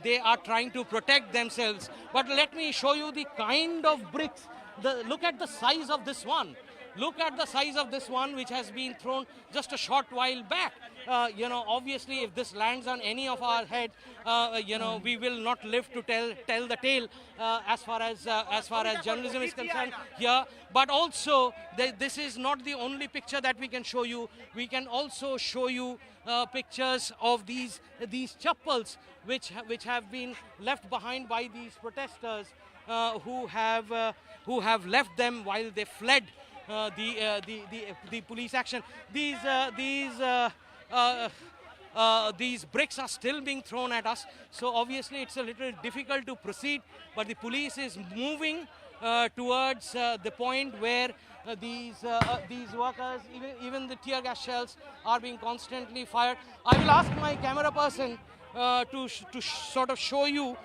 They are trying to protect themselves. But let me show you the kind of bricks. Look at the size of this one. Look at the size of this one, which has been thrown just a short while back. Obviously, if this lands on any of our head, we will not live to tell the tale as far as journalism is concerned here. But also, this is not the only picture that we can show you. We can also show you pictures of these chappals which have been left behind by these protesters who have left them while they fled the police action. These bricks are still being thrown at us, so obviously it's a little difficult to proceed, but the police is moving towards the point where these workers, even the tear gas shells are being constantly fired. I will ask my camera person to sort of show you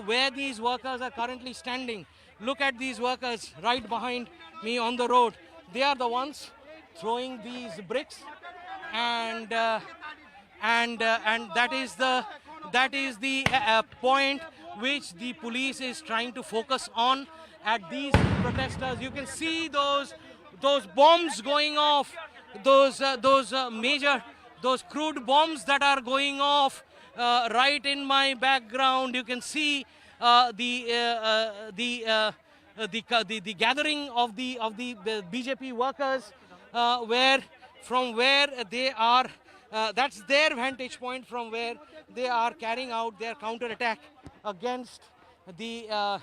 where these workers are currently standing. Look at these workers right behind me on the road. They are the ones throwing these bricks, and that is the point which the police is trying to focus on at these protesters. You can see those bombs going off, those crude bombs that are going off right in my background. You can see the gathering of the BJP workers, from where they are. That's their vantage point from where they are carrying out their counter attack against the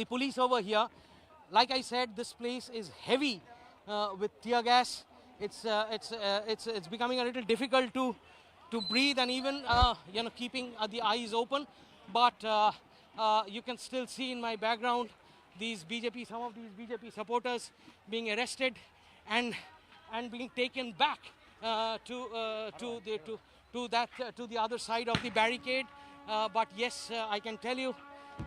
police over here. Like I said, this place is heavy with tear gas. It's becoming a little difficult to breathe, and even keeping the eyes open. But you can still see in my background some of these BJP supporters being arrested and being taken back to the other side of the barricade. But yes, I can tell you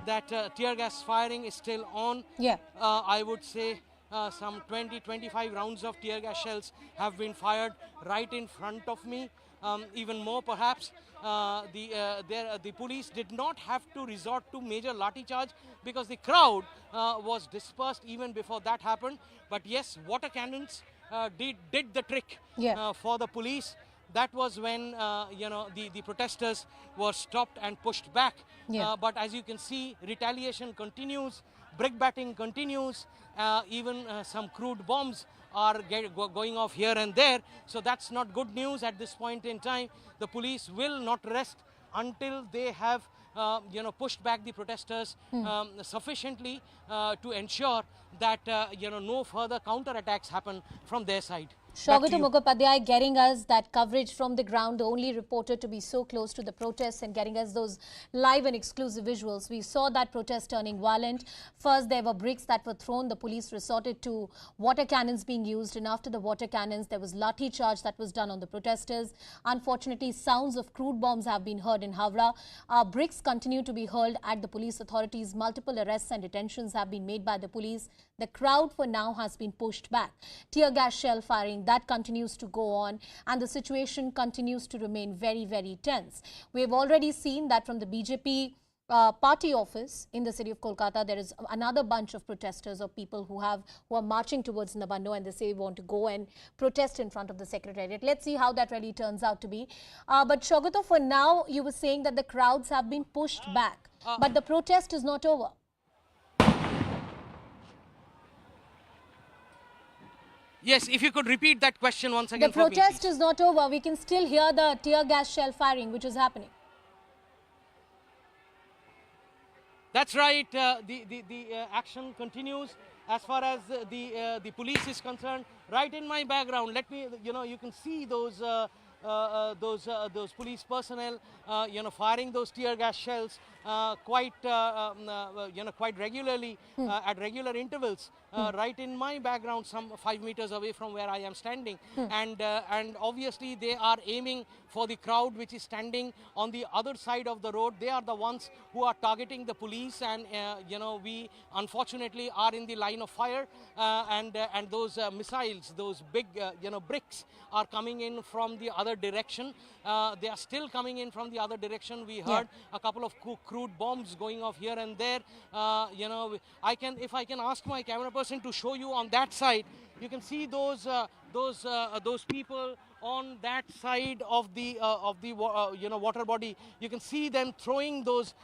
that tear gas firing is still on. Yeah. I would say some 20-25 rounds of tear gas shells have been fired right in front of me. Even more perhaps, the police did not have to resort to major lathi charge because the crowd was dispersed even before that happened. But yes, water cannons did the trick for the police. That was when the protesters were stopped and pushed back. But as you can see, retaliation continues, brick batting continues, even some crude bombs are going off here and there. So that's not good news at this point in time. The police will not rest until they have pushed back the protesters sufficiently to ensure that no further counter-attacks happen from their side. Saugata Mukhopadhyay getting us that coverage from the ground, the only reporter to be so close to the protests and getting us those live and exclusive visuals. We saw that protest turning violent. First, there were bricks that were thrown. The police resorted to water cannons being used, and after the water cannons, there was lathi charge that was done on the protesters. Unfortunately, sounds of crude bombs have been heard in Howrah. Bricks continue to be hurled at the police authorities. Multiple arrests and detentions have been made by the police. The crowd for now has been pushed back. Tear gas shell firing, that continues to go on, and the situation continues to remain very, very tense. We have already seen that from the BJP party office in the city of Kolkata, there is another bunch of protesters or people who are marching towards Nabanna, and they say want to go and protest in front of the secretariat. Let's see how that really turns out to be. But Saugata, for now, you were saying that the crowds have been pushed back, but the protest is not over. Yes, if you could repeat that question once again. The protest is not over. We can still hear the tear gas shell firing which is happening. That's right. The action continues as far as the police is concerned. Right in my background, let me, you can see those police personnel, firing those tear gas shells quite regularly at regular intervals right in my background, some 5 meters away from where I am standing. And obviously they are aiming for the crowd which is standing on the other side of the road. They are the ones who are targeting the police, and we unfortunately are in the line of fire, and those missiles, those big bricks are coming in from the other direction. They are still coming in from the other direction. We heard a couple of crude bombs going off here and there. If I can ask my camera person to show you on that side, you can see those people on that side of the water body. You can see them throwing those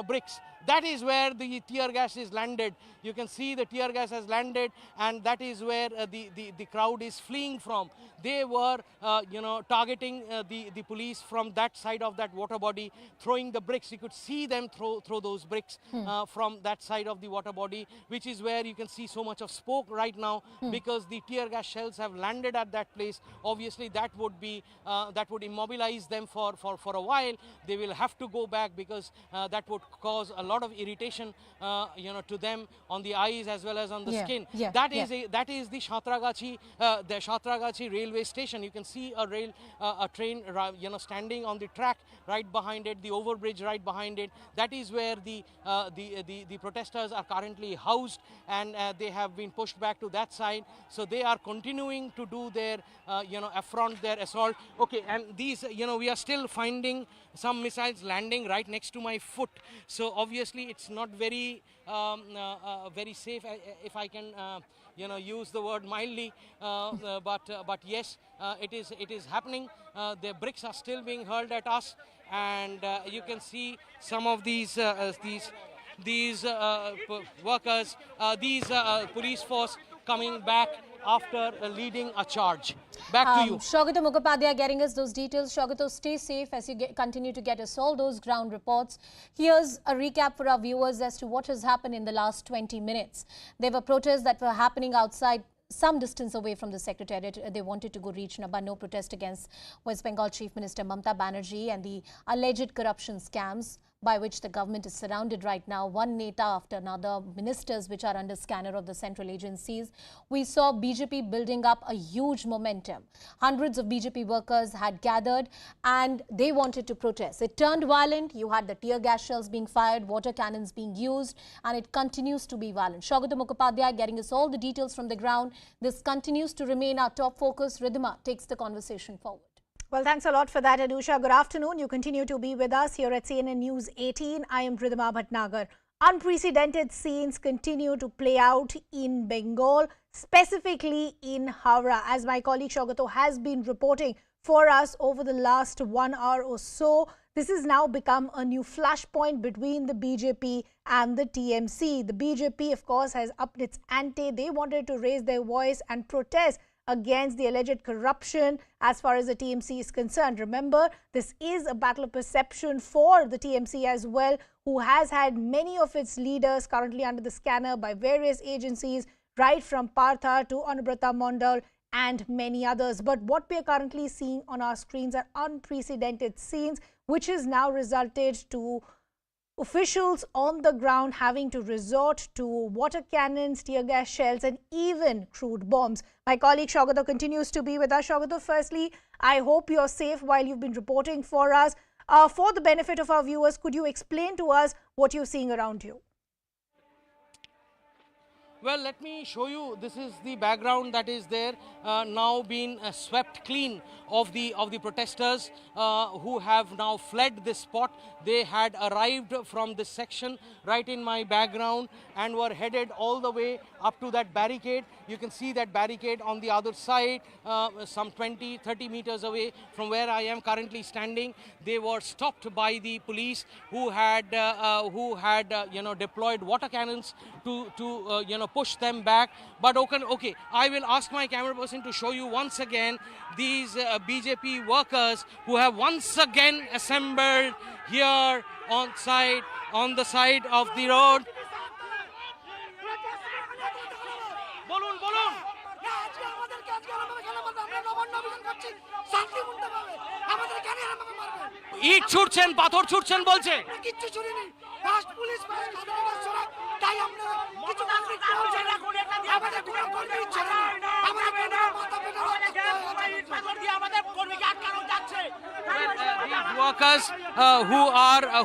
bricks. That is where the tear gas is landed. You can see the tear gas has landed, and that is where the crowd is fleeing from. They were targeting the police from that side of that water body, throwing the bricks. You could see them throw those bricks from that side of the water body, which is where you can see so much of smoke right now, because the tear gas shells have landed at that place. Obviously that would immobilize them for a while. They will have to go back, because that would cause a lot of irritation to them on the eyes as well as on the skin. That is the Santragachi railway station. You can see a train standing on the track right behind it, the overbridge right behind it. That is where the protesters are currently housed, and they have been pushed back to that side. So they are continuing to do their affront, their assault. Okay, and these we are still finding some missiles landing right next to my foot. So obviously it's not very very safe, if I can use the word mildly, but yes, it is happening. The bricks are still being hurled at us, and you can see some of these workers, these police force coming back after leading a charge. Back to you. Shogata Mukhopadhyay getting us those details. Shogata, stay safe as you continue to get us all those ground reports. Here's a recap for our viewers as to what has happened in the last 20 minutes. There were protests that were happening outside some distance away from the secretariat. They wanted to go reach Nabanna protest against West Bengal Chief Minister Mamata Banerjee and the alleged corruption scams by which the government is surrounded right now, one neta after another, ministers which are under scanner of the central agencies. We saw BJP building up a huge momentum. Hundreds of BJP workers had gathered and they wanted to protest. It turned violent. You had the tear gas shells being fired, water cannons being used, and it continues to be violent. Shogata Mukhopadhyay getting us all the details from the ground. This continues to remain our top focus. Ridhima takes the conversation forward. Well, thanks a lot for that, Anusha. Good afternoon. You continue to be with us here at CNN News 18. I am Ridhima Bhatnagar. Unprecedented scenes continue to play out in Bengal, specifically in Howrah, as my colleague Shogato has been reporting for us over the last 1 hour or so. This has now become a new flashpoint between the BJP and the TMC. The BJP, of course, has upped its ante. They wanted to raise their voice and protest against the alleged corruption as far as the TMC is concerned. Remember, this is a battle of perception for the TMC as well, who has had many of its leaders currently under the scanner by various agencies, right from Partha to Anubrata Mondal and many others. But what we are currently seeing on our screens are unprecedented scenes, which has now resulted to officials on the ground having to resort to water cannons, tear gas shells and even crude bombs. My colleague Shogato continues to be with us. Shogato, firstly, I hope you're safe while you've been reporting for us. For the benefit of our viewers, could you explain to us what you're seeing around you? Well, let me show you. This is the background that is there, now being swept clean of the protesters who have now fled this spot. They had arrived from this section right in my background and were headed all the way up to that barricade. You can see that barricade on the other side, some 20-30 meters away from where I am currently standing. They were stopped by the police who had deployed water cannons to push them back. But okay, I will ask my camera person to show you once again these BJP workers who have once again assembled here on the side of the road. ইট ছুটছেন, পাথর ছুটছেন বলছে। কিচ্ছু শুনিনি, first police first খাদানের সরা, তাই আমরা কিছু complete করছি না। আমাদের কোনো কর্মী ছিল না, আমাদের কোনো মাথা পেটা পাথর দিয়ে আমাদের কর্মীকে আটকানো যাচ্ছে। These workers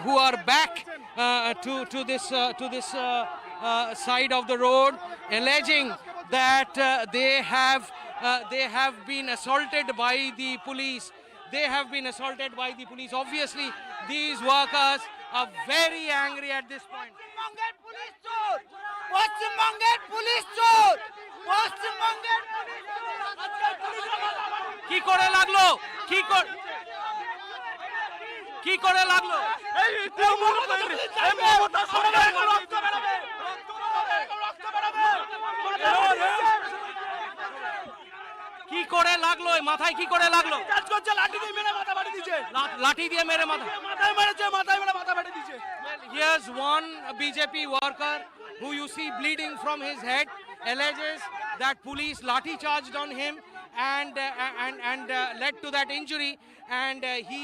who are back to this side of the road, alleging that they have been assaulted by the police. They have been assaulted by the police. Obviously, these workers are very angry at this point. পশ্চিমবঙ্গের police চোর, পশ্চিমবঙ্গের police চোর, পশ্চিমবঙ্গের police চোর। কি করে লাগলো? কি করে লাগলো? কি করে লাগলো? মাথায় কি করে লাগলো? লাঠি দিয়ে মেরে মাথা ফাটিয়ে দিয়েছে, লাঠি দিয়ে মেরে মাথায় মেরেছে, মাথায় মেরে মাথা ফাটিয়ে দিয়েছে। Here's one BJP worker who you see bleeding from his head, alleges that police lathi charged on him and led to that injury, and he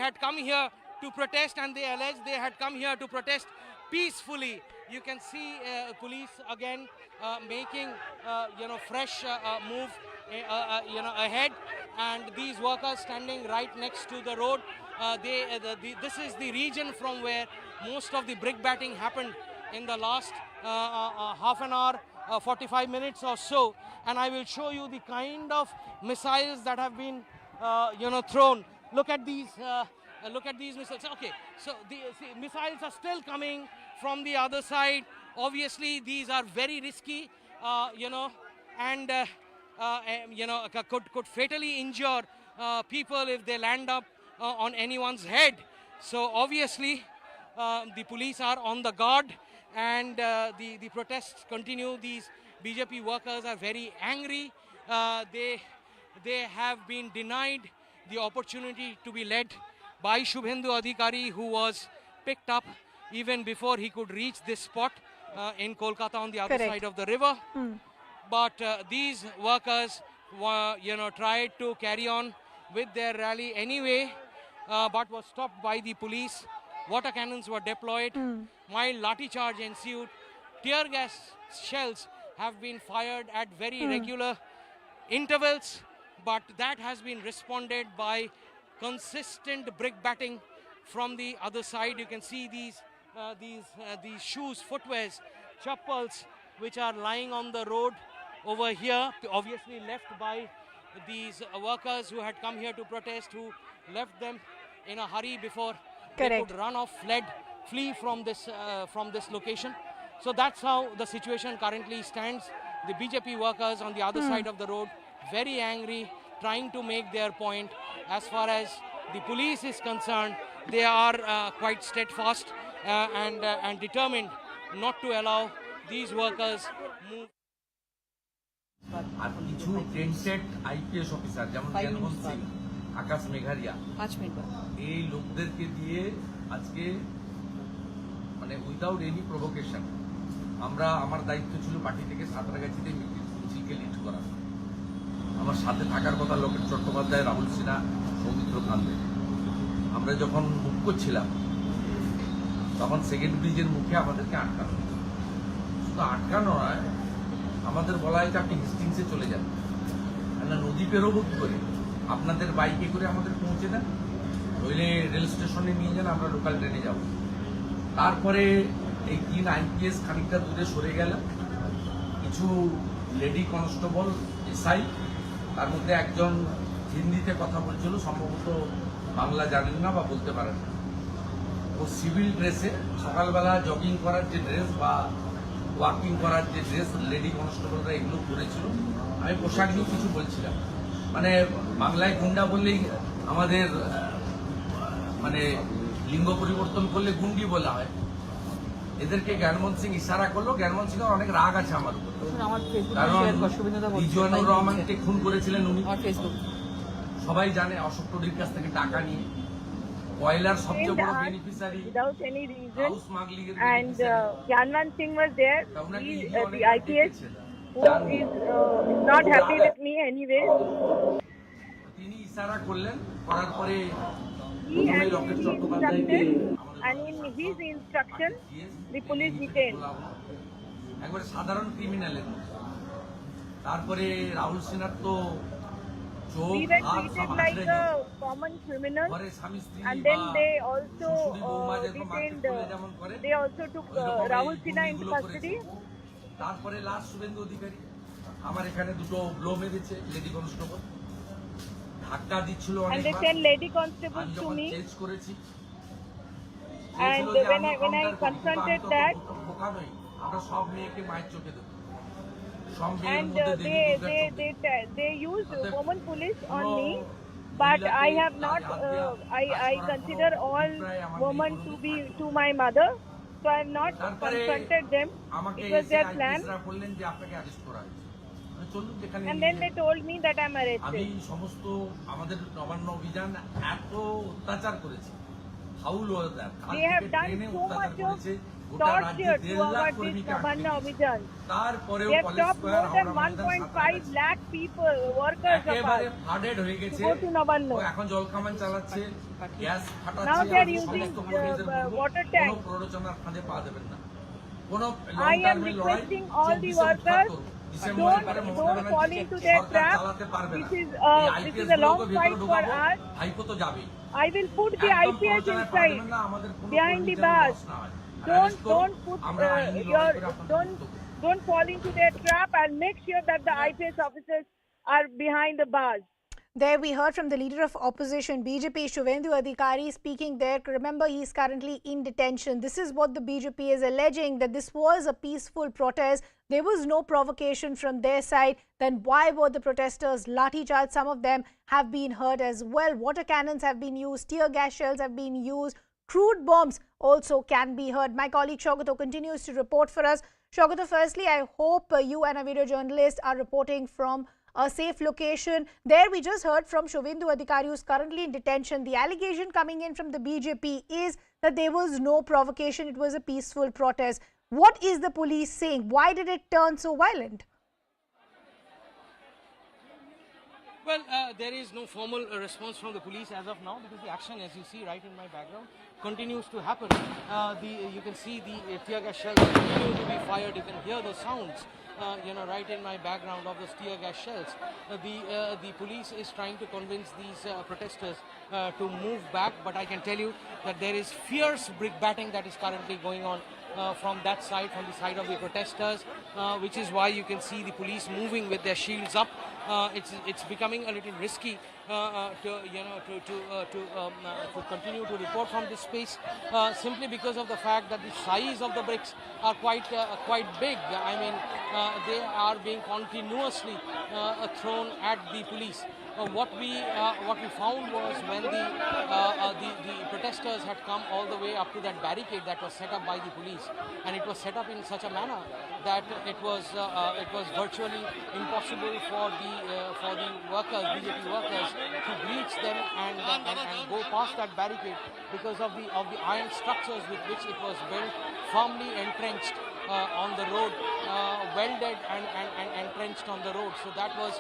had come here to protest, and they allege they had come here to protest peacefully. You can see police again making fresh move ahead, and these workers standing right next to the road. This is the region from where most of the brick batting happened in the last half an hour, 45 minutes or so, and I will show you the kind of missiles that have been thrown. Look at these missiles. Okay, so the missiles are still coming from the other side. Obviously, these are very risky, and could fatally injure people if they land up on anyone's head. So obviously, the police are on the guard, and the protests continue. These BJP workers are very angry. They have been denied the opportunity to be led by Suvendu Adhikari, who was picked up even before he could reach this spot in Kolkata on the other side of the river. But these workers tried to carry on with their rally anyway, but was stopped by the police. Water cannons were deployed. Mild lathi charge ensued. Tear gas shells have been fired at very regular intervals, but that has been responded by consistent brick batting from the other side. You can see these shoes, footwears, chappals, which are lying on the road over here, obviously left by these workers who had come here to protest, who left them in a hurry before they could run off, flee from this location. So that's how the situation currently stands. The BJP workers on the other side of the road, very angry, trying to make their point. As far as the police is concerned, they are quite steadfast and determined not to allow these workers move. আর কিছু tainted IPS officer যেমন জ্ঞানবন্ত সিং, আকাশ মেঘারিয়া, এই লোকদেরকে দিয়ে আজকে মানে without any provocation আমার দায়িত্ব ছিল পার্টি থেকে সাঁতরাগাছিতে মিছিলকে লিড করা। আমার সাথে থাকার কথা লকেট চট্টোপাধ্যায়, রাহুল সিনহা, সৌমিত্র কান্দে। আমরা যখন মুভ করছিলাম তখন সেকেন্ড ব্রিজের মুখে আমাদেরকে আটকানো, শুধু আটকানো নয়, আমাদের বলা হয় যে আপনি হেস্টিংসে চলে যান, না নদী পেরোবো কি করে, আপনাদের বাইকে করে আমাদের পৌঁছে দেন, নইলে রেল স্টেশনে নিয়ে যান, আমরা লোকাল ট্রেনে যাব। তারপরে এই 3 আইপিএস খানিকটা দূরে সরে গেল, কিছু লেডি কনস্টেবল এসআই, তার মধ্যে একজন হিন্দিতে কথা বলছিল, সম্ভবত বাংলা জানেন না বা বলতে পারেন না। ও সিভিল ড্রেসে, সকালবেলা জগিং করার যে ড্রেস বা ওয়াকিং করার যে ড্রেস লেডি কনস্টেবলরা এগুলো পরেছিল। আমি পোশাক নিয়ে কিছু বলছিলাম, মানে বাংলায় গুন্ডা বললেই আমাদের মানে লিঙ্গ পরিবর্তন করলে গুন্ডি বলা হয়। এদেরকে জ্ঞানমোহন সিং ইশারা করলো। জ্ঞানমোহন সিং অনেক রাগ আছে আমার উপর, কারণ রিজওয়ানুর রহমানকে খুন করেছিলেন উনি, সবাই জানে, অশোক টডির কাছ থেকে টাকা নিয়ে। কয়লার সবচেয়ে বড় beneficiary without any reason, and Gyanman Singh was there, the IPS who is not happy with me anyway. তিনি ইশারা করলেন, করার পরে he actually instructed, and in his instruction, the police detained. একবারে সাধারণ ক্রিমিনালের তারপরে রাহুল সিনহার তো চোখ We were হাত treated সব like আঁচড়ে a common criminal, ঘরে স্বামী স্ত্রী and বা then they also শ্বশুরি বৌমা যেরকম মারপিট detained. করলে যেমন করে They also took ওইরকম এই Rahul Sinha into গুন্ডিগুলো করেছে। custody. তারপরে লাস্ট শুভেন্দু অধিকারী আমার এখানে দুটো ব্লো মেরেছে লেডি কনস্টেবল ধাক্কা দিচ্ছিল And they অনেকবার sent lady আমি constables to যখন me. চেঞ্জ করেছি And when I confronted that, বোকা নই আমরা সব মেয়েকে মায়ের চোখে দেবো সব মেয়ের and মধ্যে দেবী they used woman police on me, but I have not. I consider all women to my mother, so I have not confronted them. আমাকে It was their plan, বললেন যে আপনাকে অ্যারেস্ট করা হয়েছে চলুন যেখানে and then they told me that I'm আমি arrested. সমস্ত আমাদের নবান্ন অভিযান এত অত্যাচার করেছে হাউল They have done so much of torture to our this Nabanna Avijan. They have stopped more than 1.5 lakh people, workers of ours, to go to Nabanna. এখন জলকামান চালাচ্ছে গ্যাস ফাটাচ্ছে Now they are using water tanks. প্ররোচনার ফাঁদে পা দেবেন না কোন I am requesting all the workers, don't fall into their trap. This is a long fight for us. Haiko তো যাবে I will put the IPS inside, behind the bars. Don't fall into their trap, and make sure that the IPS officers are behind the bars. There we heard from the leader of opposition, BJP, Suvendu Adhikari, speaking there. Remember, he is currently in detention. This is what the BJP is alleging, that this was a peaceful protest. There was no provocation from their side. Then why were the protesters lathi charged? Some of them have been hurt as well. Water cannons have been used. Tear gas shells have been used. Crude bombs also can be heard. My colleague Shogato continues to report for us. Shogato, firstly, I hope you and a video journalist are reporting from a safe location. There we just heard from Suvendu Adhikari, who is currently in detention. The allegation coming in from the BJP is that there was no provocation. It was a peaceful protest. What is the police saying? Why did it turn so violent? Well, there is no formal response from the police as of now, because the action, as you see right in my background, continues to happen. You can see the tear gas shells continue to be fired. You can hear the sounds, right in my background of those tear gas shells. The police is trying to convince these protesters to move back, but I can tell you that there is fierce brickbatting that is currently going on from that side, from the side of the protesters, which is why you can see the police moving with their shields up. It's becoming a little risky to continue to report from this space, simply because of the fact that the size of the bricks are quite big. I mean, they are being continuously thrown at the police. What we found was when the protesters had come all the way up to that barricade that was set up by the police, and it was set up in such a manner that it was virtually impossible for the workers, BJP workers, to breach them and go past that barricade because of the iron structures with which it was built, firmly entrenched on the road, welded and entrenched on the road. So that was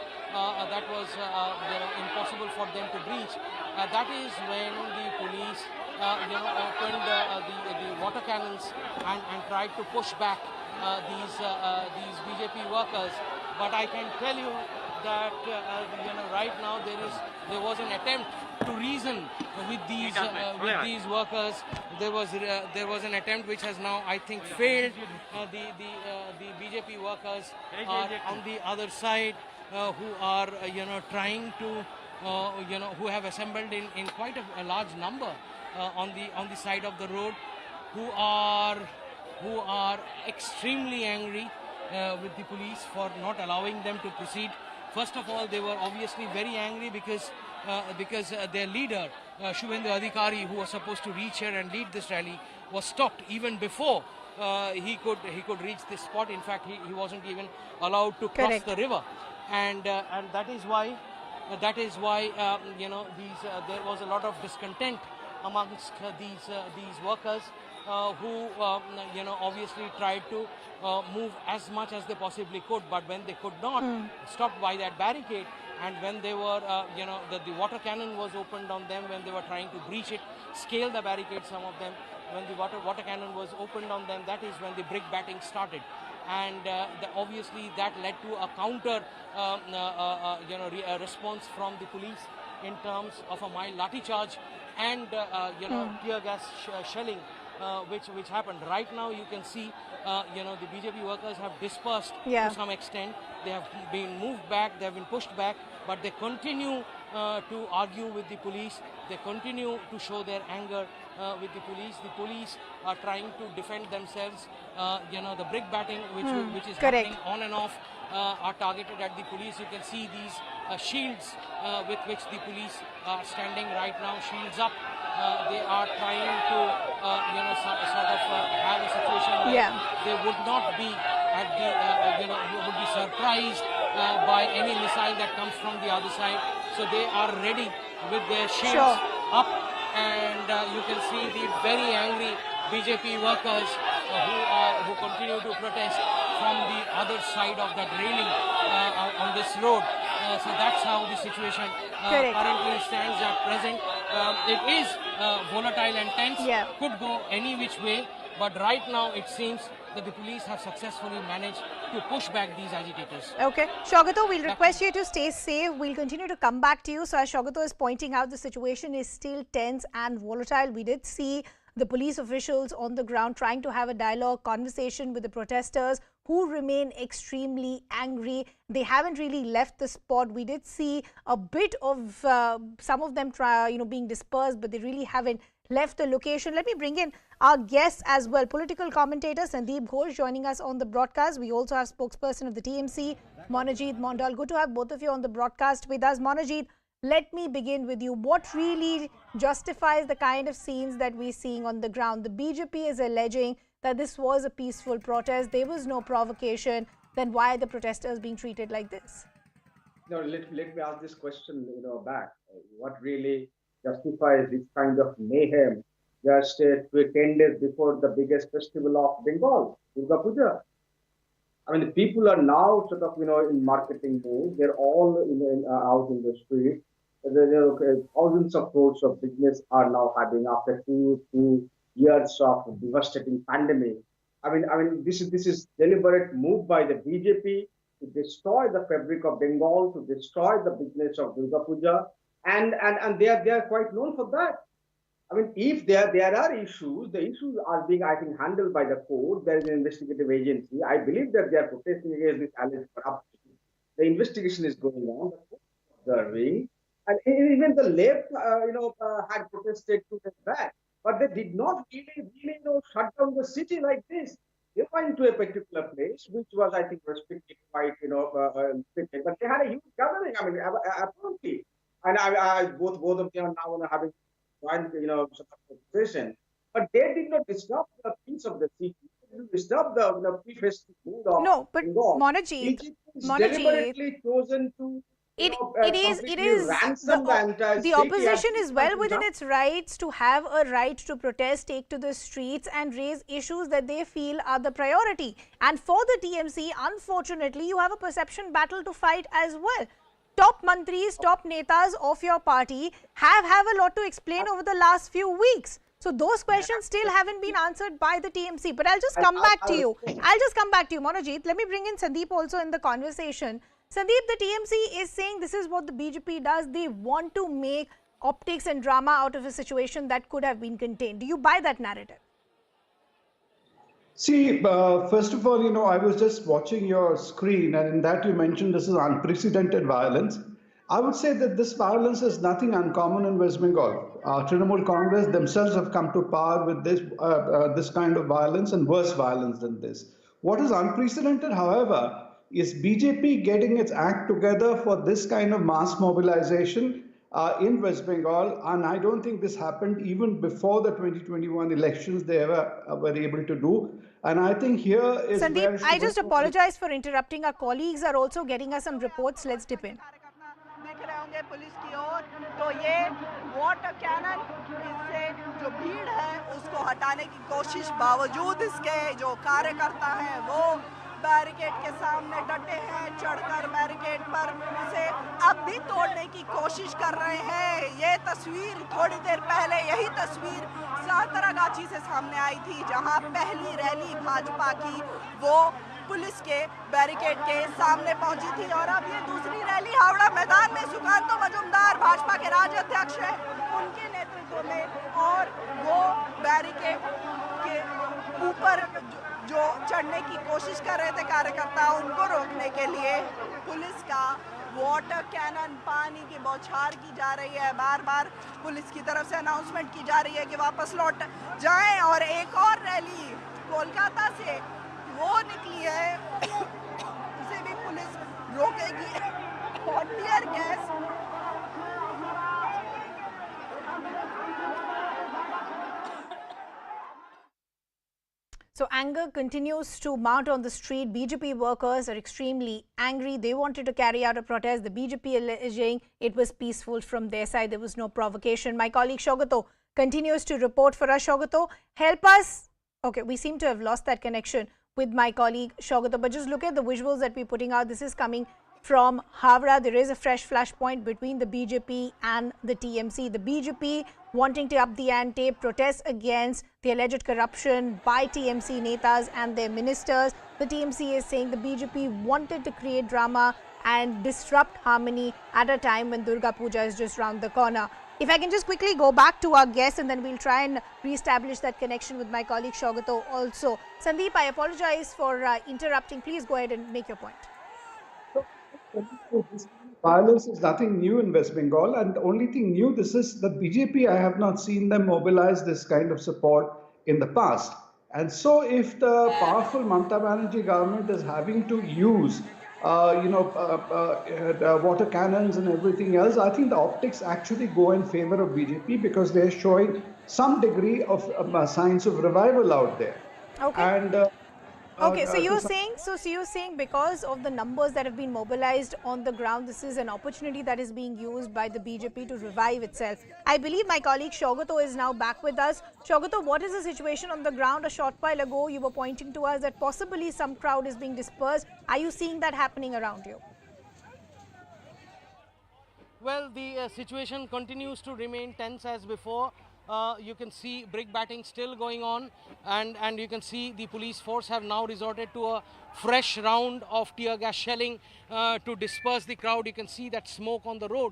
impossible for them to breach. That is when the police opened the water cannons and tried to push back these BJP workers. But I can tell you that right now there was an attempt to reason with these workers. There was an attempt which has now, I think, failed. The BJP workers are on the other side, who are trying to who have assembled in quite a large number on the side of the road, who are extremely angry with the police for not allowing them to proceed. First of all, they were obviously very angry because their leader, Suvendu Adhikari, who was supposed to reach here and lead this rally, was stopped even before he could reach this spot. In fact, he wasn't even allowed to cross the river, and that is why there was a lot of discontent amongst these workers, who obviously tried to move as much as they possibly could, but when they could not, stopped by that barricade, and when they were, the water cannon was opened on them when they were trying to breach it, scale the barricade, some of them. When the water cannon was opened on them, that is when the brick batting started. And obviously that led to a counter, a response from the police in terms of a mild lathi charge and, tear gas shelling, which happened. Right now you can see, the BJP workers have dispersed to some extent. They have been moved back, they have been pushed back, but they continue to argue with the police. They continue to show their anger with the police. The police are trying to defend themselves. The brick batting, which is happening on and off, are targeted at the police. You can see these shields with which the police are standing right now, shields up. They are trying to, sort of have a situation where they would not be at the, would be surprised by any missile that comes from the other side. So they are ready with their shields up, and you can see the very angry BJP workers who continue to protest from the other side of that railing on this road. So that's how the situation currently stands at present. It is volatile and tense, could go any which way, but right now it seems that the police have successfully managed to push back these agitators. Okay. Shogato, we'll request you to stay safe. We'll continue to come back to you. So as Shogato is pointing out, the situation is still tense and volatile. We did see the police officials on the ground trying to have a dialogue, conversation with the protesters who remain extremely angry. They haven't really left the spot. We did see a bit of some of them being dispersed, but they really haven't left the location. Let me bring in our guests as well. Political commentator Sandeep Ghosh joining us on the broadcast. We also have spokesperson of the TMC, Monajit Mondal. Good to have both of you on the broadcast with us. Monajit, let me begin with you. What really justifies the kind of scenes that we're seeing on the ground? The BJP is alleging that this was a peaceful protest. There was no provocation. Then why are the protesters being treated like this? No, let me ask this question, back. What really justifies this kind of mayhem just 10 days before the biggest festival of Bengal, Durga Puja? I mean, the people are now sort of, in marketing mode. They're all out in the street. Thousands of crores of business are now having after two years of devastating pandemic. I mean, this is deliberate move by the BJP to destroy the fabric of Bengal, to destroy the business of Durga Puja, and they are quite known for that. I mean, if there are issues, the issues are being, I think, handled by the court. There is an investigative agency. I believe that they are protesting against this alleged corruption. The investigation is going on. The court is observing, and even the left, had protested to the back, but they did not really, shut down the city like this. They went to a particular place, which was, I think, restricted quite, restricted. But they had a huge gathering. I mean, apparently, and both of them are now having one, sort of position. But they did not disturb the peace of the city. They did not disturb the pre-festive mood of No, but Bengal. Monajit, Deliberately chosen to. It is the opposition is well within its rights to have a right to protest, take to the streets and raise issues that they feel are the priority. And for the TMC, unfortunately, you have a perception battle to fight as well. Top mantris, top netas of your party have a lot to explain over the last few weeks. So those questions still haven't been answered by the TMC. But I'll just come back to you. Monajit. Let me bring in Sandeep also in the conversation. Sandeep, the TMC is saying this is what the BJP does. They want to make optics and drama out of a situation that could have been contained. Do you buy that narrative? See, first of all, I was just watching your screen, and in that you mentioned this is unprecedented violence. I would say that this violence is nothing uncommon in West Bengal. Trinamool Congress themselves have come to power with this kind of violence and worse violence than this. What is unprecedented, however, is BJP getting its act together for this kind of mass mobilization in West Bengal, and I don't think this happened even before the 2021 elections they ever were able to do. And I think here is Sandeep, I just apologize for interrupting. Our colleagues are also getting us some reports. Let's dip in. Police की ओर तो ये water cannon इससे जो भीड़ है उसको हटाने की कोशिश बावजूद इसके जो कार्यकर्ता हैं वो बैरिकेड के सामने डटे हैं, चढ़कर बैरिकेड पर उसे अब भी तोड़ने की कोशिश कर रहे हैं। ये तस्वीर थोड़ी देर पहले, यही तस्वीर सांतरागाछी से सामने आई थी, जहां पहली रैली भाजपा की वो पुलिस के बैरिकेड के सामने पहुंची थी। और अब ये दूसरी रैली हावड़ा मैदान में सुकांतो मजूमदार भाजपा के राज्य अध्यक्ष हैं, उनके नेतृत्व में, और वो बैरिकेड के ऊपर जो चढ़ने की कोशिश कर रहे थे कार्यकर्ता, उनको रोकने के लिए पुलिस का वाटर कैनन, पानी की बौछार की जा रही है। बार बार पुलिस की तरफ से अनाउंसमेंट की जा रही है कि वापस लौट जाएं। और एक और रैली कोलकाता से वो निकली है, उसे भी पुलिस रोकेगी और tear gas So anger continues to mount on the street. BJP workers are extremely angry. They wanted to carry out a protest. The BJP alleging it was peaceful from their side. There was no provocation. My colleague Shogato continues to report for us. Shogato, help us. Okay, we seem to have lost that connection with my colleague Shogato. But just look at the visuals that we're putting out. This is coming from Howrah. There is a fresh flashpoint between the BJP and the TMC. The BJP wanting to up the ante, protest against the alleged corruption by TMC netas and their ministers. The TMC is saying the BJP wanted to create drama and disrupt harmony at a time when Durga Puja is just round the corner. If I can just quickly go back to our guest and then we'll try and re-establish that connection with my colleague Shogato also. Sandeep, I apologize for interrupting. Please go ahead and make your point. Violence is nothing new in West Bengal, and the only thing new this is that BJP, I have not seen them mobilize this kind of support in the past. And so if the powerful Mamata Banerjee government is having to use water cannons and everything else, I think the optics actually go in favor of BJP because they're showing some degree of signs of revival out there. Okay. And okay, so you're saying because of the numbers that have been mobilized on the ground, this is an opportunity that is being used by the BJP to revive itself. I believe my colleague Shogato is now back with us. Shogato, what is the situation on the ground? A short while ago, you were pointing to us that possibly some crowd is being dispersed. Are you seeing that happening around you? Well, the situation continues to remain tense as before. You can see brick batting still going on, and you can see the police force have now resorted to a fresh round of tear gas shelling to disperse the crowd. You can see that smoke on the road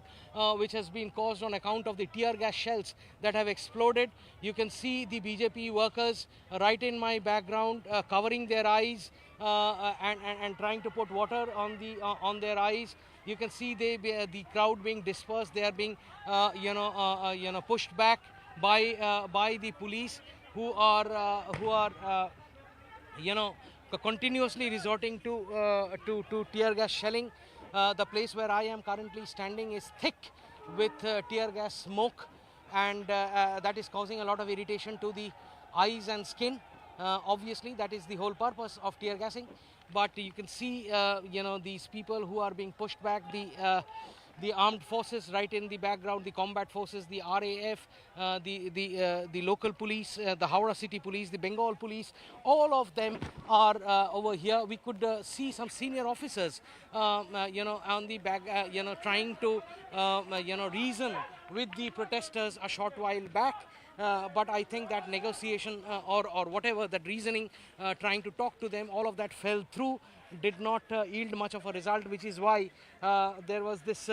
which has been caused on account of the tear gas shells that have exploded. You can see the BJP workers right in my background covering their eyes and trying to put water on their eyes. You can see the crowd being dispersed. They are being pushed back by the police who are continuously resorting to tear gas shelling. The place where I am currently standing is thick with tear gas smoke, and that is causing a lot of irritation to the eyes and skin. Obviously, that is the whole purpose of tear gassing. But you can see, these people who are being pushed back, the armed forces right in the background, the combat forces, the RAF, the local police, the Howrah City Police, the Bengal Police, all of them are over here. We could see some senior officers, on the back, trying to, reason with the protesters a short while back. But I think that negotiation or whatever, that reasoning, trying to talk to them, all of that fell through, did not yield much of a result, which is why there was this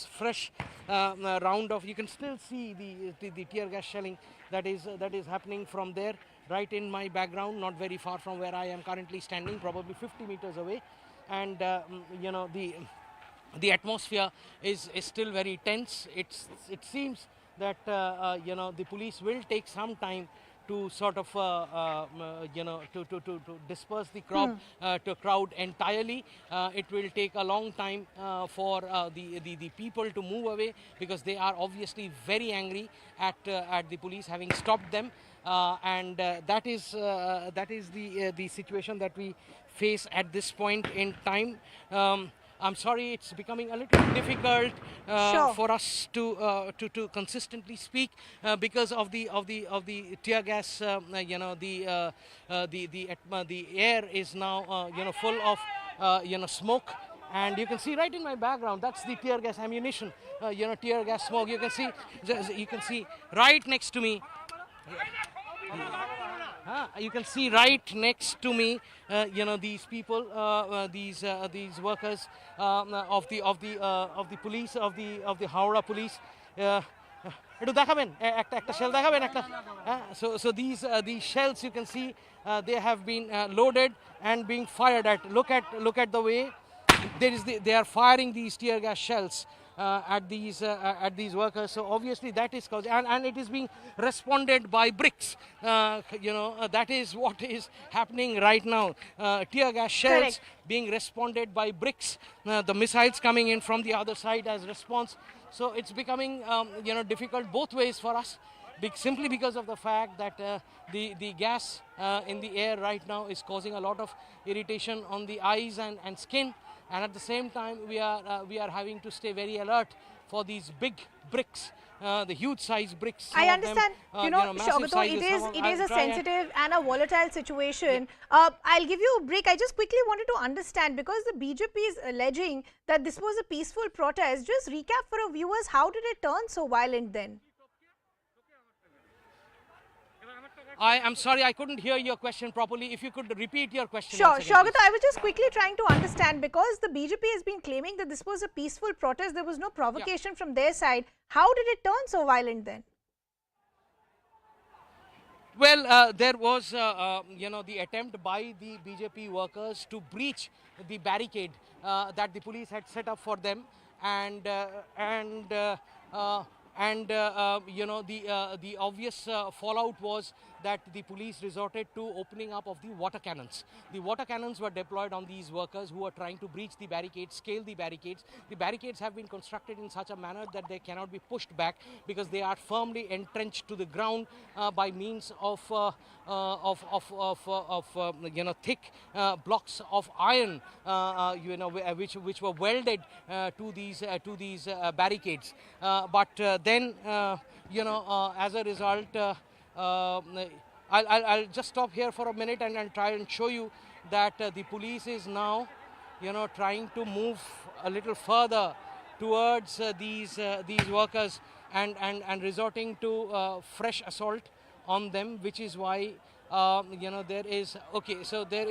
fresh round of. You can still see the tear gas shelling that is happening from there, right in my background, not very far from where I am currently standing, probably 50 meters away, and the atmosphere is still very tense. It seems that the police will take some time to sort of to disperse the crowd entirely. It will take a long time for the people to move away, because they are obviously very angry at the police having stopped them, and that is the situation that we face at this point in time. I'm sorry, it's becoming a little difficult Sure. for us to consistently speak because of the tear gas. The air is now full of smoke, and you can see right in my background. That's the tear gas ammunition. Tear gas smoke. You can see right next to me. You can see right next to me, these people, these workers of the police, of the Howrah police. একটু দেখাবেন একটা shell দেখাবেন একটা so these shells you can see they have been loaded and being fired at. Look at the way they are firing these tear gas shells at these workers. So obviously that is causing, and it is being responded by bricks. That is what is happening right now. Tear gas shells Correct. being responded by bricks. The missiles coming in from the other side as response. So it's becoming difficult both ways for us. Simply because of the fact that the gas in the air right now is causing a lot of irritation on the eyes and skin. And at the same time, we are having to stay very alert for these big bricks, the huge size bricks. I understand. Shaugato, it is a sensitive and a volatile situation. I'll give you a break. I just quickly wanted to understand, because the BJP is alleging that this was a peaceful protest. Just recap for our viewers, how did it turn so violent then? I'm sorry, I couldn't hear your question properly. If you could repeat your question. Sure, once again, Shaugato, I was just quickly trying to understand, because the BJP has been claiming that this was a peaceful protest, there was no provocation from their side. How did it turn so violent then? Well, there was, the attempt by the BJP workers to breach the barricade that the police had set up for them, the obvious fallout was that the police resorted to opening up of the water cannons. The water cannons were deployed on these workers who were trying to breach the barricades, scale the barricades. The barricades have been constructed in such a manner that they cannot be pushed back, because they are firmly entrenched to the ground by means of thick blocks of iron, which were welded to these barricades. But then, as a result, I'll just stop here for a minute and try and show you that the police is now, trying to move a little further towards these workers and resorting to fresh assault on them, which is why there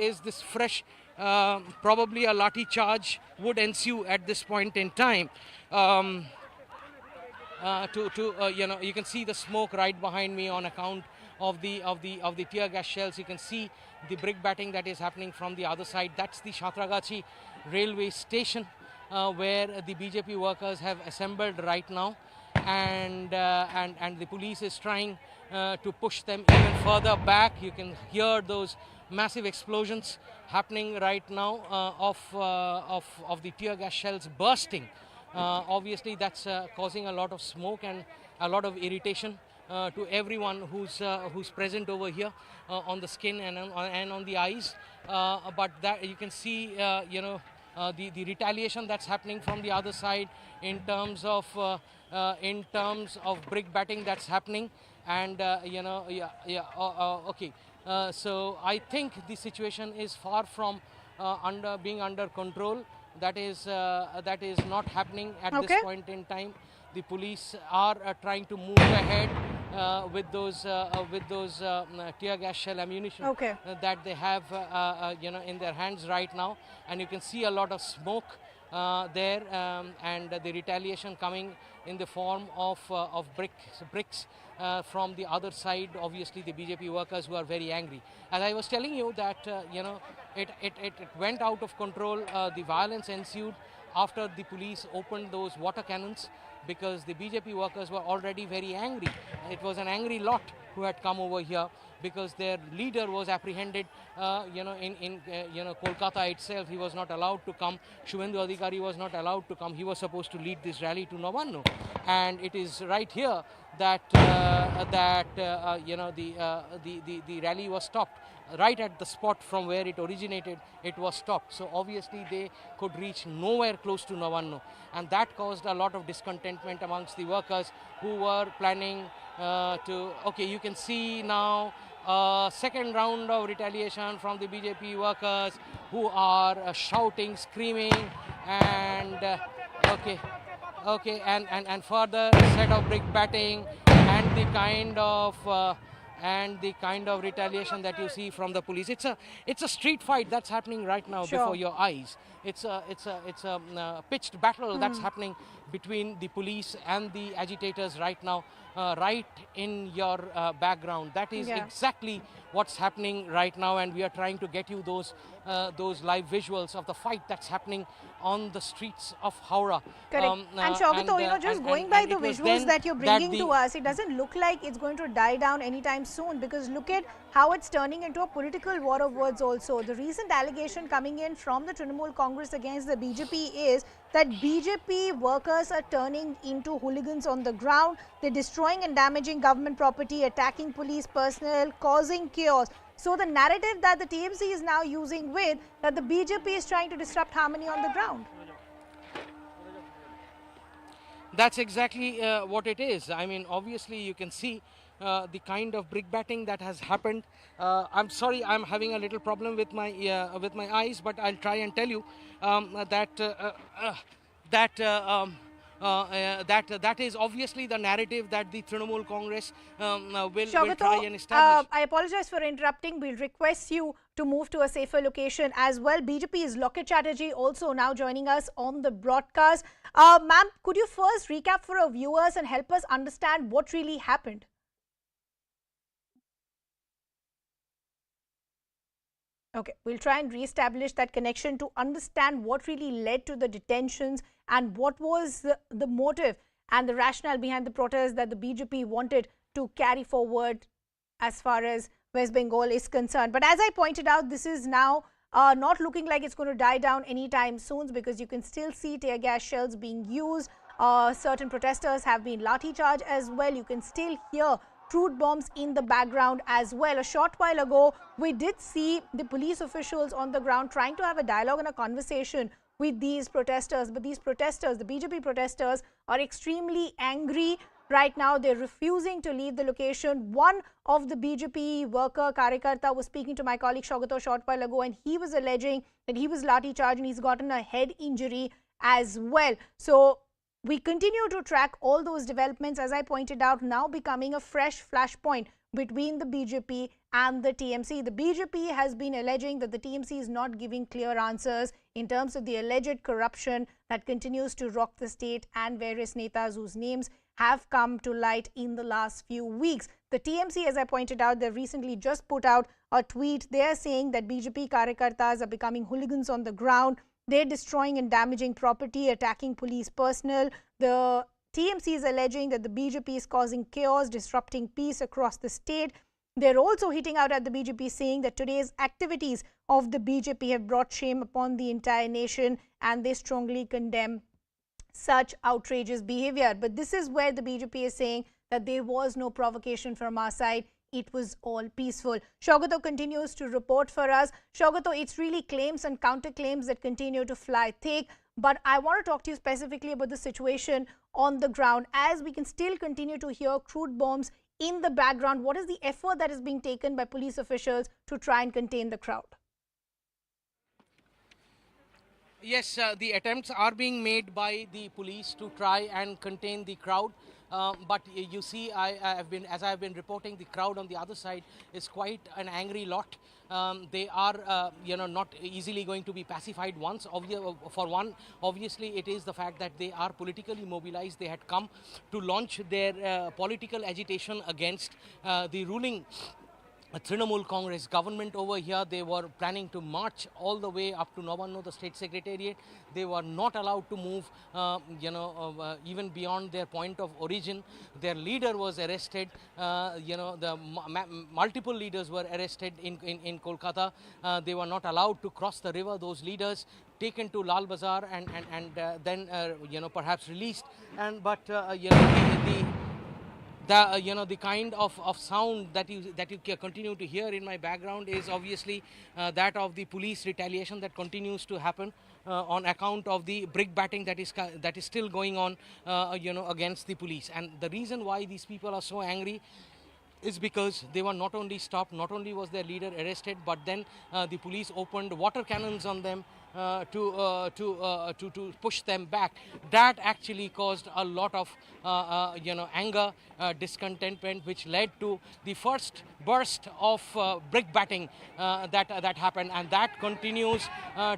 is this fresh, probably a lathi charge would ensue at this point in time. You can see the smoke right behind me on account of the tear gas shells. You can see the brick batting that is happening from the other side. That's the Santragachi railway station where the BJP workers have assembled right now, and the police is trying to push them even further back. You can hear those massive explosions happening right now of the tear gas shells bursting. Obviously, that's causing a lot of smoke and a lot of irritation to everyone who's present over here on the skin and on the eyes. But that you can see, the retaliation that's happening from the other side in terms of brick batting that's happening, and so I think the situation is far from being under control. That is not happening at this point in time. The police are trying to move ahead with those tear gas shell ammunition that they have in their hands right now, and you can see a lot of smoke there, and the retaliation coming in the form of bricks from the other side. Obviously, the BJP workers who are very angry. As I was telling you that it went out of control. The violence ensued after the police opened those water cannons, because the BJP workers were already very angry. It was an angry lot who had come over here, because their leader was apprehended in Kolkata itself. He was not allowed to come. Suvendu Adhikari was not allowed to come. He was supposed to lead this rally to Nabanna, and it is right here the rally was stopped. Right at the spot from where it originated, it was stopped. So obviously they could reach nowhere close to Nabanna, and that caused a lot of discontentment amongst the workers who were planning to. Okay, you can see now second round of retaliation from the BJP workers who are shouting, screaming, and and further set of brick batting and the kind of retaliation that you see from the police. It's a street fight that's happening right now before your eyes. It's a pitched battle that's happening between the police and the agitators right now, right in your background. That is exactly what's happening right now, and we are trying to get you those live visuals of the fight that's happening on the streets of Howrah. Correct. And Shaukato, just going by the visuals that you're bringing to us, it doesn't look like it's going to die down anytime soon, because look at how it's turning into a political war of words also. The recent allegation coming in from the Trinamool Congress against the BJP is that BJP workers are turning into hooligans on the ground. They're destroying and damaging government property, attacking police personnel, causing chaos. So the narrative that the TMC is now using with that the BJP is trying to disrupt harmony on the ground. That's exactly what it is. I mean, obviously you can see the kind of brick batting that has happened. I'm sorry, I'm having a little problem with my eyes, but I'll try and tell you that is obviously the narrative that the Trinamool Congress will try and establish. I apologize for interrupting. We'll request you to move to a safer location as well. BJP's Locket Chatterjee also now joining us on the broadcast. Ma'am, could you first recap for our viewers and help us understand what really happened? Okay, we'll try and re-establish that connection to understand what really led to the detentions and what was the motive and the rationale behind the protest that the BJP wanted to carry forward as far as West Bengal is concerned. But as I pointed out, this is now not looking like it's going to die down anytime soon, because you can still see tear gas shells being used. Certain protesters have been lathi charged as well. You can still hear truth bombs in the background as well. A short while ago, we did see the police officials on the ground trying to have a dialogue and a conversation with these protesters. But these protesters, the BJP protesters, are extremely angry right now. They're refusing to leave the location. One of the BJP worker, Karyakarta, was speaking to my colleague Shaukato a short while ago, and he was alleging that he was lathi charged and he's gotten a head injury as well. So we continue to track all those developments, as I pointed out, now becoming a fresh flashpoint between the BJP and the TMC. The BJP has been alleging that the TMC is not giving clear answers in terms of the alleged corruption that continues to rock the state, and various netas whose names have come to light in the last few weeks. The TMC, as I pointed out, they recently just put out a tweet. They are saying that BJP Karyakartas are becoming hooligans on the ground. They're destroying and damaging property, attacking police personnel. The TMC is alleging that the BJP is causing chaos, disrupting peace across the state. They're also hitting out at the BJP, saying that today's activities of the BJP have brought shame upon the entire nation, and they strongly condemn such outrageous behavior. But this is where the BJP is saying that there was no provocation from our side. It was all peaceful. Shaukato continues to report for us. Shaukato, it's really claims and counterclaims that continue to fly thick. But I want to talk to you specifically about the situation on the ground, as we can still continue to hear crude bombs in the background. What is the effort that is being taken by police officials to try and contain the crowd? Yes, the attempts are being made by the police to try and contain the crowd. But you see, as I have been reporting, the crowd on the other side is quite an angry lot. They are, not easily going to be pacified. Obviously, it is the fact that they are politically mobilized. They had come to launch their political agitation against the ruling Trinamool Congress government over here. They were planning to march all the way up to Nabanna, the state secretariat. They were not allowed to move, even beyond their point of origin. Their leader was arrested. The multiple leaders were arrested in Kolkata. They were not allowed to cross the river. Those leaders taken to Lal Bazaar and then perhaps released. But the kind of sound that you continue to hear in my background is obviously that of the police retaliation that continues to happen on account of the brick batting that is still going on against the police. And the reason why these people are so angry is because they were not only stopped, not only was their leader arrested, but then the police opened water cannons on them to push them back. That actually caused a lot of anger, discontentment, which led to the first burst of brick batting that happened, and that continues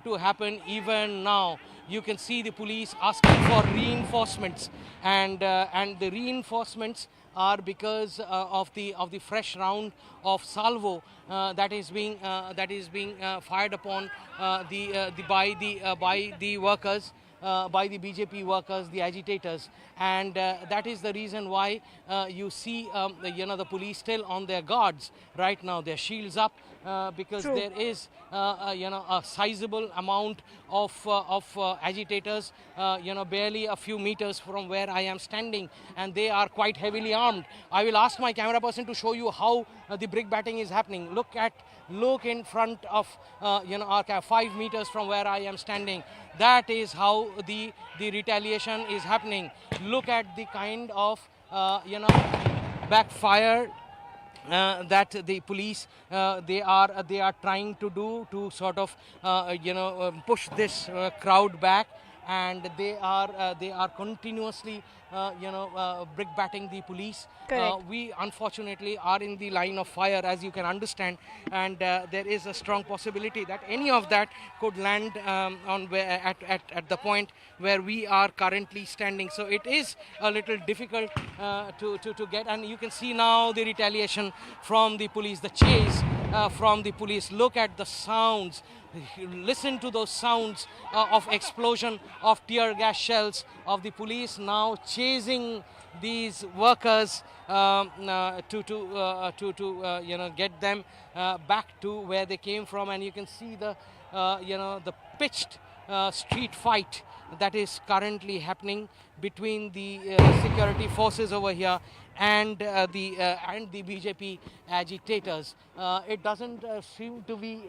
to happen even now. You can see the police asking for reinforcements, and the reinforcements are because of the fresh round of salvo that is being fired upon by the workers, by the BJP workers, the agitators, and that is the reason why you see the police still on their guards right now, their shields up, because True. there is a sizable amount of agitators barely a few meters from where I am standing, and they are quite heavily armed. I will ask my camera person to show you how the brick batting is happening. Look in front of our 5 meters from where I am standing. That is how the retaliation is happening. Look at the kind of backfire that the police they are trying to do to sort of push this crowd back, and they are continuously brick batting the police. Correct. We unfortunately are in the line of fire, as you can understand, and there is a strong possibility that any of that could land at the point where we are currently standing. So it is a little difficult to get, and you can see now the retaliation from the police, the chase from the police. Look at the sounds. Listen to those sounds of explosion of tear gas shells, of the police now chasing these workers to get them back to where they came from. And you can see the pitched street fight that is currently happening between the security forces over here and the BJP agitators. It doesn't seem to be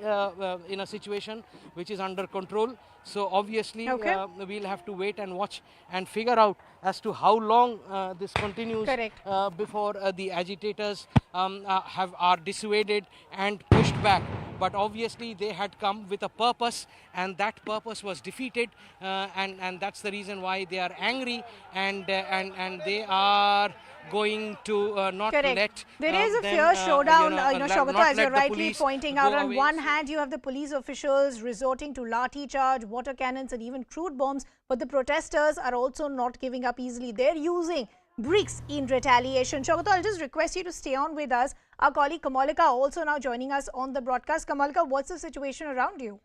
in a situation which is under control. So obviously we'll have to wait and watch and figure out as to how long this continues. Correct. Before the agitators are dissuaded and pushed back. But obviously they had come with a purpose, and that purpose was defeated, and that's the reason why they are angry, and they are going to not Correct. let There is a them, fierce showdown, Shaukato, not as you're let the rightly police pointing go out. On away. one hand, you have the police officials resorting to lathi charge, water cannons, and even crude bombs, but the protesters are also not giving up easily. They're using bricks in retaliation. Shaukato, I'll just request you to stay on with us. Our colleague Kamalika also now joining us on the broadcast. Kamalika, what's the situation around you?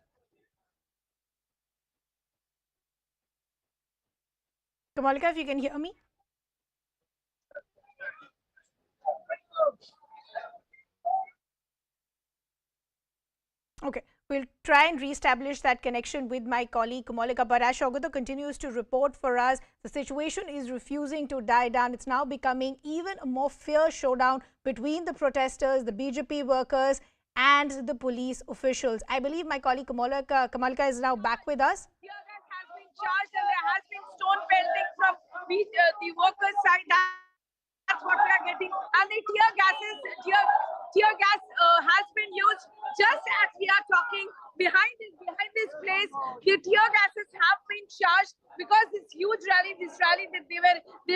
Kamalika, if you can hear me. Okay, we'll try and re-establish that connection with my colleague Kamalika. But as Shaukato continues to report for us, the situation is refusing to die down. It's now becoming even a more fierce showdown between the protesters, the BJP workers, and the police officials. I believe my colleague Kamalika is now back with us. Tear gas has been charged and there has been stone pelting from the workers' side. That's what we are getting. And the tear gas has been used just as we are talking. Behind this place, the tear gases have been charged because this huge rally, that they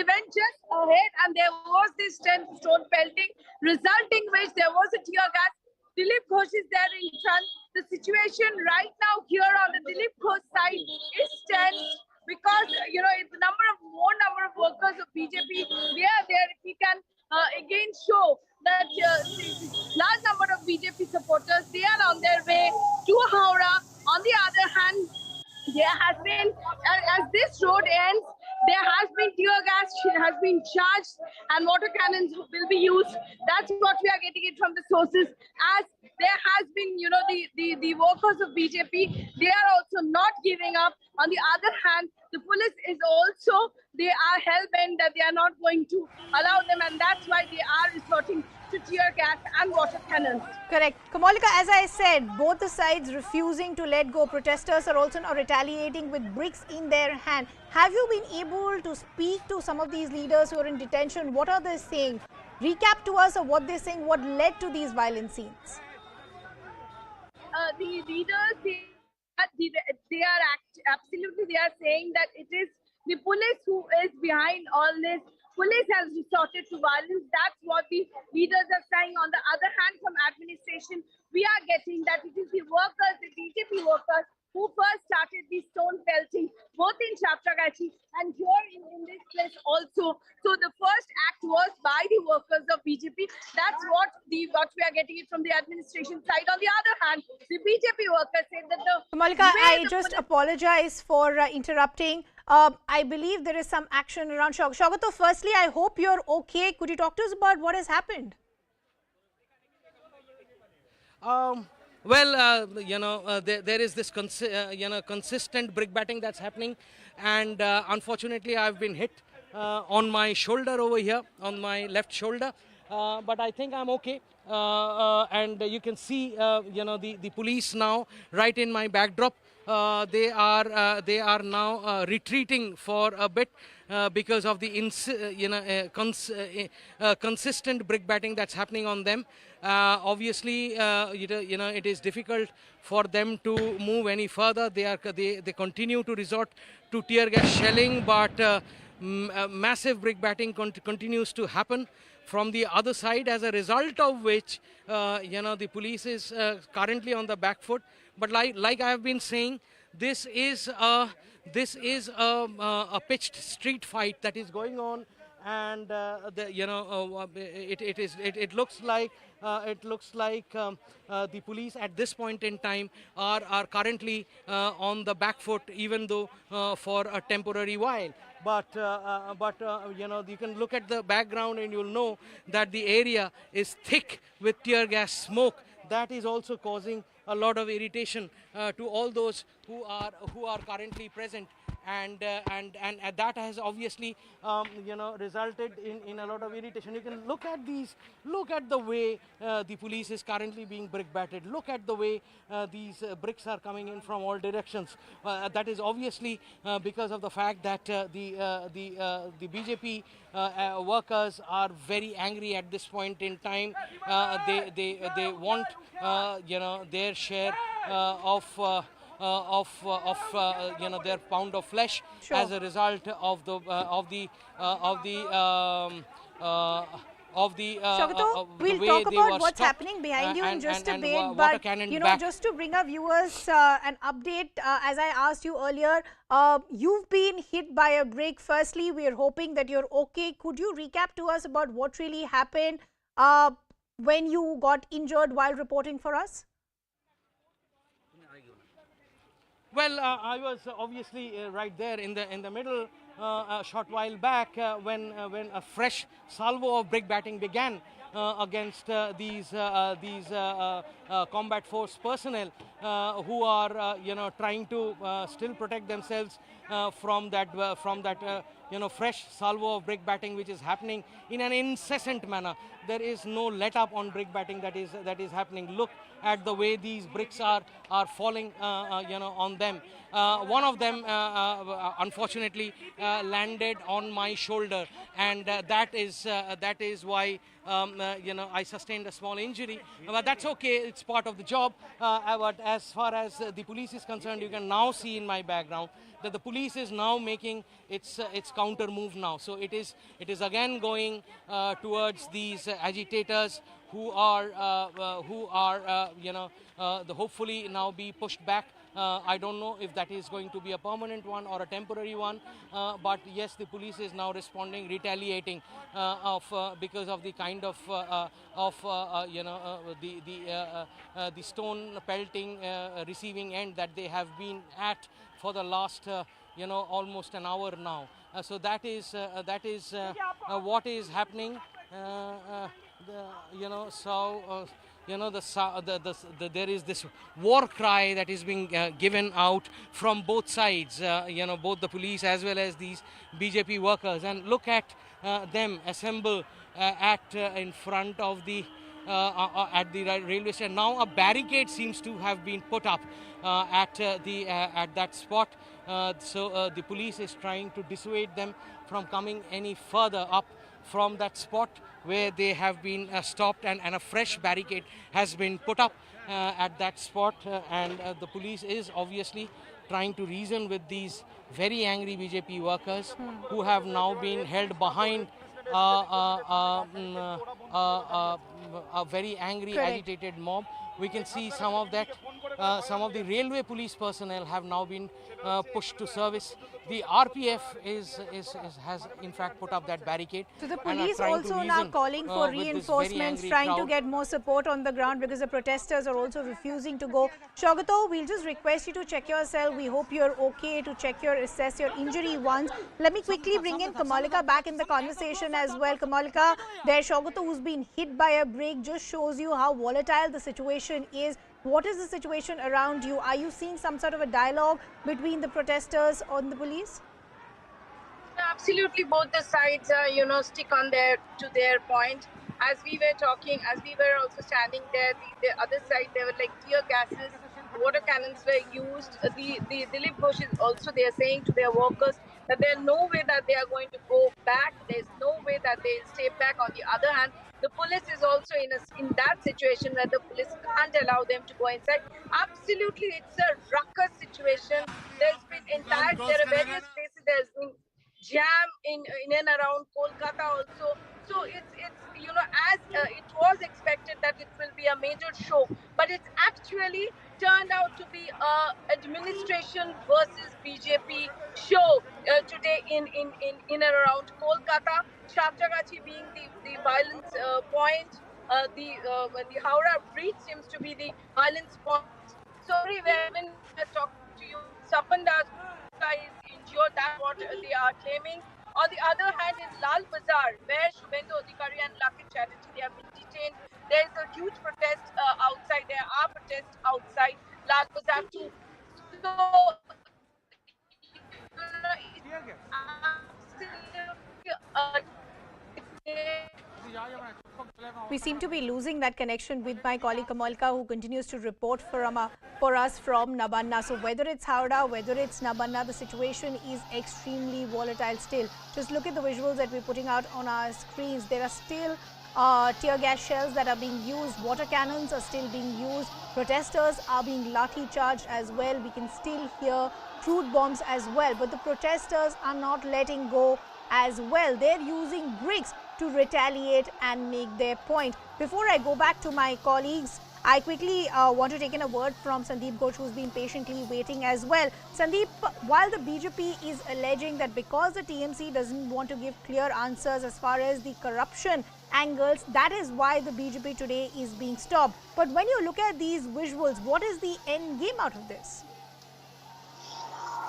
went just ahead, and there was this stone pelting, resulting which there was a tear gas. Dilip Ghosh is there in front. The situation right now here on the Dilip Ghosh side is tense because it's a more number of workers of BJP. They are there. If we can again show that large number of BJP supporters, they are on their way to Howrah. On the other hand, there has been, as this road ends, there has been tear gas has been charged and water cannons will be used. That's what we are getting it from the sources. As there has been, the workers of BJP, they are also not giving up. On the other hand, the police is also, they are hell-bent that they are not going to allow them, and that's why they are resorting to tear gas and water cannons. Correct. Kamalika, as I said, both the sides refusing to let go. Protesters are also now retaliating with bricks in their hand. Have you been able to speak to some of these leaders who are in detention? What are they saying? Recap to us of what they're saying, what led to these violent scenes. The leaders, they are absolutely, they are saying that it is the police who is behind all this. Police has resorted to violence. That's what the leaders are saying. On the other hand, from administration, we are getting that it is the workers, the BJP workers, who first started the stone pelting, both in Santragachi and here in this place also. So the first act was by the workers of BJP. That's what we are getting it from the administration side. On the other hand, the BJP workers said that the... Kamalika, I just apologize for interrupting. I believe there is some action around Shaugato. Firstly, I hope you're okay. Could you talk to us about what has happened? Well, there is this consistent brickbatting that's happening, and unfortunately I've been hit on my shoulder over here, on my left shoulder, but I think I'm okay. And you can see, the police now right in my backdrop. They are now retreating for a bit because of the consistent brickbatting that's happening on them. Obviously, it is difficult for them to move any further. They continue to resort to tear gas shelling, but massive brickbatting continues to happen from the other side, as a result of which the police is currently on the back foot. But like I have been saying, this is a pitched street fight that is going on, and it looks like the police at this point in time are currently on the back foot, even though for a temporary while. But you can look at the background and you'll know that the area is thick with tear gas smoke. That is also causing a lot of irritation to all those who are currently present, and that has obviously resulted in a lot of irritation. You can look at the way the police is currently being brickbatted. Look at the way these bricks are coming in from all directions. That is obviously because of the fact that the BJP workers are very angry at this point in time. They want their share of their pound of flesh. Sure. As a result of the Shaugato, we'll talk about what's happening behind you in just a bit, but just to bring our viewers an update, as I asked you earlier, you've been hit by a brick. Firstly, we are hoping that you're okay. Could you recap to us about what really happened when you got injured while reporting for us? Well, I was obviously right there in the middle a short while back when a fresh salvo of brickbatting began against these combat force personnel who are trying to still protect themselves from that fresh salvo of brickbatting which is happening in an incessant manner. There is no let up on brickbatting that is happening. Look at the way these bricks are falling on them. One of them unfortunately landed on my shoulder, and that is why I sustained a small injury. But that's okay, it's part of the job. But as far as the police is concerned, you can now see in my background that the police is now making its counter move now. So it is again going towards these agitators who are hopefully now be pushed back. I don't know if that is going to be a permanent one or a temporary one, but yes, the police is now responding, retaliating because of the kind of the stone pelting receiving end that they have been at for the last almost an hour now. So that is what is happening. there is this war cry that is being given out from both sides, both the police as well as these BJP workers. And look at them assemble in front of the at the railway station. Now a barricade seems to have been put up at that spot. So the police is trying to dissuade them from coming any further up from that spot where they have been stopped, and a fresh barricade has been put up at that spot. And the police is obviously trying to reason with these very angry BJP workers who have now been held behind a very angry, agitated mob. We can see some of that. Some of the railway police personnel have now been pushed to service. The RPF has in fact put up that barricade. So the police also now calling for reinforcements, trying to get more support on the ground because the protesters are also refusing to go. Shogato, we'll just request you to check yourself. We hope you're okay, to assess your injury once. Let me quickly bring in Kamalika back in the conversation as well. Kamalika, there Shogato, who's been hit by a brake, just shows you how volatile the situation is. What is the situation around you? Are you seeing some sort of a dialogue between the protesters and the police? Absolutely, both the sides, stick on to their point. As we were talking, as we were also standing there, the other side, there were like tear gases, water cannons were used. The Dilip Ghosh is also, they are saying to their workers that there's no way that they are going to go back. There's no way that they'll stay back. On the other hand, the police is also in that situation where the police can't allow them to go inside. Absolutely, it's a ruckus situation. There's been there are various places. There's been jam in and around Kolkata also. So it's as it was expected that it will be a major show, but it's actually turned out to be a administration versus BJP show today in and around Kolkata. Santragachi being the violence point. The Howrah Bridge seems to be the violence point. Sorry, when we're talking to you, Sapanda's is injured. That's what they are claiming. On the other hand, in Lal Bazaar, where Suvendu Adhikari and Locket Chatterjee, they have been detained, there is a huge protest outside. There are protests outside Lal Bazaar too. So, We seem to be losing that connection with my colleague Kamalika, who continues to report for us from Nabanna. So whether it's Howrah, whether it's Nabanna, the situation is extremely volatile still. Just look at the visuals that we're putting out on our screens. There are still tear gas shells that are being used. Water cannons are still being used. Protesters are being lathi charged as well. We can still hear crude bombs as well. But the protesters are not letting go as well. They're using bricks to retaliate and make their point. Before I go back to my colleagues, I quickly want to take in a word from Sandeep Ghosh, who's been patiently waiting as well. Sandeep, while the BJP is alleging that because the TMC doesn't want to give clear answers as far as the corruption angles, that is why the BJP today is being stopped. But when you look at these visuals, what is the end game out of this?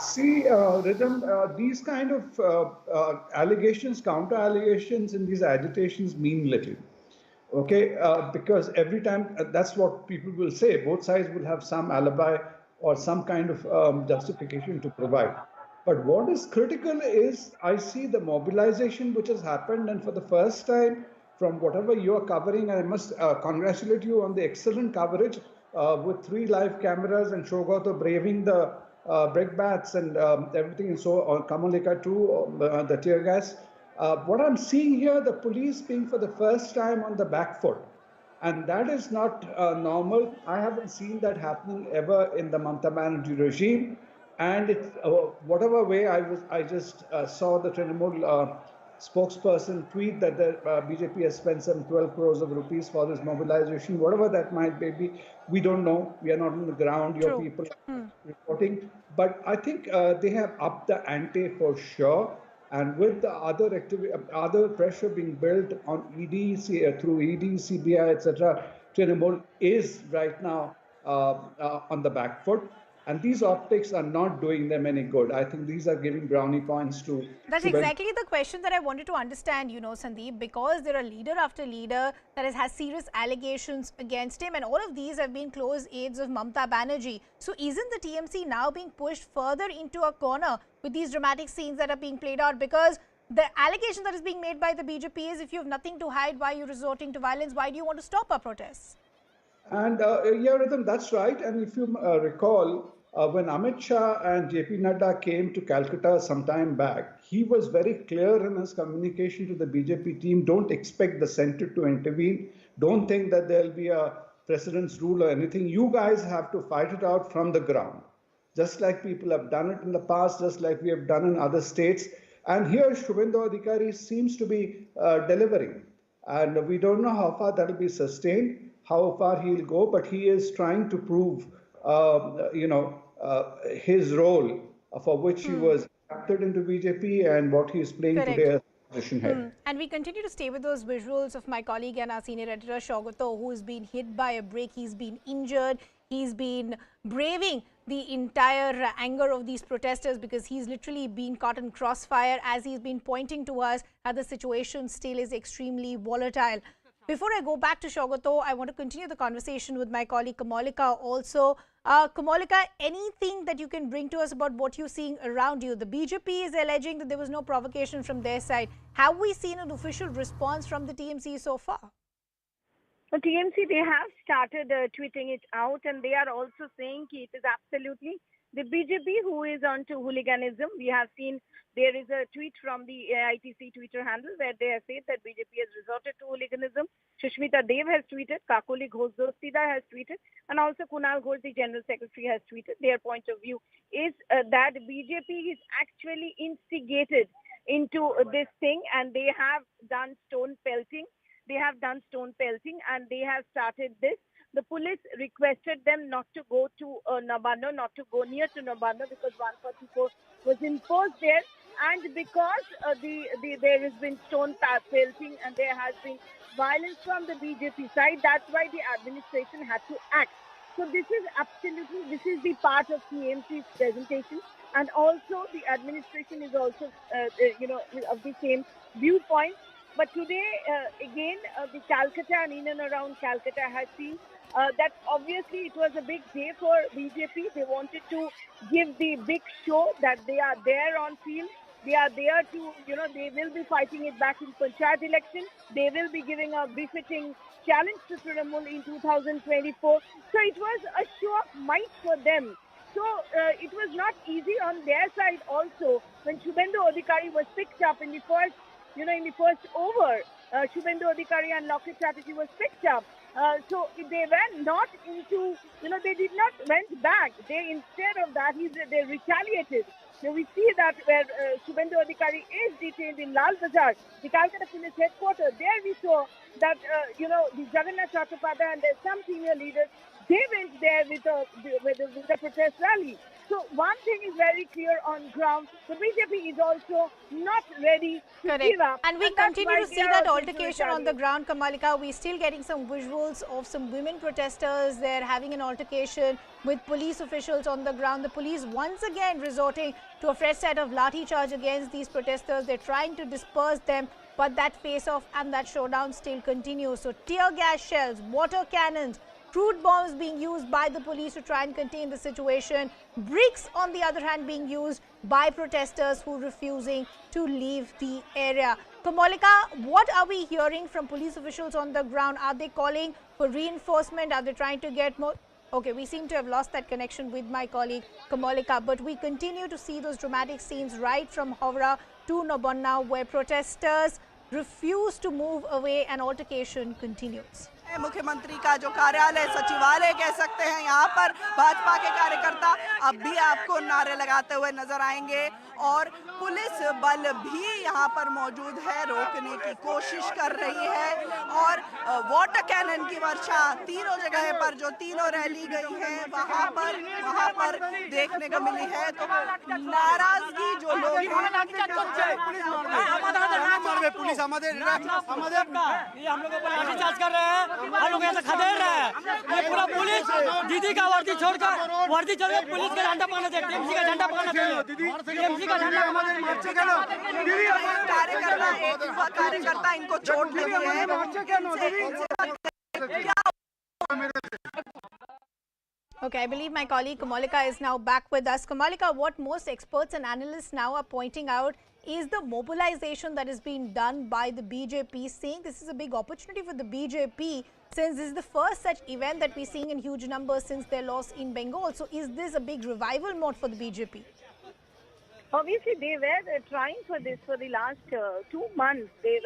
See, Rhythm, these kind of allegations, counter allegations in these agitations mean little. Okay, because every time, that's what people will say. Both sides will have some alibi or some kind of justification to provide. But what is critical is, I see the mobilization which has happened, and for the first time, from whatever you are covering, I must congratulate you on the excellent coverage with 3 live cameras and Shogato braving the brickbats and everything, and so on, Kamalika too, the tear gas. What I'm seeing here, the police being for the first time on the back foot, and that is not normal. I haven't seen that happening ever in the Mamata Banerjee regime. And it, whatever way I just saw the Trinamool spokesperson tweet that the BJP has spent some 12 crores of rupees for this mobilization, whatever that might be, we don't know. We are not on the ground. Your people reporting, but I think they have upped the ante for sure. And with the other pressure being built on ED, through ED, CBI, etc., Trinamool is right now on the back foot. And these optics are not doing them any good. I think these are giving brownie points to That's Suvendu. exactly the question that I wanted to understand, Sandeep, because there are leader after leader that has serious allegations against him, and all of these have been close aides of Mamata Banerjee. So isn't the TMC now being pushed further into a corner with these dramatic scenes that are being played out? Because the allegation that is being made by the BJP is, if you have nothing to hide, why are you resorting to violence? Why do you want to stop our protests? And yeah, Rhythm, that's right. And if you recall, when Amit Shah and JP Nadda came to Calcutta some time back, he was very clear in his communication to the BJP team, don't expect the center to intervene. Don't think that there'll be a president's rule or anything. You guys have to fight it out from the ground, just like people have done it in the past, just like we have done in other states. And here, Suvendu Adhikari seems to be delivering. And we don't know how far that will be sustained, how far he'll go, but he is trying to prove, his role for which he was acted into BJP and what he is playing Correct. today as opposition head. And we continue to stay with those visuals of my colleague and our senior editor, Shogato, who has been hit by a brick. He's been injured. He's been braving the entire anger of these protesters because he's literally been caught in crossfire as he's been pointing to us that the situation still is extremely volatile. Before I go back to Shogato, I want to continue the conversation with my colleague Kamalika also. Kamalika, anything that you can bring to us about what you're seeing around you? The BJP is alleging that there was no provocation from their side. Have we seen an official response from the TMC so far? The TMC, they have started tweeting it out, and they are also saying it is absolutely the BJP who is onto hooliganism. We have seen there is a tweet from the ITC Twitter handle where they have said that BJP has resorted to hooliganism. Sushmita Dev has tweeted, Kakoli Ghosh-Dostida has tweeted, and also Kunal Ghosh, the General Secretary, has tweeted. Their point of view is that BJP is actually instigated into this thing, and they have done stone pelting. They have done stone pelting and they have started this. The police requested them not to go to Nabanna, not to go near to Nabanna because 144 was imposed there. And because there has been stone pelting and there has been violence from the BJP side, that's why the administration had to act. So this is the part of TMC's presentation. And also the administration is also, of the same viewpoint. But today, again, the Calcutta and in and around Calcutta has seen that obviously it was a big day for BJP. They wanted to give the big show that they are there on field. They are there to, they will be fighting it back in Panchayat election. They will be giving a befitting challenge to Trinamool in 2024. So it was a show of might for them. So it was not easy on their side also when Suvendu Adhikari was picked up in the first over, Suvendu Adhikari and Locket Chatterjee was picked up. So they went not into, they did not went back. They, instead of that, they retaliated. So we see that where Suvendu Adhikari is detained in Lal Bazar, the Calcutta Police Headquarters, there we saw that, the Jagannath Chattopadhyay and some senior leaders, they went there with a protest rally. So one thing is very clear on ground. The BJP is also not ready to give up. And we continue to see that altercation on the ground, Kamalika. We're still getting some visuals of some women protesters. They're having an altercation with police officials on the ground. The police once again resorting to a fresh set of lathi charge against these protesters. They're trying to disperse them, but that face-off and that showdown still continues. So tear gas shells, water cannons, crude bombs being used by the police to try and contain the situation. Bricks, on the other hand, being used by protesters who are refusing to leave the area. Kamalika, what are we hearing from police officials on the ground? Are they calling for reinforcement? Are they trying to get more? Okay, we seem to have lost that connection with my colleague Kamalika, but we continue to see those dramatic scenes right from Howrah to Nabanna, where protesters refuse to move away and altercation continues. मुख्यमंत्री का जो कार्यालय सचिवालय कह सकते हैं, यहाँ पर भाजपा के कार्यकर्ता अब भी आपको नारे लगाते हुए नजर आएंगे और पुलिस बल भी यहाँ पर मौजूद है, रोकने की कोशिश कर रही है और वाटर कैनन की वर्षा तीनों जगह पर जो तीनों रैली गई है वहाँ पर देखने को मिली है। तो नाराजगी जो लोग पुलिस हमारे हम लोगों पर लाठीचार्ज कर रहे हैं। हम लोग यहाँ से खदेड़ रहे हैं। ये पूरा पुलिस दीदी का वर्दी छोड़कर पुलिस का झंडा पकड़ना चाहिए, टीएमसी का झंडा पकड़ना चाहिए, टीएमसी का झंडा कार्यकर्ता इनको चोट लगी है। Okay, I believe my colleague Kamalika is now back with us. Kamalika, what most experts and analysts now are pointing out is the mobilization that is being done by the BJP, saying this is a big opportunity for the BJP since this is the first such event that we're seeing in huge numbers since their loss in Bengal. So is this a big revival mode for the BJP? Obviously, they were trying for this for the last 2 months. They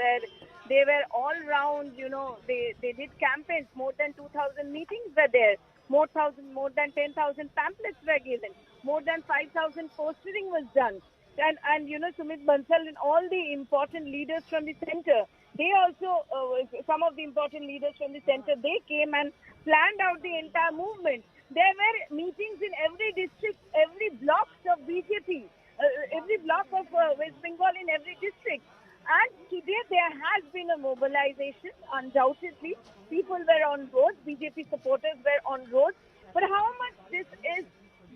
were all round, you know, they did campaigns. More than 2,000 meetings were there. More than 10,000 pamphlets were given. More than 5,000 postering was done. And you know, Sumit Bansal and all the important leaders from the center, they also, some of the important leaders from the center, they came and planned out the entire movement. There were meetings in every district, every block of BJP, every block of West Bengal in every district. And today there has been a mobilization, undoubtedly. People were on roads, BJP supporters were on roads. But how much this is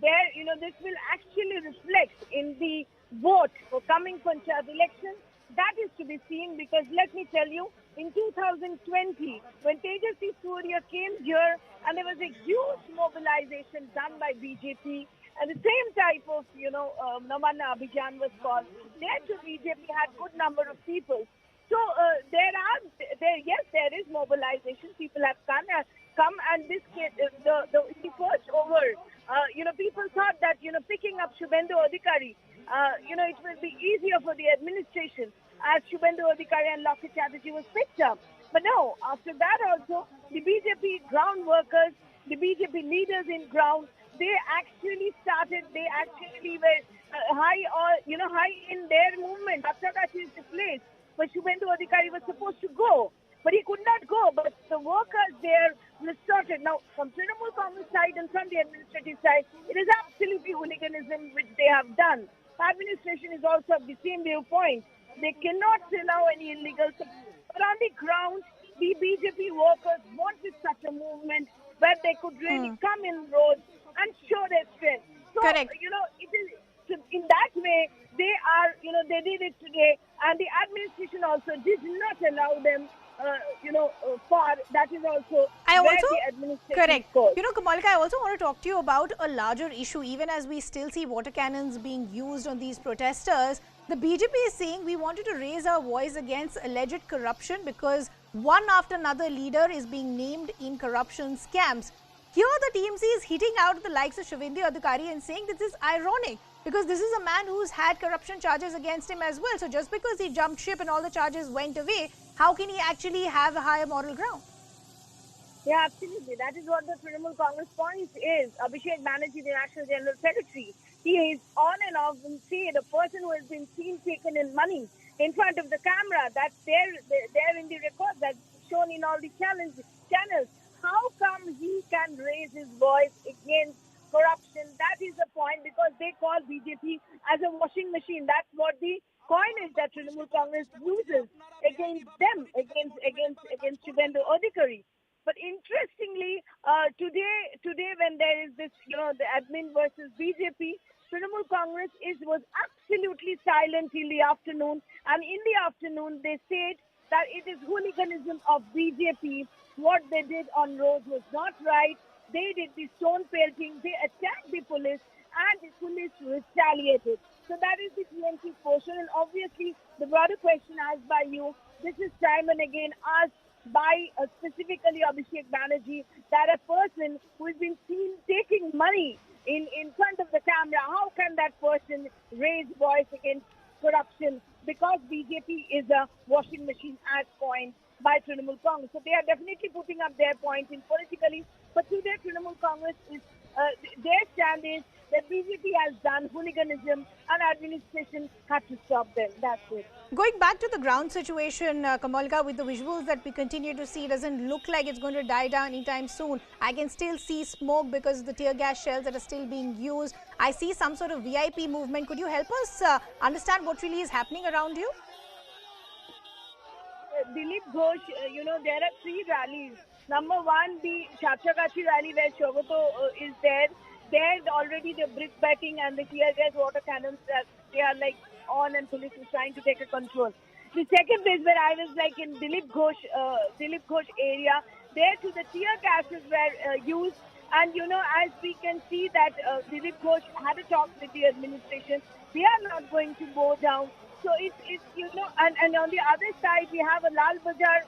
there, you know, this will actually reflect in the vote for coming Panchayat elections, that is to be seen, because let me tell you, in 2020, when Tejasvi Surya came here and there was a huge mobilization done by BJP, and the same type of, you know, Nabanna Avijan was called, there too BJP had good number of people. So yes, there is mobilization. People have come and this the first over, you know, people thought that, you know, picking up Suvendu Adhikari, you know, it will be easier for the administration as Suvendu Adhikari and Locket Chatterjee was picked up. But no, after that also, the BJP ground workers, the BJP leaders in ground, they actually were high in their movement. Santragachi is the place where Suvendu Adhikari was supposed to go, but he could not go. But the workers there started. Now, from Trinamool Congress side and from the administrative side, it is absolutely hooliganism which they have done. The administration is also of the same viewpoint. They cannot allow any illegal. But on the ground, the BJP workers wanted such a movement where they could really come in roads and show their strength. So, Correct. you know, it is in that way they are, you know, they did it today, and the administration also did not allow them, far. That is also the administration. Correct. Goes. You know, Kamalika, I also want to talk to you about a larger issue. Even as we still see water cannons being used on these protesters, the BJP is saying we wanted to raise our voice against alleged corruption because one after another leader is being named in corruption scams. Here the TMC is hitting out the likes of Suvendu Adhikari and saying this is ironic because this is a man who's had corruption charges against him as well. So just because he jumped ship and all the charges went away, how can he actually have a higher moral ground? Yeah, absolutely. That is what the Trinamool Congress point is. Abhishek Banerjee, the National General Secretary, he is on and off and say the person who has been seen taken in money in front of the camera, that's there in the record, that's shown in all the channels. How come he can raise his voice against corruption? That is the point, because they call BJP as a washing machine. That's what the coinage that Trinamool Congress uses against them, against Suvendu Adhikari. But interestingly, today when there is this, you know, the admin versus BJP, Trinamool Congress was absolutely silent till the afternoon. And in the afternoon, they said that it is hooliganism of BJP. What they did on roads was not right. They did the stone pelting. They attacked the police, and the police retaliated. So that is the TMC portion. And obviously, the broader question asked by you, this is time and again asked by specifically Abhishek Banerjee, that a person who has been seen taking money in front of the camera, how can that person raise voice against corruption? Because BJP is a washing machine as coined by Trinamool Congress. So they are definitely putting up their point in politically. But today Trinamool Congress is, their stand is that BJP has done hooliganism and administration had to stop them. That's it. Going back to the ground situation, Kamalika, with the visuals that we continue to see, doesn't look like it's going to die down anytime soon. I can still see smoke because of the tear gas shells that are still being used. I see some sort of VIP movement. Could you help us understand what really is happening around you? Dilip Ghosh, you know, there are 3 rallies Number one, the Santragachi rally where Shogoto is there. There's already the brick betting and the tear gas water cannons that they are like on, and police is trying to take a control. The second place where I was like in Dilip Ghosh area, there to the tear gases were used, and as we can see that Dilip Ghosh had a talk with the administration. They are not going to go down. So it's and on the other side we have a Lal Bazaar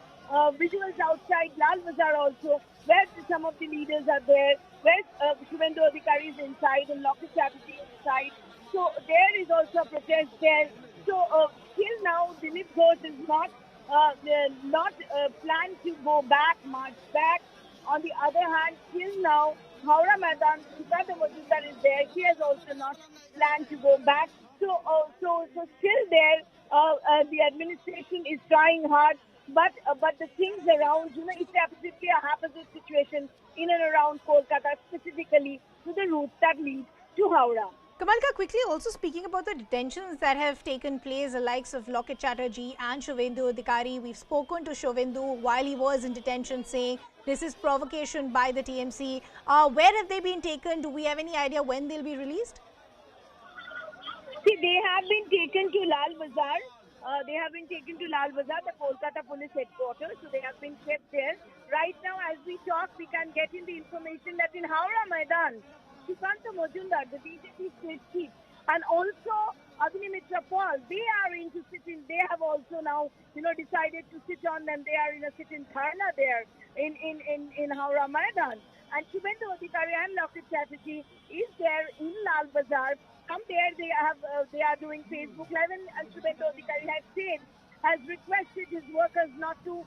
visuals outside Lal Bazaar also, where some of the leaders are there, where Suvendu Adhikari is inside and Locket Chatterjee is inside. So there is also a protest there. So till now, Dilip Ghosh is not planned to go back, march back. On the other hand, till now, Howrah Maidan, Suvendu Majumdar is there. He has also not planned to go back. So still there, the administration is trying hard. But the things around, it's absolutely a haphazard situation in and around Kolkata, specifically to the routes that lead to Howrah. Kamalka, quickly also speaking about the detentions that have taken place, the likes of Locket Chatterjee and Suvendu Adhikari. We've spoken to Suvendu while he was in detention, saying this is provocation by the TMC. Where have they been taken? Do we have any idea when they'll be released? See, they have been taken to Lal Bazaar. They have been taken to Lal Bazaar, the Kolkata police headquarters. So they have been kept there. Right now, as we talk, we can get in the information that in Howrah Maidan, Sukanta Majumdar, the BJP state chief, and also Agnimitra Paul, they are into sitting. They have also now, decided to sit on them. They are in a sit-in dharna there in Howrah Maidan. And Suvendu Adhikari and Locket Chatterjee is there in Lal Bazaar. Come there, they are doing Facebook Live, and Suvendu Adhikari has requested his workers not to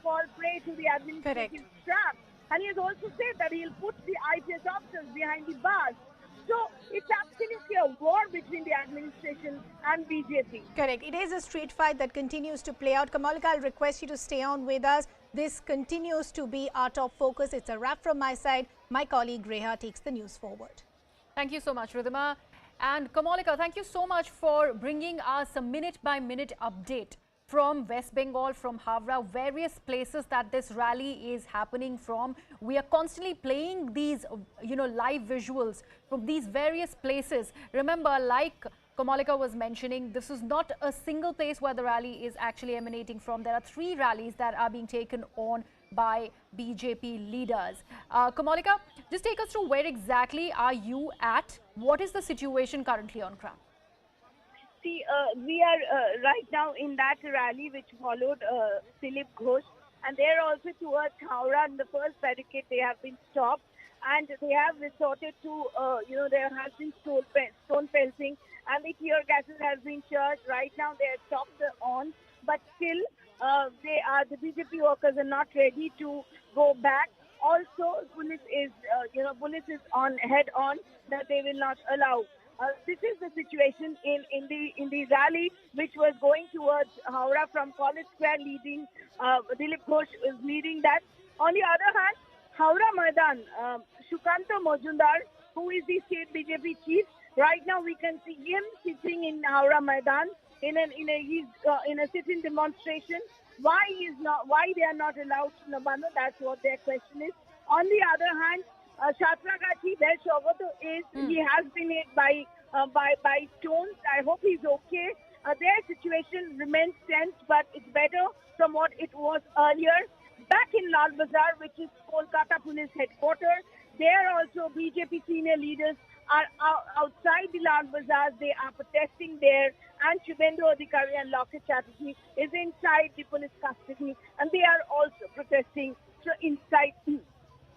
fall prey to the administrative trap. And he has also said that he'll put the IPS officers behind the bars. So it's absolutely a war between the administration and BJP. Correct. It is a street fight that continues to play out. Kamalika, I'll request you to stay on with us. This continues to be our top focus. It's a wrap from my side. My colleague Reha takes the news forward. Thank you so much, Ridhima. And Kamalika, thank you so much for bringing us a minute-by-minute update from West Bengal, from Howrah, various places that this rally is happening from. We are constantly playing these, live visuals from these various places. Remember, like Kamalika was mentioning, this is not a single place where the rally is actually emanating from. There are 3 rallies that are being taken on by BJP leaders. Kamalika, just take us through where exactly are you at? What is the situation currently on ground? See, we are right now in that rally which followed Dilip Ghosh, and they're also towards Howrah. In the first barricade, they have been stopped, and they have resorted to, there has been stone pelting, and the tear gases has been charged. Right now, they are stopped on, but still, the BJP workers are not ready to go back. Also, police is on head on that they will not allow. This is the situation in the rally which was going towards Howrah from College Square, leading Dilip Ghosh is leading that. On the other hand, Howrah Maidan, Sukanta Majumdar, who is the state BJP chief, right now we can see him sitting in Howrah Maidan in a sit-in demonstration. Why they are not allowed to Nabanna? That's what their question is. On the other hand, Santragachi, where Shogoto is, he has been hit by stones. I hope he's okay. Their situation remains tense, but it's better from what it was earlier. Back in Lal Bazaar, which is Kolkata police headquarters, there also BJP senior leaders are outside the Lal Bazaar. They are protesting there, and Suvendu Adhikari and Locket Chatterjee is inside the police custody, and they are also protesting inside the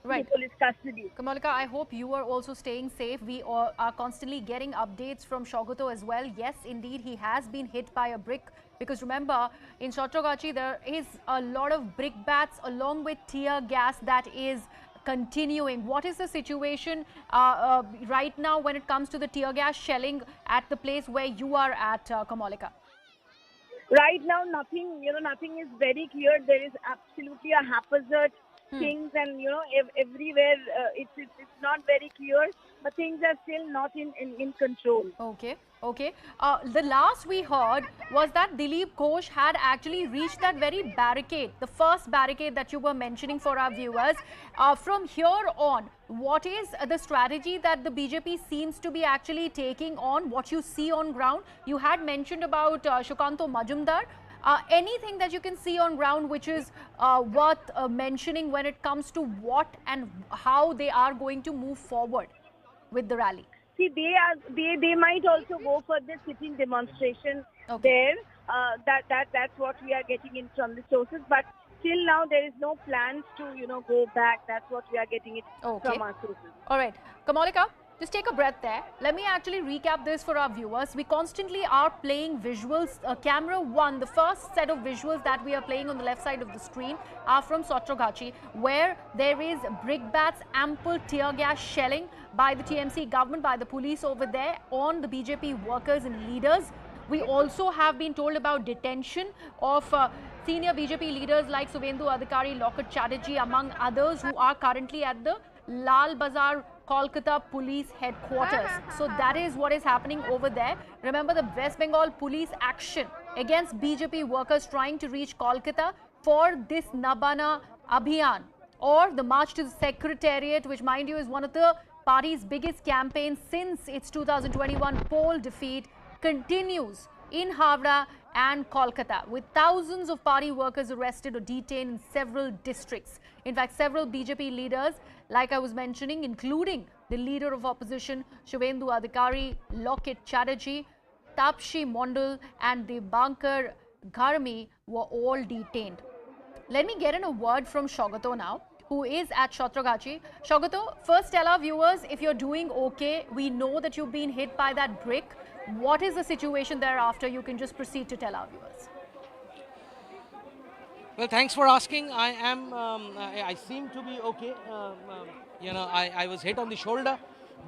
police custody. Kamalika, I hope you are also staying safe. We are constantly getting updates from Shogoto as well. Yes, indeed, he has been hit by a brick, because remember, in Santragachi, there is a lot of brick bats along with tear gas that is continuing. What is the situation right now when it comes to the tear gas shelling at the place where you are at, Kamalika? Right now, nothing is very clear. There is absolutely a haphazard things, and everywhere it's not very clear, but things are still not in control. Okay, okay. The last we heard was that Dilip Ghosh had actually reached that very barricade, the first barricade that you were mentioning for our viewers. From here on, what is the strategy that the BJP seems to be actually taking on, what you see on ground? You had mentioned about Shukanto Majumdar. Anything that you can see on ground which is worth mentioning when it comes to what and how they are going to move forward with the rally? See, they might also go for the sitting demonstration there. That's what we are getting in from the sources. But till now, there is no plans to go back. That's what we are getting it from our sources. All right, Kamalika, just take a breath there. Let me actually recap this for our viewers. We constantly are playing visuals. Camera 1, the first set of visuals that we are playing on the left side of the screen are from Santragachi, where there is brickbats, ample tear gas shelling by the TMC government, by the police over there on the BJP workers and leaders. We also have been told about detention of senior BJP leaders like Suvendu Adhikari, Locket Chatterjee, among others, who are currently at the Lal Bazar, Kolkata police headquarters. So that is what is happening over there. Remember, the West Bengal police action against BJP workers trying to reach Kolkata for this Nabanna Abhiyan, or the march to the secretariat, which, mind you, is one of the party's biggest campaigns since its 2021 poll defeat, continues in Havra and Kolkata, with thousands of party workers arrested or detained in several districts. In fact, several BJP leaders, like I was mentioning, including the leader of opposition, Suvendu Adhikari, Locket Chatterjee, Tapshi Mondal and Debankar Gharmi, were all detained. Let me get in a word from Shogato now, who is at Santragachi. Shogato, first tell our viewers if you're doing okay. We know that you've been hit by that brick. What is the situation thereafter? You can just proceed to tell our viewers. Well, thanks for asking. I seem to be okay. I was hit on the shoulder,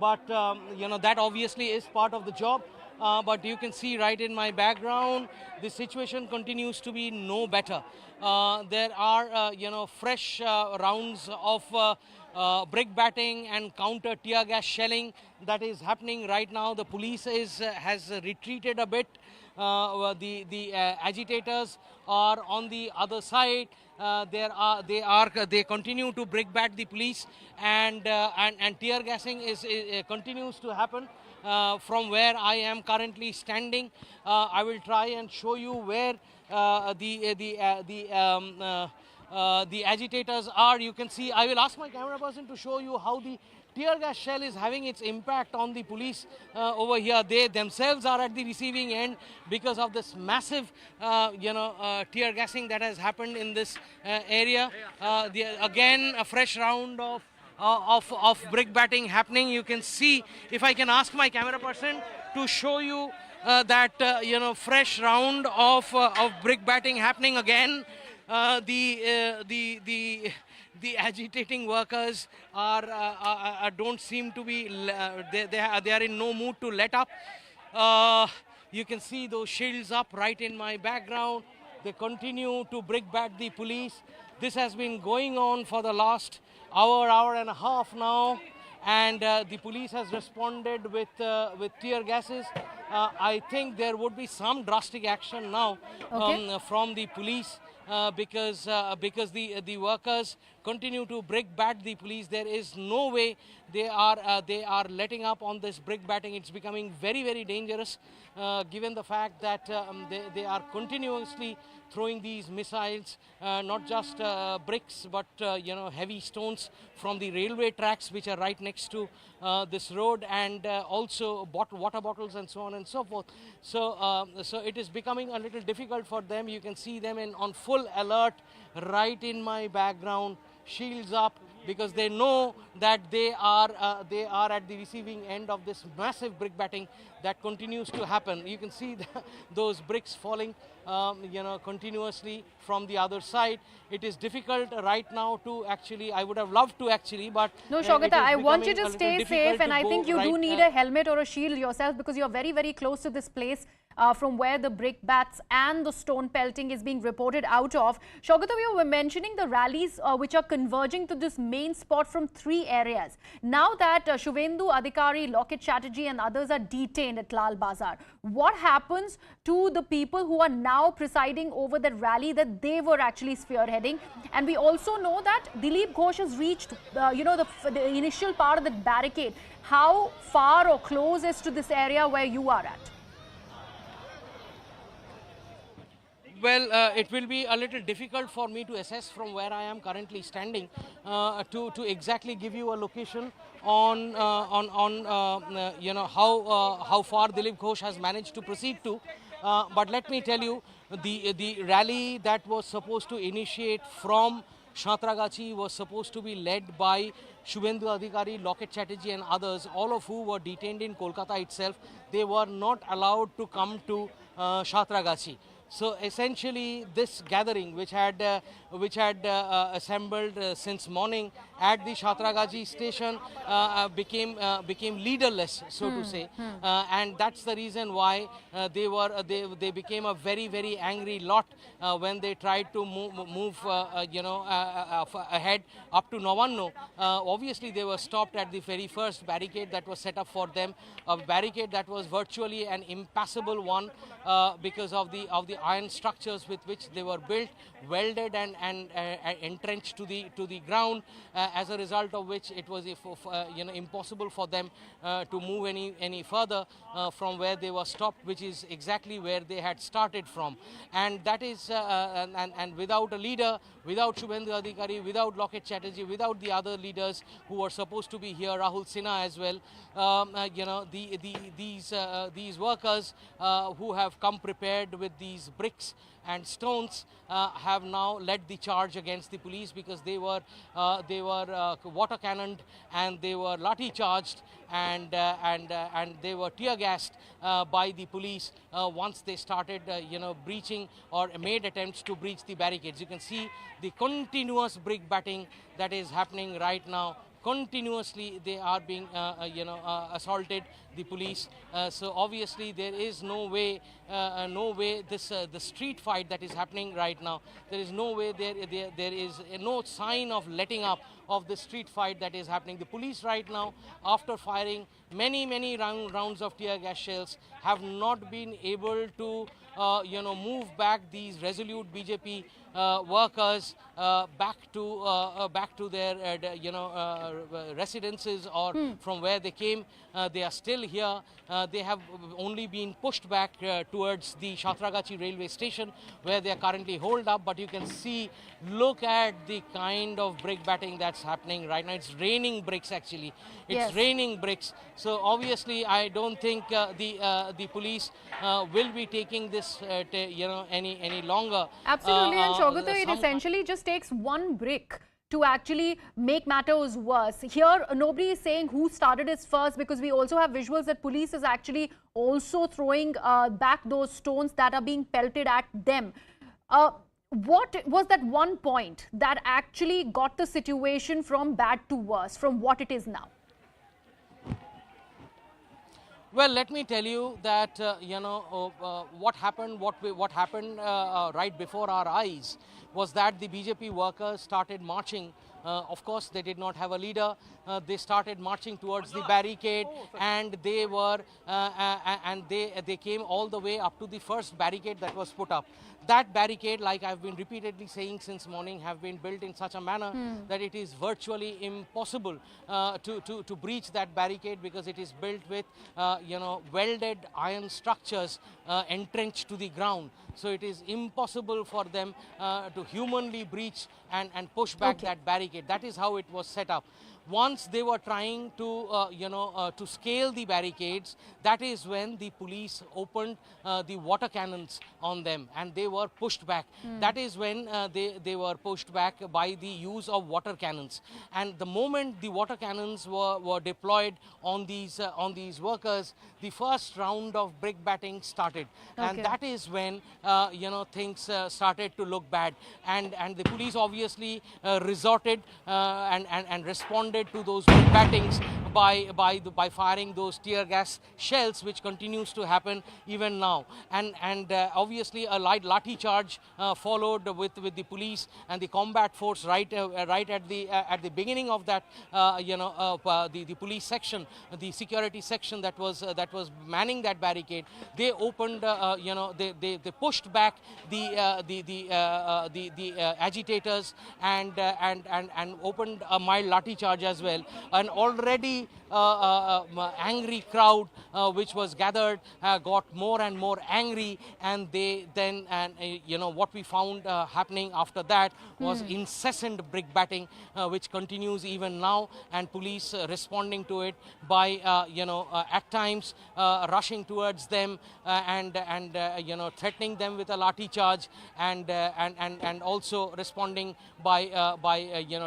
but that obviously is part of the job. But you can see right in my background, the situation continues to be no better. There are, fresh rounds of brick batting and counter tear gas shelling that is happening right now. The police has retreated a bit. The agitators are on the other side. They continue to brick bat the police, and tear gassing continues to happen. From where I am currently standing, I will try and show you where the agitators are. You can see, I will ask my camera person to show you how the tear gas shell is having its impact on the police over here. They themselves are at the receiving end because of this massive, tear gassing that has happened in this area. Again, a fresh round of brick batting happening. You can see, if I can ask my camera person to show you that fresh round of brick batting happening again. The agitating workers don't seem to be they are in no mood to let up. You can see those shields up right in my background. They continue to brick bat the police. This has been going on for the last hour and a half now, and the police has responded with tear gases. I think there would be some drastic action now from the police because the workers continue to brick bat the police. There is no way they are letting up on this brick batting. It's becoming very, very dangerous given the fact that they are continuously throwing these missiles, not just bricks, but heavy stones from the railway tracks which are right next to this road, and also water bottles and so on and so forth. So it is becoming a little difficult for them. You can see them on full alert right in my background, shields up, because they know that they are at the receiving end of this massive brick batting that continues to happen. You can see those bricks falling continuously from the other side. It is difficult right now to actually, I would have loved to actually, but no, Shogata, I want you to stay safe, and I think you do need a helmet or a shield yourself, because you're very, very close to this place. from where the brick bats and the stone pelting is being reported out of. Shogato, you were mentioning the rallies which are converging to this main spot from 3 areas. Now that Suvendu Adhikari, Locket Chatterjee and others are detained at Lal Bazar, what happens to the people who are now presiding over the rally that they were actually spearheading? And we also know that Dilip Ghosh has reached, the initial part of the barricade. How far or close is to this area where you are at? Well, it will be a little difficult for me to assess from where I am currently standing to exactly give you a location on how far Dilip Ghosh has managed to proceed to. But let me tell you, the rally that was supposed to initiate from Santragachi was supposed to be led by Suvendu Adhikari, Locket Chatterjee and others, all of who were detained in Kolkata itself. They were not allowed to come to Santragachi. So essentially, this gathering, which had assembled since morning at the Santragachi station, became leaderless, so to say, and that's the reason why they became a very angry lot when they tried to move ahead up to Nabanna. Obviously, they were stopped at the very first barricade that was set up for them, a barricade that was virtually an impassable one because of the iron structures with which they were built, welded and entrenched to the ground, as a result of which it was impossible for them to move any further from where they were stopped, which is exactly where they had started from. And that is and without a leader, without Suvendu Adhikari, without Locket Chatterjee, without the other leaders who were supposed to be here, Rahul Sinha as well, these workers who have come prepared with these bricks and stones have now led the charge against the police, because they were water cannoned and they were lathi charged and they were tear gassed by the police once they started breaching or made attempts to breach the barricades. You can see the continuous brick batting that is happening right now. Continuously they are being assaulted, the police. So obviously there is no way the street fight that is happening right now, there is no way there is no sign of letting up of the street fight that is happening. The police right now, after firing many rounds of tear gas shells, have not been able to move back these resolute BJP workers back to their residences or from where they came. They are still here. They have only been pushed back towards the Santragachi railway station, where they are currently holed up. But you can see, look at the kind of brick batting that's happening right now. It's raining bricks, actually. It's raining bricks. So obviously, I don't think the police will be taking this any longer. Absolutely, and Shogato, it essentially just takes one brick to actually make matters worse. Here, nobody is saying who started it first, because we also have visuals that police is actually also throwing back those stones that are being pelted at them. What was that one point that actually got the situation from bad to worse, from what it is now? Well, let me tell you that what happened right before our eyes was that the BJP workers started marching. Of course, they did not have a leader. They started marching towards the barricade, and they came all the way up to the first barricade that was put up. That barricade, like I've been repeatedly saying since morning, have been built in such a manner that it is virtually impossible to breach that barricade, because it is built with welded iron structures entrenched to the ground. So it is impossible for them to humanly breach and push back that barricade. That is how it was set up. Once they were trying to to scale the barricades, that is when the police opened the water cannons on them, and they were pushed back. That is when they were pushed back by the use of water cannons. And the moment the water cannons were deployed on these workers, the first round of brick batting started, and that is when things started to look bad. And the police obviously resorted and responded responded to those battings by firing those tear gas shells, which continues to happen even now. And obviously a light lathi charge followed with the police and the combat force right at the beginning of that the police section, the security section that was manning that barricade. They opened they pushed back the agitators and opened a mild lathi charge as well. An already angry crowd which was gathered got more and more angry, and they then what we found happening after that was incessant brick batting, which continues even now, and police responding to it by at times rushing towards them and threatening them with a lathi charge, and also responding by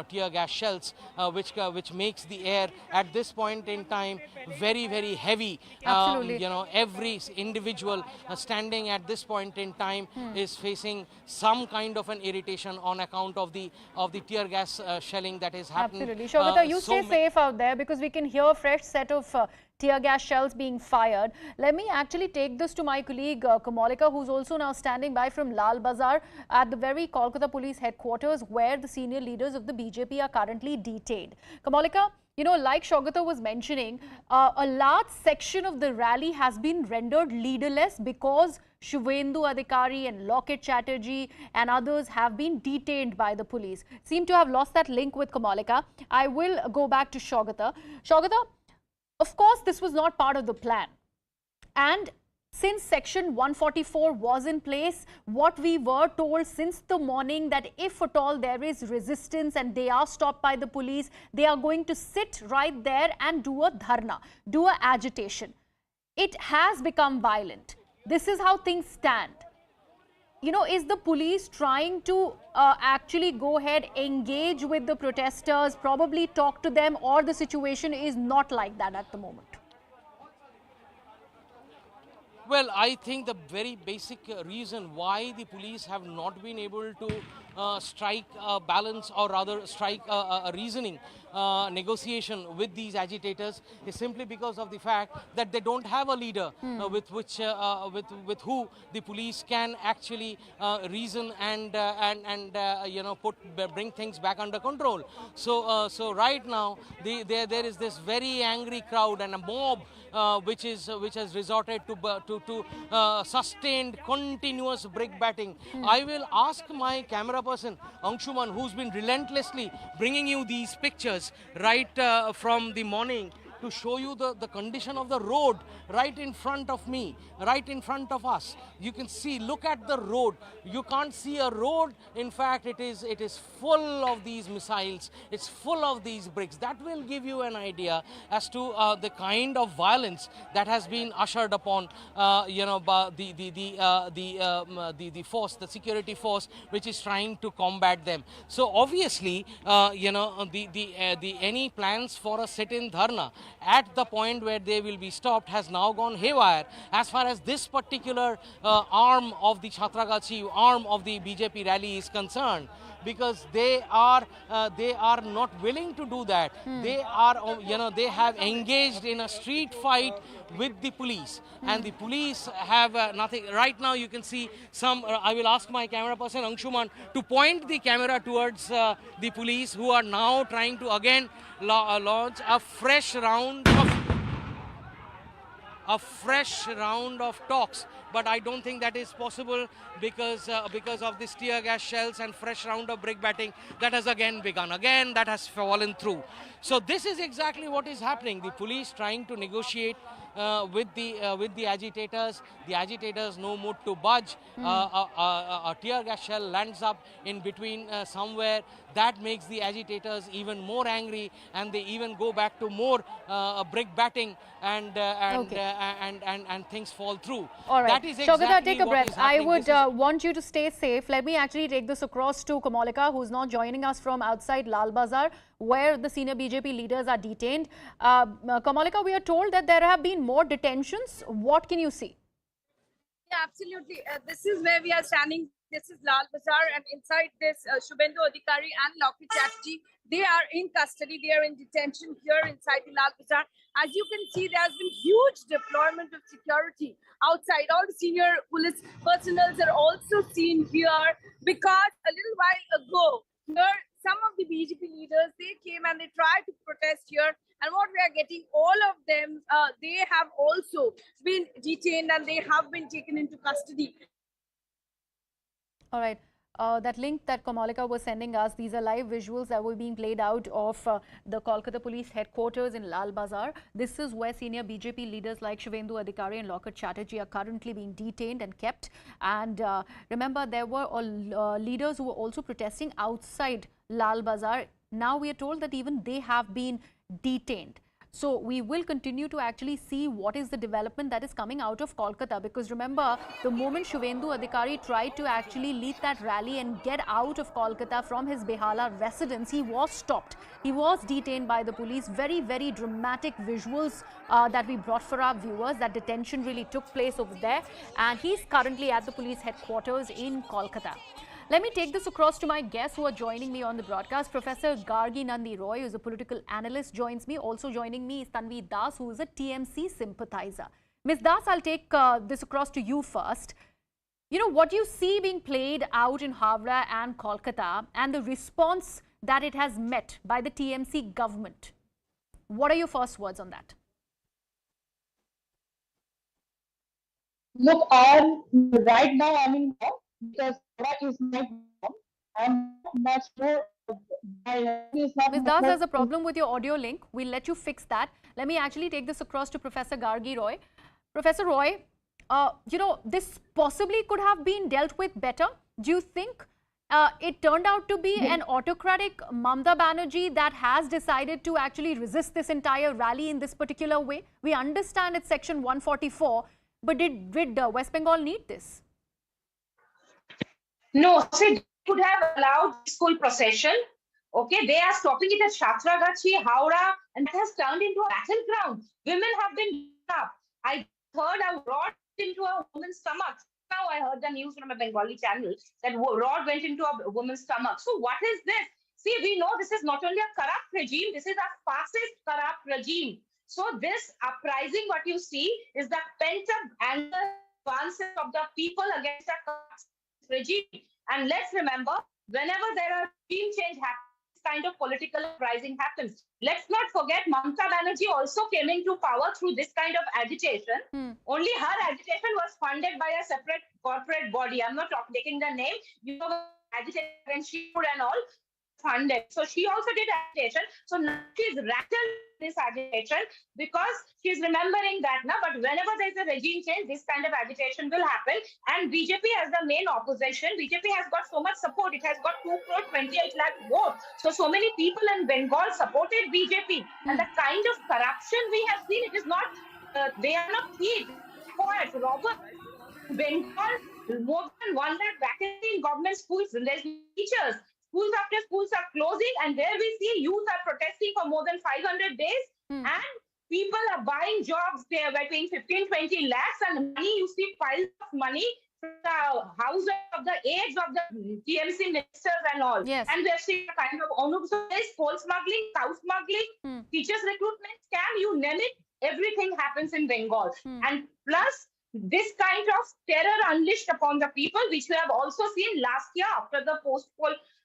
tear gas shells, which makes the air at this point in time very, very heavy. Absolutely. Every individual standing at this point in time is facing some kind of an irritation on account of the tear gas shelling that is happening. Absolutely. Shogata, you stay safe out there, because we can hear a fresh set of tear gas shells being fired. Let me actually take this to my colleague Kamalika, who's also now standing by from Lal Bazar at the very Kolkata police headquarters, where the senior leaders of the BJP are currently detained. Kamalika, like Shogata was mentioning, a large section of the rally has been rendered leaderless because Suvendu Adhikari and Locket Chatterjee and others have been detained by the police. Seem to have lost that link with Kamalika. I will go back to Shogata. Shogata, of course, this was not part of the plan. And since Section 144 was in place, what we were told since the morning, that if at all there is resistance and they are stopped by the police, they are going to sit right there and do a dharna, do a agitation. It has become violent. This is how things stand. Is the police trying to actually go ahead, engage with the protesters, probably talk to them, or the situation is not like that at the moment? Well, I think the very basic reason why the police have not been able to strike a balance, or rather strike a reasoning negotiation with these agitators, is simply because of the fact that they don't have a leader with who the police can actually reason and bring things back under control. So right now there is this very angry crowd and a mob which has resorted to sustained continuous brick batting. I will ask my camera person Anshuman, who's been relentlessly bringing you these pictures right from the morning, to show you the condition of the road right in front of me, right in front of us. You can see, look at the road. You can't see a road. In fact, it is full of these missiles. It's full of these bricks. That will give you an idea as to the kind of violence that has been ushered upon by the force, the security force, which is trying to combat them. So obviously, any plans for a sit-in dharna at the point where they will be stopped has now gone haywire, as far as this particular arm of the Santragachi, arm of the BJP rally is concerned, because they are not willing to do that. They are they have engaged in a street fight with the police, and the police have nothing. Right now you can see some, I will ask my camera person Anshuman to point the camera towards the police, who are now trying to again launch a fresh round of talks, but I don't think that is possible because of this tear gas shells and fresh round of brick batting that has again begun. Again, that has fallen through. So this is exactly what is happening. The police trying to negotiate with the agitators. The agitators no mood to budge. A tear gas shell lands up in between somewhere. That makes the agitators even more angry, and they even go back to more brick batting, and things fall through. All right, that is exactly Shogata, take a breath. I would want you to stay safe. Let me actually take this across to Kamalika, who's now joining us from outside Lal Bazar, where the senior BJP leaders are detained. Kamalika, we are told that there have been more detentions. What can you see? Yeah, absolutely. This is where we are standing This is Lal Bazaar, and inside this, Suvendu Adhikari and Locket Chatterjee, they are in custody. They are in detention here inside the Lal Bazaar. As you can see, there has been huge deployment of security outside. All the senior police personnel are also seen here because a little while ago, here some of the BJP leaders, they came and they tried to protest here. And what we are getting, all of them, they have also been detained and they have been taken into custody. All right. That link that Kamalika was sending us, these are live visuals that were being played out of the Kolkata police headquarters in Lal Bazaar. This is where senior BJP leaders like Suvendu Adhikari and Locket Chatterjee are currently being detained and kept. And remember, there were leaders who were also protesting outside Lal Bazaar. Now we are told that even they have been detained. So we will continue to actually see what is the development that is coming out of Kolkata, because remember, the moment Suvendu Adhikari tried to actually lead that rally and get out of Kolkata from his Behala residence, he was stopped. He was detained by the police. Very, very dramatic visuals that we brought for our viewers. That detention really took place over there, and he's currently at the police headquarters in Kolkata. Let me take this across to my guests who are joining me on the broadcast. Professor Gargi Nandi Roy, who is a political analyst, joins me. Also joining me is Tanvi Das, who is a TMC sympathizer. Ms. Das, I'll take this across to you first. You know, what you see being played out in Howrah and Kolkata and the response that it has met by the TMC government. What are your first words on that? Look, right now I'm in home because that is my home. I'm not sure. Ms. Das, there's a problem with your audio link. We'll let you fix that. Let me actually take this across to Professor Gargi Roy. Professor Roy, you know, this possibly could have been dealt with better. Do you think it turned out to be an autocratic Mamata Banerjee that has decided to actually resist this entire rally in this particular way? We understand it's Section 144, but did West Bengal need this? No, see, they could have allowed school procession. Okay, they are stopping it at Santragachi, Howrah, and that has turned into a battleground. Women have been beaten up. I heard a rod into a woman's stomach. Now I heard the news from a Bengali channel that rod went into a woman's stomach. So what is this? See, we know this is not only a corrupt regime, this is a fascist corrupt regime. So this uprising, what you see, is the pent-up anger advances of the people against a corrupt regime. And let's remember, whenever there are regime change happens, this kind of political uprising happens. Let's not forget, Mamata Banerjee also came into power through this kind of agitation. Only her agitation was funded by a separate corporate body. I'm not taking the name. You know, agitation against Shivur and all funded. So she also did agitation. So now she's rattled this agitation because she's remembering that now. But whenever there's a regime change, this kind of agitation will happen. And BJP as the main opposition, BJP has got so much support. It has got 2.28 lakh votes. So many people in Bengal supported BJP. And the kind of corruption we have seen, it is not, they are not thieves, poets, robbers. Bengal, more than 1 lakh vacancy in government schools. There's teachers. Schools after schools are closing, and there we see youth are protesting for more than 500 days, and people are buying jobs. They are paying 15-20 lakhs, and money, you see piles of money from the houses of the aides of the TMC ministers and all. Yes. And they're seeing a kind of coal smuggling, cow smuggling, teachers recruitment scam, you name it, everything happens in Bengal. And plus, this kind of terror unleashed upon the people, which we have also seen last year after the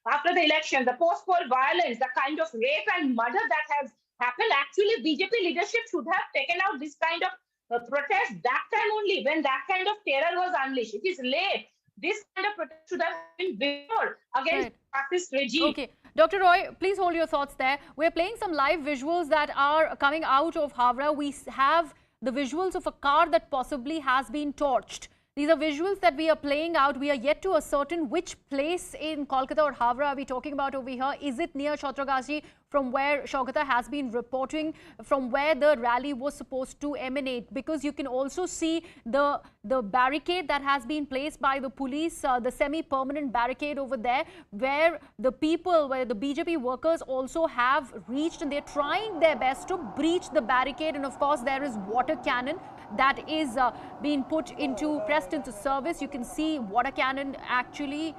after the election, the post-poll violence, the kind of rape and murder that has happened. Actually, BJP leadership should have taken out this kind of protest that time only, when that kind of terror was unleashed. It is late. This kind of protest should have been before against fascist regime. Okay. Dr. Roy, please hold your thoughts there. We're playing some live visuals that are coming out of Howrah. We have the visuals of a car that possibly has been torched. These are visuals that we are playing out. We are yet to ascertain which place in Kolkata or Howrah are we talking about over here. Is it near Santragachi? from where Shogata has been reporting, from where the rally was supposed to emanate, because you can also see the barricade that has been placed by the police, the semi-permanent barricade over there, where the people, where the BJP workers also have reached, and they're trying their best to breach the barricade. And of course, there is water cannon that is being pressed into service. You can see water cannon actually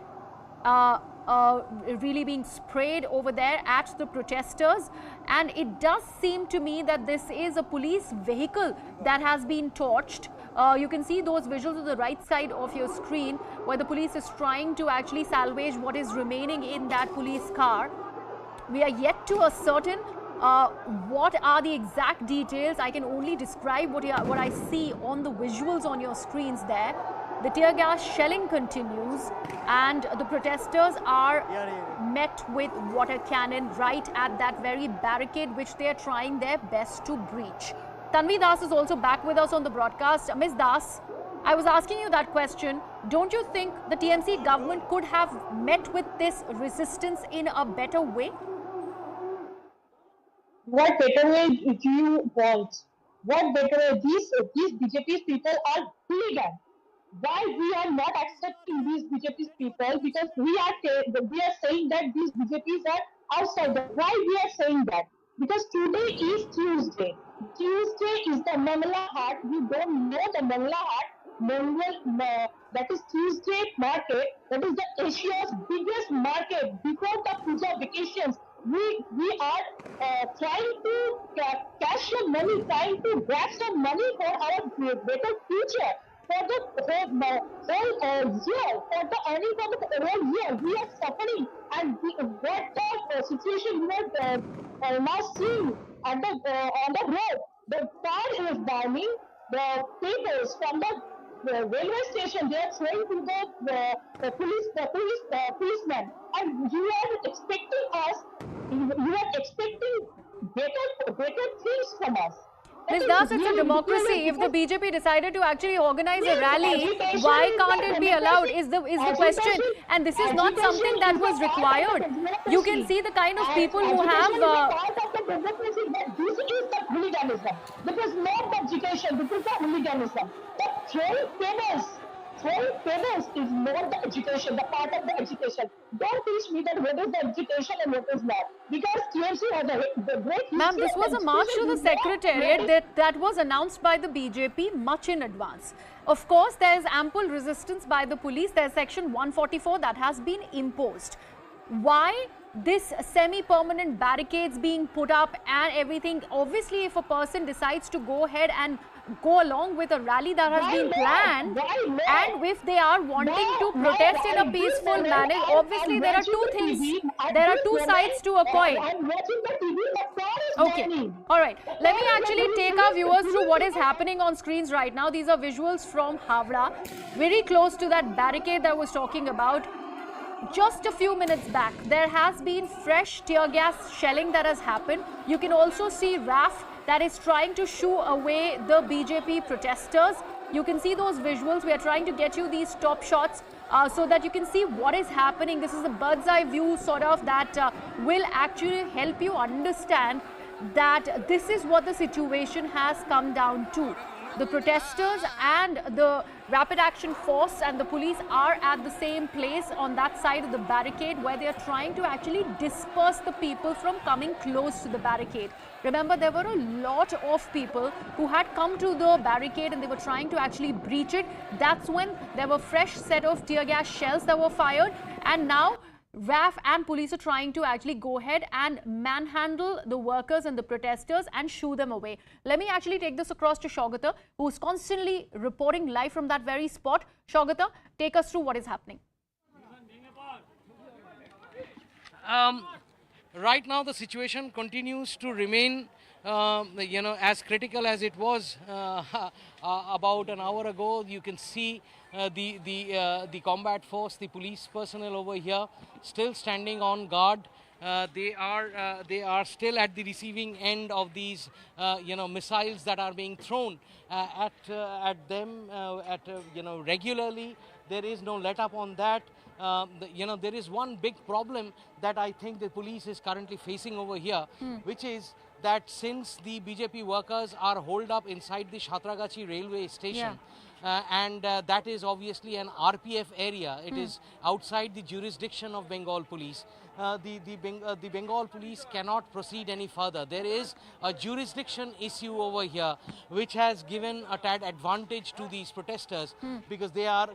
really being sprayed over there at the protesters, and it does seem to me that this is a police vehicle that has been torched. You can see those visuals on the right side of your screen where the police is trying to actually salvage what is remaining in that police car. We are yet to ascertain what are the exact details. I can only describe what I see on the visuals on your screens there. The tear gas shelling continues, and the protesters are met with water cannon right at that very barricade, which they are trying their best to breach. Tanvi Das is also back with us on the broadcast. Ms. Das, I was asking you that question. Don't you think the TMC government could have met with this resistance in a better way? What better way do you want? What better way? These BJP people are hooligan. Why we are not accepting these BJP people? Because we are saying that these BJPs are outsiders. Why we are saying that? Because today is Tuesday. Tuesday is the Mangala Haat. You don't know the Mangala Haat. That is Tuesday market. That is the Asia's biggest market. Before the Puja vacations, we are trying to cash some money, trying to grab some money for our better future. For the whole year, for the earning for the whole year, we are suffering. And what the situation we are now seeing on the road, the car is burning, the papers from the railway station, they are throwing to the policemen, and you are expecting better things from us. Ms. Das, it's a democracy. If the BJP decided to actually organize a rally, why can't it be allowed is the question. And this is not something that was required. You can see the kind of people who have... This is the hooliganism. This is not the education. This is the hooliganism. The throwing pebbles is not the education, the part of the education. Don't teach me that what is the education and what is not. Because TMC has the great... Ma'am, this was a march to the secretariat that was announced by the BJP much in advance. Of course, there is ample resistance by the police. There is section 144 that has been imposed. Why this semi-permanent barricades being put up and everything? Obviously, if a person decides to go ahead and go along with a rally that has been planned, and if they are wanting to protest in a peaceful manner, obviously there are two things, there are two sides to a coin. Okay, all right, let me actually take our viewers through what is happening on screens right now. These are visuals from Howrah, very close to that barricade that I was talking about. Just a few minutes back, there has been fresh tear gas shelling that has happened. You can also see RAF that is trying to shoo away the BJP protesters. You can see those visuals. We are trying to get you these top shots so that you can see what is happening. This is a bird's eye view sort of that will actually help you understand that this is what the situation has come down to. The protesters and the rapid action force and the police are at the same place on that side of the barricade where they are trying to actually disperse the people from coming close to the barricade. Remember, there were a lot of people who had come to the barricade and they were trying to actually breach it. That's when there were fresh set of tear gas shells that were fired, and now RAF and police are trying to actually go ahead and manhandle the workers and the protesters and shoo them away. Let me actually take this across to Shogata, who is constantly reporting live from that very spot. Shogata, take us through what is happening. Right now, the situation continues to remain, as critical as it was about an hour ago. You can see the combat force, the police personnel over here, still standing on guard. They are still at the receiving end of these, missiles that are being thrown at them, regularly. There is no let up on that. there is one big problem that I think the police is currently facing over here, which is that since the BJP workers are holed up inside the Santragachi railway station, and that is obviously an RPF area. It is outside the jurisdiction of Bengal police. The Bengal police cannot proceed any further. There is a jurisdiction issue over here, which has given a tad advantage to these protesters because they are,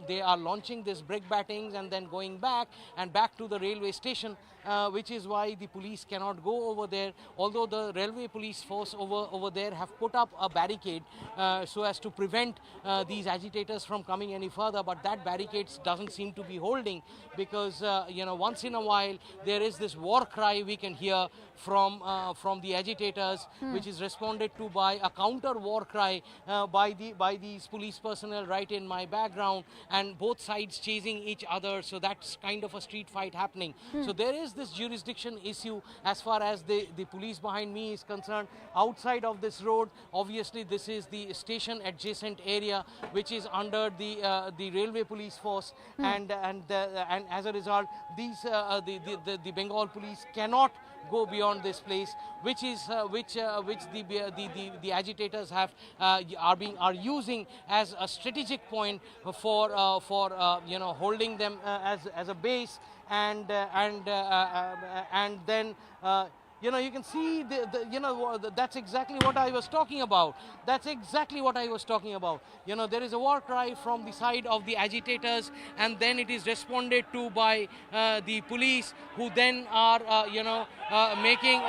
they are launching this brick battings and then going back to the railway station, which is why the police cannot go over there. Although the railway police force over there have put up a barricade so as to prevent these agitators from coming any further, but that barricade doesn't seem to be holding because once in a while there is this war cry we can hear from the agitators, which is responded to by a counter war cry by these police personnel right in my background, and both sides chasing each other. So that's kind of a street fight happening. So there is this jurisdiction issue as far as the police behind me is concerned. Outside of this road, obviously this is the station adjacent area which is under the railway police force, and as a result these the Bengal police cannot go beyond this place, which the agitators are using as a strategic point for holding them as a base, and then you can see that's exactly what I was talking about. That's exactly what I was talking about. There is a war cry from the side of the agitators, and then it is responded to by the police, who then are making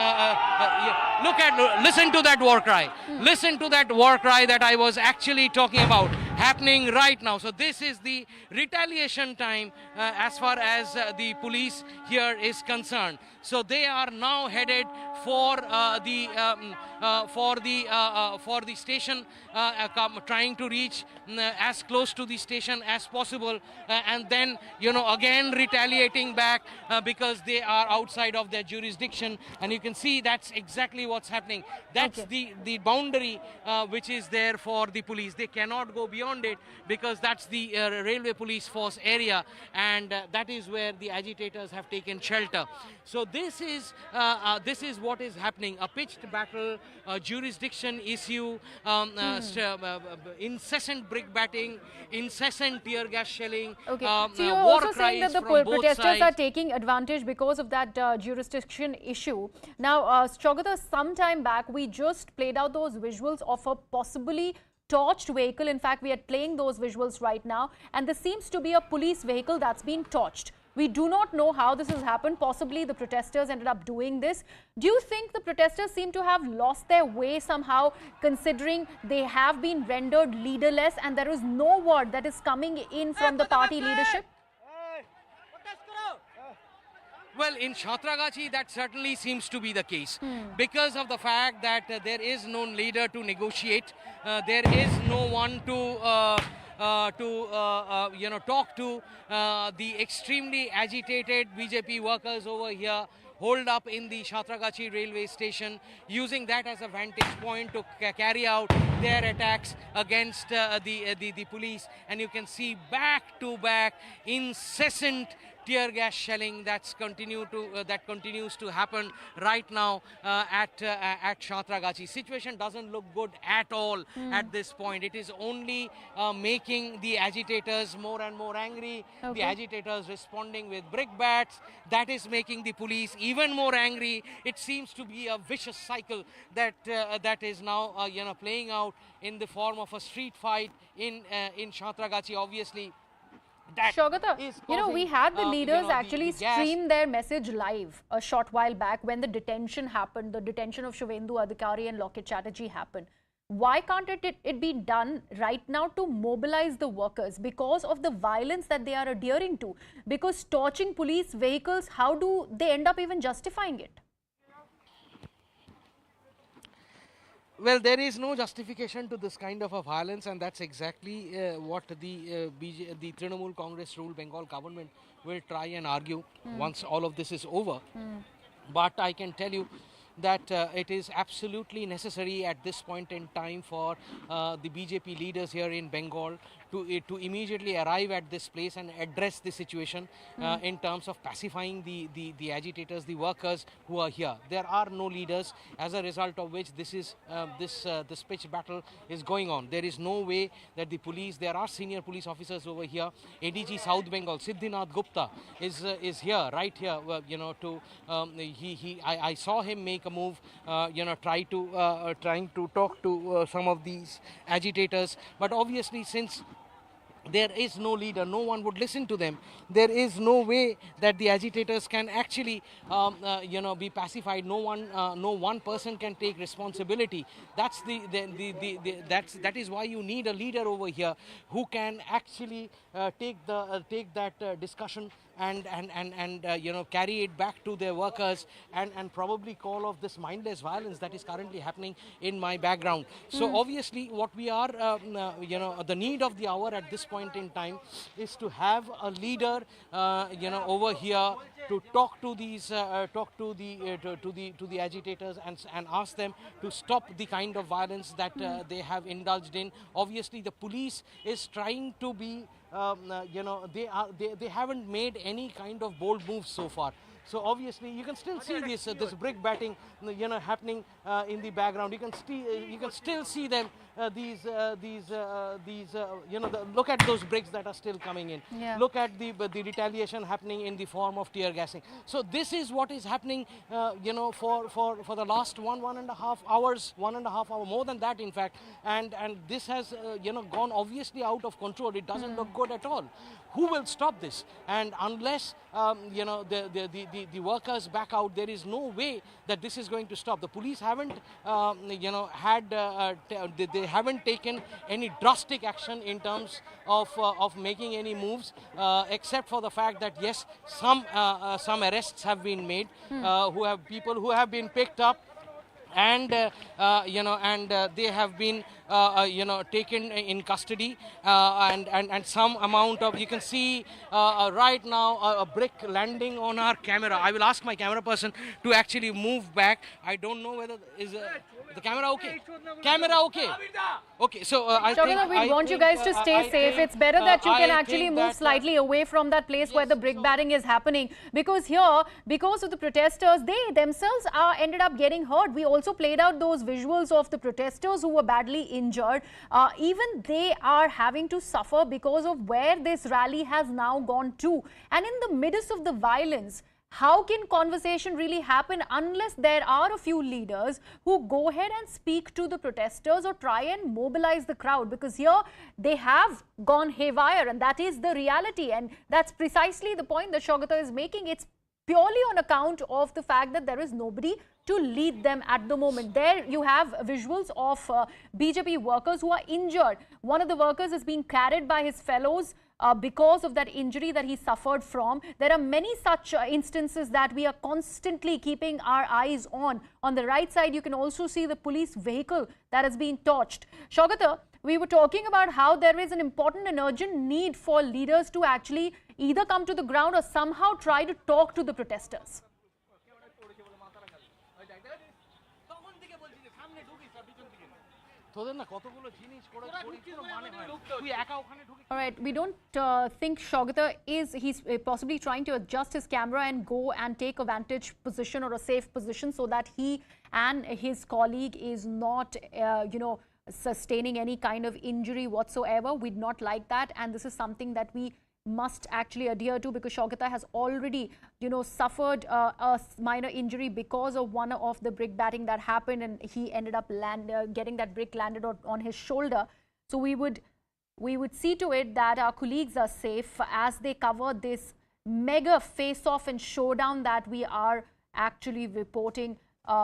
listen to that war cry. Listen to that war cry that I was actually talking about happening right now. So this is the retaliation time as far as the police here is concerned. So they are now headed for the station, trying to reach as close to the station as possible, and then again retaliating back because they are outside of their jurisdiction. And you can see that's exactly what's happening. That's the boundary which is there for the police. They cannot go beyond it because that's the railway police force area, and that is where the agitators have taken shelter. So this is what is happening: a pitched battle, a jurisdiction issue, incessant brick batting, incessant tear gas shelling. So you're also saying that the protesters are taking advantage because of that jurisdiction issue. Now, Strogata, some time back we just played out those visuals of a possibly torched vehicle. In fact, we are playing those visuals right now, and this seems to be a police vehicle that's been torched. We do not know how this has happened. Possibly the protesters ended up doing this. Do you think the protesters seem to have lost their way somehow, considering they have been rendered leaderless and there is no word that is coming in from the party leadership? Well, in Santragachi, that certainly seems to be the case because of the fact that there is no leader to negotiate. There is no one to talk to. The extremely agitated BJP workers over here holed up in the Santragachi railway station, using that as a vantage point to carry out their attacks against the police. And you can see back to back incessant tear gas shelling that continues to happen right now at Santragachi. Situation doesn't look good at all at this point. It is only making the agitators more and more angry. The agitators responding with brick bats. That is making the police even more angry. It seems to be a vicious cycle that is now playing out in the form of a street fight in Santragachi. Obviously, Shogata, we had the leaders actually stream their message live a short while back when the detention happened, the detention of Suvendu Adhikari and Locket Chatterjee happened. Why can't it be done right now to mobilize the workers because of the violence that they are adhering to? Because torching police vehicles, how do they end up even justifying it? Well, there is no justification to this kind of a violence, and that's exactly what the Trinamool Congress ruled Bengal government will try and argue once all of this is over. But I can tell you that it is absolutely necessary at this point in time for the BJP leaders here in Bengal to immediately arrive at this place and address the situation in terms of pacifying the agitators, the workers who are here. There are no leaders, as a result of which this pitch battle is going on. There is no way that the police, there are senior police officers over here. ADG South Bengal, Siddhinath Gupta is here, right here, I saw him make a move, trying to talk to some of these agitators, but obviously since there is no leader, no one would listen to them. There is no way that the agitators can actually, be pacified. No one person can take responsibility. That is why you need a leader over here who can actually take that discussion and carry it back to their workers and probably call off this mindless violence that is currently happening in my background. So obviously what we are, the need of the hour at this point in time is to have a leader, over here to talk to these, to the agitators and ask them to stop the kind of violence that they have indulged in. Obviously the police is trying to be, they haven't made any kind of bold moves so far. So obviously you can still see this brick batting, happening in the background. You can still see them. Look at those bricks that are still coming in. Yeah. Look at the retaliation happening in the form of tear gassing. So this is what is happening, for the last 1.5 hours, more than that in fact, and this has gone obviously out of control. It doesn't look good at all. Who will stop this? And unless the workers back out, there is no way that this is going to stop. The police haven't they haven't taken any drastic action in terms of making any moves, except for the fact that yes, some arrests have been made, people who have been picked up and they have been taken in custody, and some amount of, you can see right now a brick landing on our camera. I will ask my camera person to actually move back. I don't know whether is the camera okay? Camera okay? Okay, so we want you guys to stay safe. It's better that you can actually move slightly away from that place where the brick batting is happening, because here, because of the protesters, they themselves ended up getting hurt. We also played out those visuals of the protesters who were badly injured. Even they are having to suffer because of where this rally has now gone to. And in the midst of the violence, how can conversation really happen unless there are a few leaders who go ahead and speak to the protesters or try and mobilize the crowd? Because here they have gone haywire, and that is the reality. And that's precisely the point that Saugata is making. It's purely on account of the fact that there is nobody to lead them at the moment. There you have visuals of BJP workers who are injured. One of the workers is being carried by his fellows because of that injury that he suffered from. There are many such instances that we are constantly keeping our eyes on. On the right side, you can also see the police vehicle that has been torched. Saugata, we were talking about how there is an important and urgent need for leaders to actually either come to the ground or somehow try to talk to the protesters. All right, we don't think Saugata he's possibly trying to adjust his camera and go and take a vantage position or a safe position so that he and his colleague is not, sustaining any kind of injury whatsoever. We'd not like that, and this is something that we must actually adhere to, because Saugata has already, suffered a minor injury because of one of the brick batting that happened, and he ended up getting that brick landed on his shoulder. So we would see to it that our colleagues are safe as they cover this mega face-off and showdown that we are actually reporting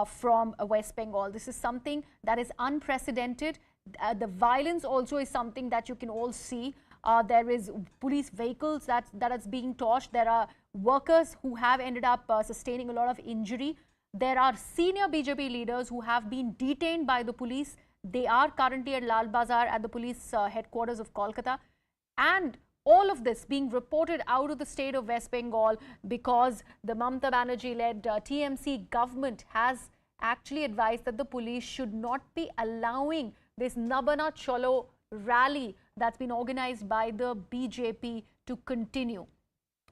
from West Bengal. This is something that is unprecedented. The violence also is something that you can all see. There is police vehicles that is being torched. There are workers who have ended up sustaining a lot of injury. There are senior BJP leaders who have been detained by the police. They are currently at Lal Bazar at the police headquarters of Kolkata. And all of this being reported out of the state of West Bengal because the Mamata Banerjee-led TMC government has actually advised that the police should not be allowing this Nabanna Cholo rally that's been organized by the BJP to continue.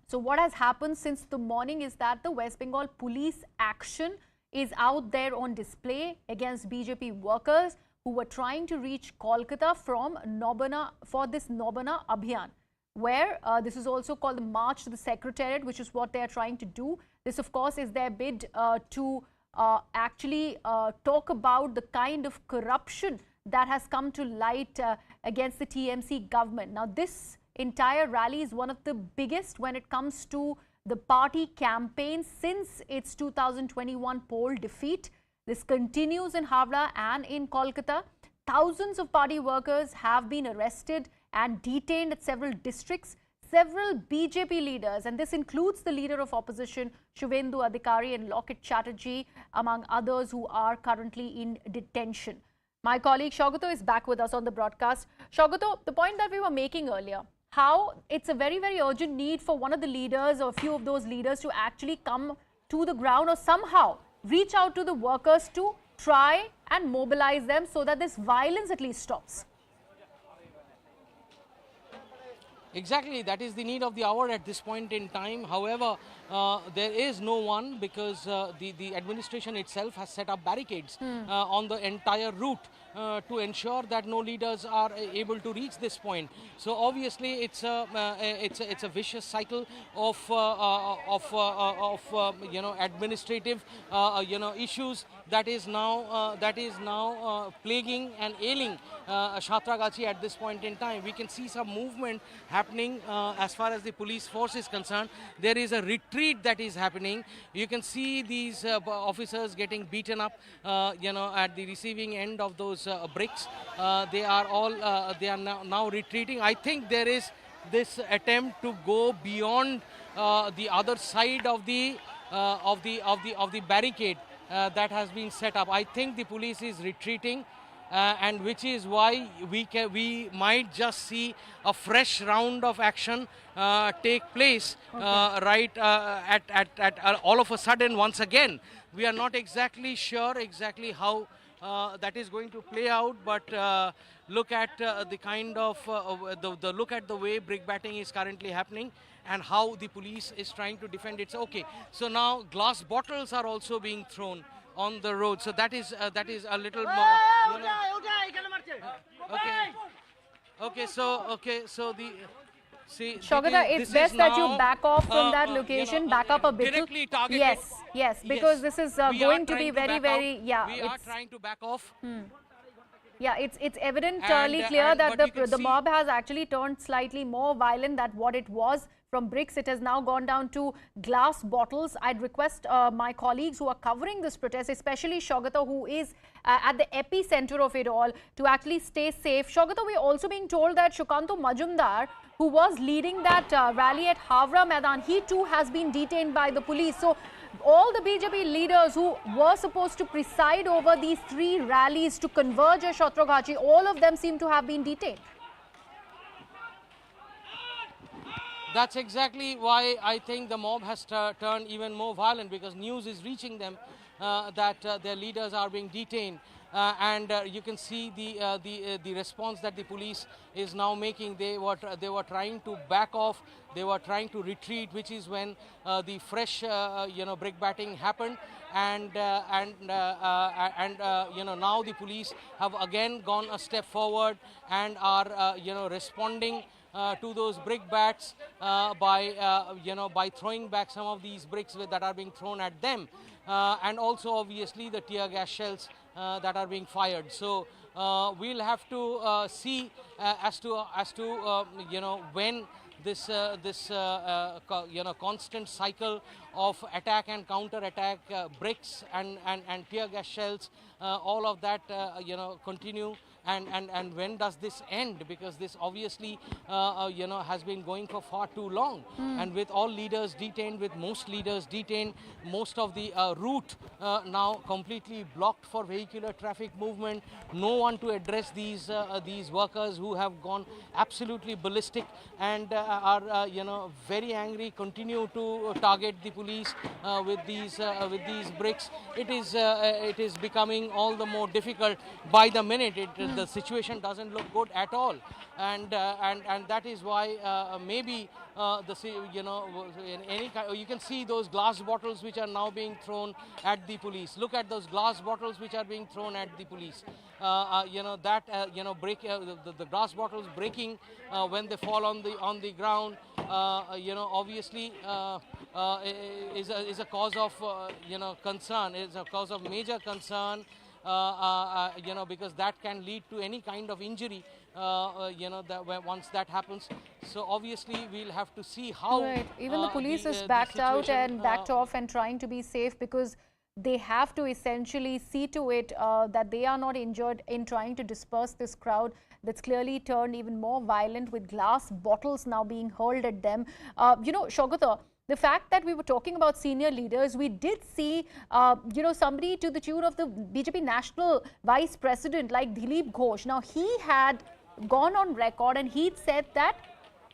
So what has happened since the morning is that the West Bengal police action is out there on display against BJP workers who were trying to reach Kolkata from Nabanna for this Nabanna Abhiyan, where this is also called the March to the Secretariat, which is what they are trying to do. This, of course, is their bid to actually talk about the kind of corruption that has come to light against the TMC government. Now, this entire rally is one of the biggest when it comes to the party campaign since its 2021 poll defeat. This continues in Howrah and in Kolkata. Thousands of party workers have been arrested and detained at several districts. Several BJP leaders, and this includes the leader of opposition, Suvendu Adhikari and Locket Chatterjee, among others who are currently in detention. My colleague Shaugato is back with us on the broadcast. Shaugato, the point that we were making earlier, how it's a very, very urgent need for one of the leaders or a few of those leaders to actually come to the ground or somehow reach out to the workers to try and mobilize them so that this violence at least stops. Exactly, that is the need of the hour at this point in time. However, there is no one because the administration itself has set up barricades on the entire route to ensure that no leaders are able to reach this point. So obviously, it's a vicious cycle of administrative issues that is now plaguing and ailing Santragachi at this point in time. We can see some movement happening as far as the police force is concerned. There is a retreat that is happening. You can see these officers getting beaten up, at the receiving end of those bricks. They are now retreating. I think there is this attempt to go beyond the other side of the barricade that has been set up. I think the police is retreating. And which is why we might just see a fresh round of action take place right at all of a sudden once again. We are not exactly sure how that is going to play out, but look at the kind of look at the way brick batting is currently happening and how the police is trying to defend it. Okay, so now glass bottles are also being thrown on the road, so that is a little more. So the see. Shogata, it's best that you back off from that location, back up a bit. Directly targeted. Yes, because this is going to be very, we are trying to back off. Yeah, it's evidently clear that the mob has actually turned slightly more violent than what it was. From bricks, it has now gone down to glass bottles. I'd request my colleagues who are covering this protest, especially Shogata, who is at the epicenter of it all, to actually stay safe. Shogata, we're also being told that Shukanto Majumdar, who was leading that rally at Howrah Maidan, he too has been detained by the police. So all the BJP leaders who were supposed to preside over these three rallies to converge at Santragachi, all of them seem to have been detained. That's exactly why I think the mob has turned even more violent, because news is reaching them that their leaders are being detained. And you can see the response that the police is now making. They were trying to back off, they were trying to retreat, which is when the fresh brick batting happened, and now the police have again gone a step forward and are responding to those brick bats by throwing back some of these bricks that are being thrown at them, and also obviously the tear gas shells that are being fired. So we'll have to see as to when this constant cycle of attack and counter attack, bricks and tear gas shells, all of that continue. And when does this end? Because this obviously has been going for far too long. And with all leaders detained, with most leaders detained, most of the route now completely blocked for vehicular traffic movement. No one to address these workers who have gone absolutely ballistic and are very angry. Continue to target the police with these bricks. It is becoming all the more difficult by the minute. the situation doesn't look good at all, and that is why maybe in any kind, you can see those glass bottles which are now being thrown at the police. Look at those glass bottles which are being thrown at the police. The glass bottles breaking when they fall on the ground. Obviously is a cause of concern. Is a cause of major concern. Because that can lead to any kind of injury. Once that happens. So obviously we'll have to see how. Right. Even the police is backed out and backed off and trying to be safe, because they have to essentially see to it that they are not injured in trying to disperse this crowd that's clearly turned even more violent, with glass bottles now being hurled at them. Saugata, the fact that we were talking about senior leaders, we did see, somebody to the tune of the BJP National Vice President like Dilip Ghosh. Now, he had gone on record and he'd said that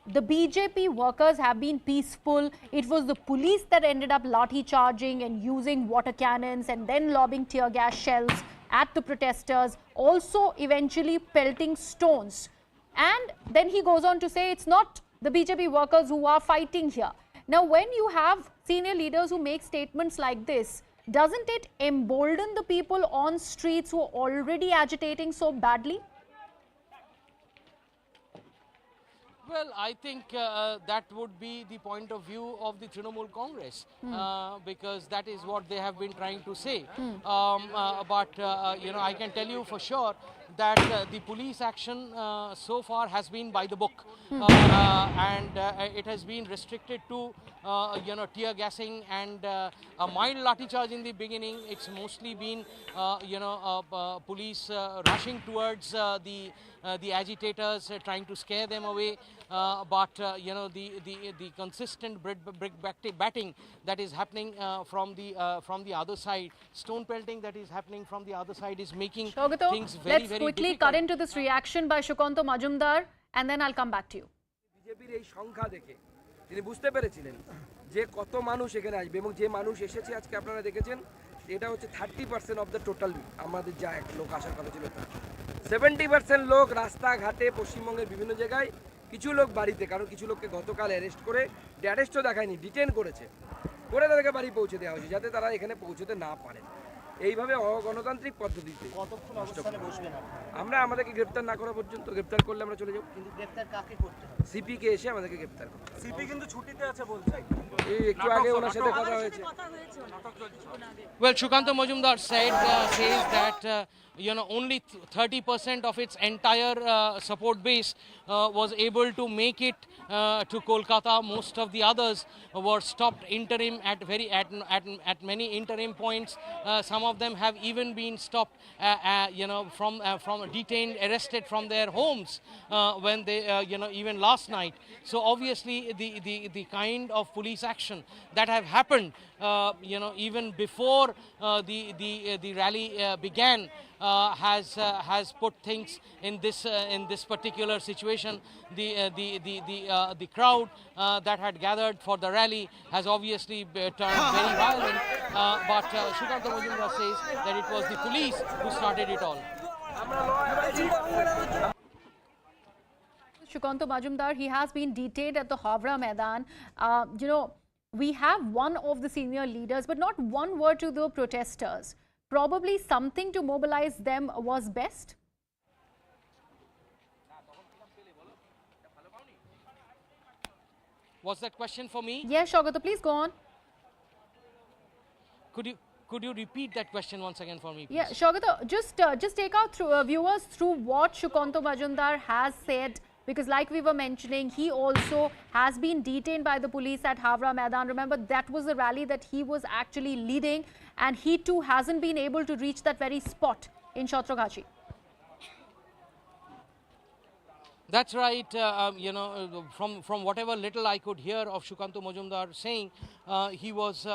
the BJP workers have been peaceful. It was the police that ended up lathi charging and using water cannons and then lobbing tear gas shells at the protesters, also eventually pelting stones. And then he goes on to say it's not the BJP workers who are fighting here. Now, when you have senior leaders who make statements like this, doesn't it embolden the people on streets who are already agitating so badly? Well, I think that would be the point of view of the Trinamool Congress, because that is what they have been trying to say. I can tell you for sure that the police action so far has been by the book, and it has been restricted to tear gassing and a mild lathi charge in the beginning. It's mostly been police rushing towards the agitators, trying to scare them away. The consistent brick batting that is happening from the other side, stone pelting that is happening from the other side, is making things very let's very quickly difficult. cut into this reaction by Shukanto Majumdar, and then I'll come back to you. বিজেপির এই সংখ্যা দেখে তিনি বুঝতে পেরেছিলেন যে কত মানুষ এখানে আসবে, এবং যে মানুষ এসেছে আজকে আপনারা দেখেছেন এটা হচ্ছে 30% অফ দ্য টোটাল আমাদের যা এক লোক আসার কথা ছিল তা 70% লোক রাস্তাঘাটে পশ্চিমবঙ্গের বিভিন্ন জায়গায়, কিছু লোক বাড়িতে, কারণ কিছু লোককে গতকাল অ্যারেস্ট করে অ্যারেস্টও দেখায়নি, ডিটেন করেছে, করে তাদেরকে বাড়ি পৌঁছে দেওয়া হয়েছে যাতে তারা এখানে পৌঁছতে না পারে। এইভাবে অগণতান্ত্রিক পদ্ধতিতে আমরা আমাদেরকে গ্রেপ্তার না করা পর্যন্ত, গ্রেপ্তার করলে আমরা চলে যাব। কিন্তু গ্রেপ্তার কাকে করতে হবে? সিপি কে এসে আমাদেরকে গ্রেপ্তার করতে হবে। সিপি কিন্তু ছুটিতে আছে বলছে, এই একটু আগে ওনার সাথে কথা হয়েছে। Well, Shukanta Majumdar says that only 30% of its entire support base was able to make it to Kolkata. Most of the others were stopped interim at many interim points. Some of them have even been stopped, from detained, arrested from their homes when they, even last night. So obviously the kind of police action that have happened, even before the rally began, has put things in this particular situation. The crowd that had gathered for the rally has obviously turned very violent. But Shukanta Majumdar says that it was the police who started it all. Shukanto Majumdar, he has been detained at the Havra Maidan. We have one of the senior leaders, but not one word to the protesters. Probably something to mobilize them was best. Was that question for me? Yes, Shogata, please go on. Could you repeat that question once again for me, please? Yeah, Shogata, just take our viewers through what Shukanto Majumdar has said, because like we were mentioning, he also has been detained by the police at Havra Maidan. Remember, that was the rally that he was actually leading, and he too hasn't been able to reach that very spot in Santragachi. That's right. From whatever little I could hear of Shukanto Majumdar saying, he was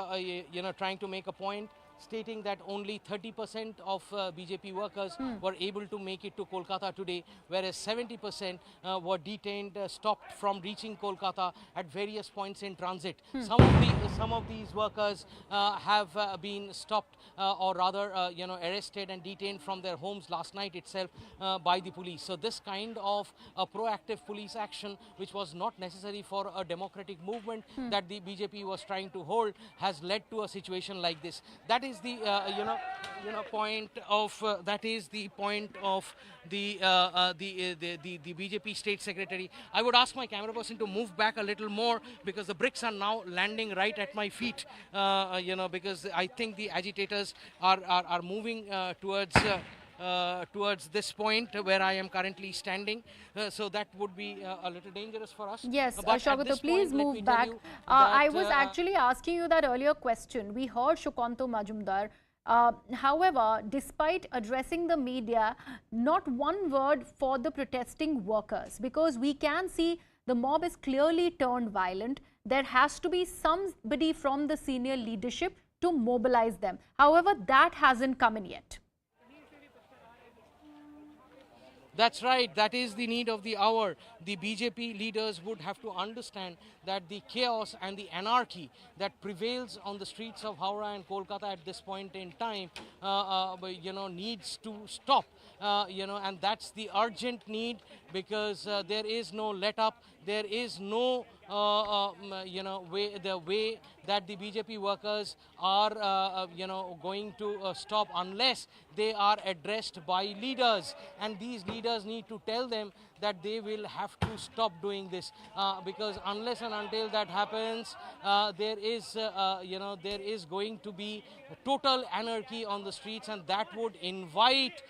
trying to make a point, stating that only 30% of BJP workers were able to make it to Kolkata today, whereas 70% were detained, stopped from reaching Kolkata at various points in transit. Some of these workers have been stopped or rather arrested and detained from their homes last night itself by the police. So this kind of proactive police action, which was not necessary for a democratic movement that the BJP was trying to hold, has led to a situation like this. That is the point of the BJP state secretary. I would ask my camera person to move back a little more because the bricks are now landing right at my feet. Because I think the agitators are moving towards this point where I am currently standing. So that would be a little dangerous for us. Yes, But at Shaukato, this please point, let me move tell back. you I that, was actually asking you that earlier question. We heard Shukanto Majumdar. However, despite addressing the media, not one word for the protesting workers, because we can see the mob is clearly turned violent. There has to be somebody from the senior leadership to mobilize them. However, that hasn't come in yet. That's right. That is the need of the hour. The BJP leaders would have to understand that the chaos and the anarchy that prevails on the streets of Howrah and Kolkata at this point in time, needs to stop. And that's the urgent need, because there is no let up. There is no way that the BJP workers are going to stop unless they are addressed by leaders, and these leaders need to tell them that they will have to stop doing this, because unless and until that happens, there is going to be total anarchy on the streets, and that would invite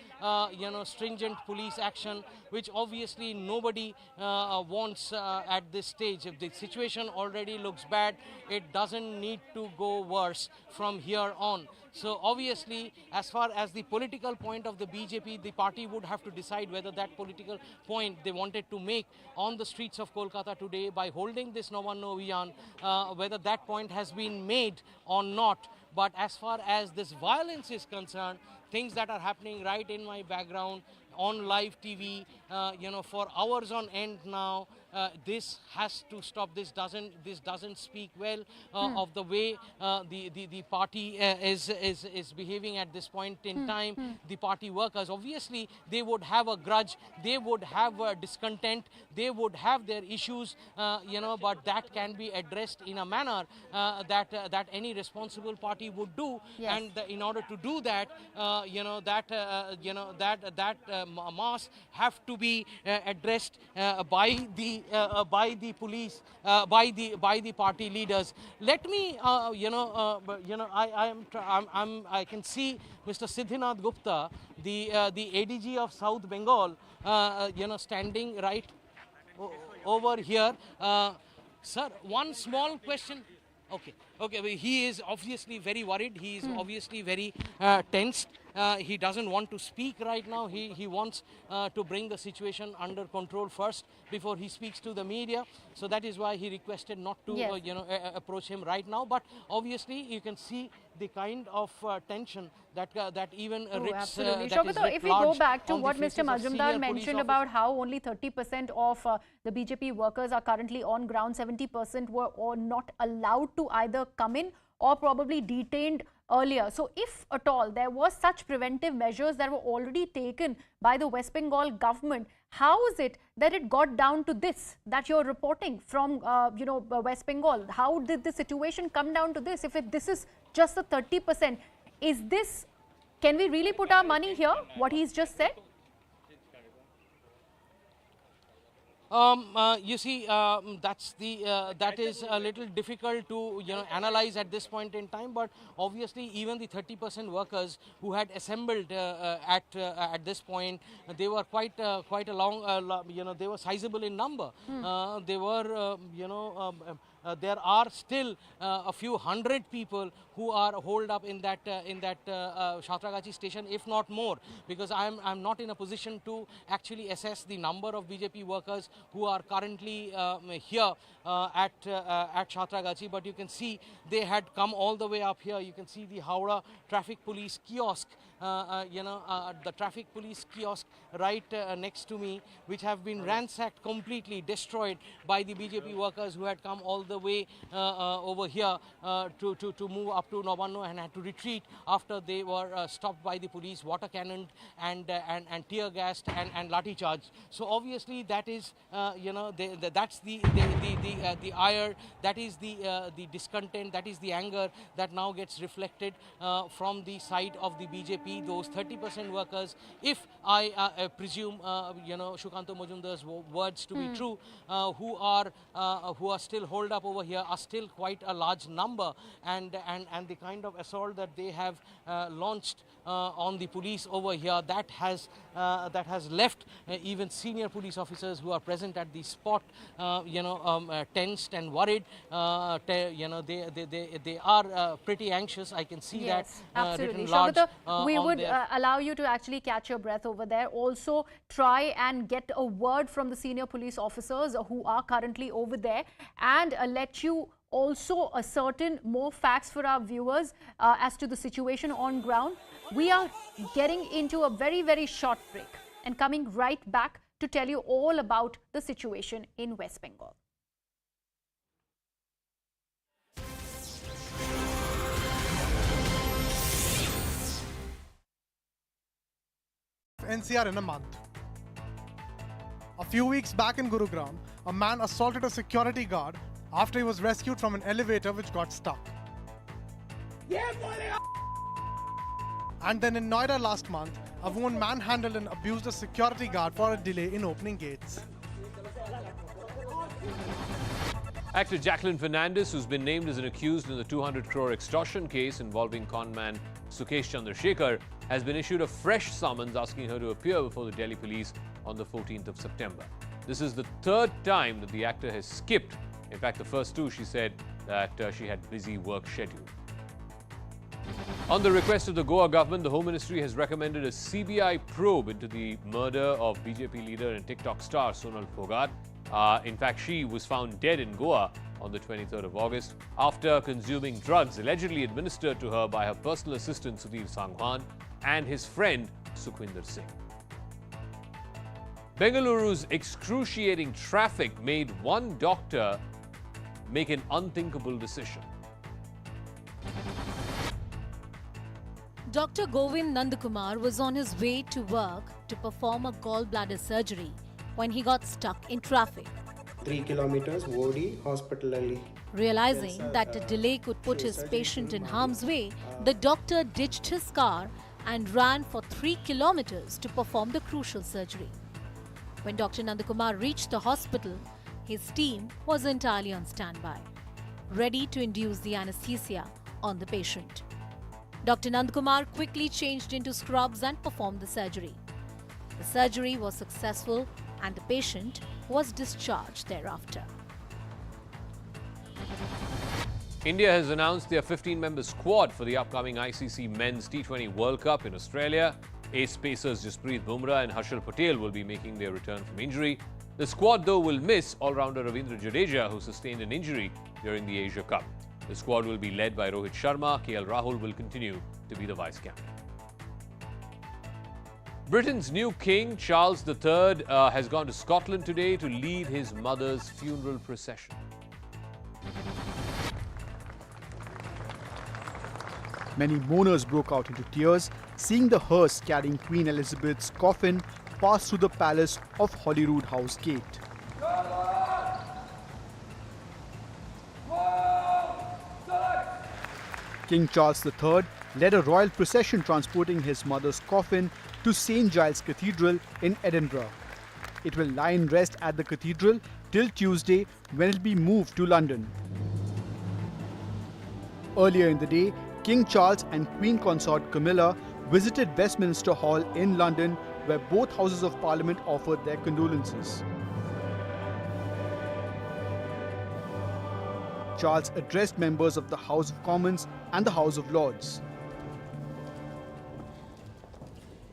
stringent police action, which obviously nobody wants at this stage. If the situation already looks bad, it doesn't need to go worse from here on. So obviously, as far as the political point of the BJP, the party would have to decide whether that political point they wanted to make on the streets of Kolkata today by holding this Nabanna Avijan, whether that point has been made or not. But as far as this violence is concerned, things that are happening right in my background on live TV, for hours on end now, this has to stop. This doesn't speak well of the way the party is behaving at this point in time. The party workers, obviously, they would have a grudge, they would have a discontent, they would have their issues, but that can be addressed in a manner that any responsible party would do. Yes. And in order to do that, mass have to be addressed by the police, by the party leaders. Let me, I can see Mr. Siddhinath Gupta, the ADG of South Bengal, standing right over here. Sir, one small question. Okay, he is obviously very worried. He is obviously very tensed. He doesn't want to speak right now. He wants to bring the situation under control first before he speaks to the media. So that is why he requested not to Yes. approach him right now. But obviously you can see the kind of tension that even Absolutely. that is Shaukato, writ if we go large back to on the what faces Mr. of senior Majumdar police mentioned officers. about how only 30% of the BJP workers are currently on ground, 70% were or not allowed to either come in or probably detained earlier. So if at all there was such preventive measures that were already taken by the West Bengal government, how is it that it got down to this that you're reporting from West Bengal? How did the situation come down to this? If this is just the 30%, is this, can we really put our money here, what he's just said? You see, that is a little difficult to analyze at this point in time. But obviously, even the 30% workers who had assembled at this point, they were quite a long, they were sizable in number. They were there are still a few hundred people who are holed up in that Santragachi station, if not more, because I'm not in a position to actually assess the number of BJP workers who are currently here at Santragachi. But you can see they had come all the way up here. You can see the Howrah traffic police kiosk, the traffic police kiosk right next to me, which have been ransacked, completely destroyed by the BJP workers who had come all the way over here to move up to Nabanna and had to retreat after they were stopped by the police, water cannoned and tear gassed and lathi charged. So obviously that is that's the ire, that is the discontent, that is the anger that now gets reflected from the side of the BJP. Those 30% workers, if I presume Shukanto Majumdar's words to be true, who are still holed up over here, are still quite a large number, and the kind of assault that they have launched on the police over here, that has left even senior police officers who are present at the spot tensed and worried. They are pretty anxious. I can see yes, that absolutely. written large We on would their allow you to actually catch your breath over there. Also try and get a word from the senior police officers who are currently over there, and let you also ascertain more facts for our viewers as to the situation on ground. We are getting into a very, very short break and coming right back to tell you all about the situation in West Bengal. NCR in a month. A few weeks back in Gurugram, a man assaulted a security guard after he was rescued from an elevator which got stuck. And then in Noida last month, a woman manhandled and abused a security guard for a delay in opening gates. Actor Jacqueline Fernandez, who's been named as an accused in the 200 crore extortion case involving conman Sukesh Chandrasekhar, has been issued a fresh summons asking her to appear before the Delhi police on the 14th of September. This is the third time that the actor has skipped. In fact, the first two, she said that she had busy work schedule. On the request of the Goa government, the Home Ministry has recommended a CBI probe into the murder of BJP leader and TikTok star Sonal Phogat. In fact, she was found dead in Goa on the 23rd of August after consuming drugs allegedly administered to her by her personal assistant Sudhir Sangwan and his friend Sukhwinder Singh. Bengaluru's excruciating traffic made one doctor make an unthinkable decision. Dr. Govind Nandakumar was on his way to work to perform a gallbladder surgery when he got stuck in traffic. 3 kilometers, Wodi, hospital. Realizing that a delay could put his patient in harm's way, the doctor ditched his car and ran for 3 kilometers to perform the crucial surgery. When Dr. Nandakumar reached the hospital, his team was entirely on standby, ready to induce the anesthesia on the patient. Dr. Nandakumar quickly changed into scrubs and performed the surgery. The surgery was successful and the patient was discharged thereafter. India has announced their 15-member squad for the upcoming ICC Men's T20 World Cup in Australia. Ace pacers Jasprit Bumrah and Harshal Patel will be making their return from injury. The squad, though, will miss all-rounder Ravindra Jadeja, who sustained an injury during the Asia Cup. The squad will be led by Rohit Sharma. KL Rahul will continue to be the vice-captain. Britain's new king, Charles III, has gone to Scotland today to lead his mother's funeral procession. Many mourners broke out into tears, seeing the hearse carrying Queen Elizabeth's coffin pass through the palace of Holyrood House Gate. King Charles III led a royal procession transporting his mother's coffin to St. Giles Cathedral in Edinburgh. It will lie in rest at the cathedral till Tuesday, when it will be moved to London. Earlier in the day, King Charles and Queen Consort Camilla visited Westminster Hall in London, where both Houses of Parliament offered their condolences. Charles addressed members of the House of Commons and the House of Lords.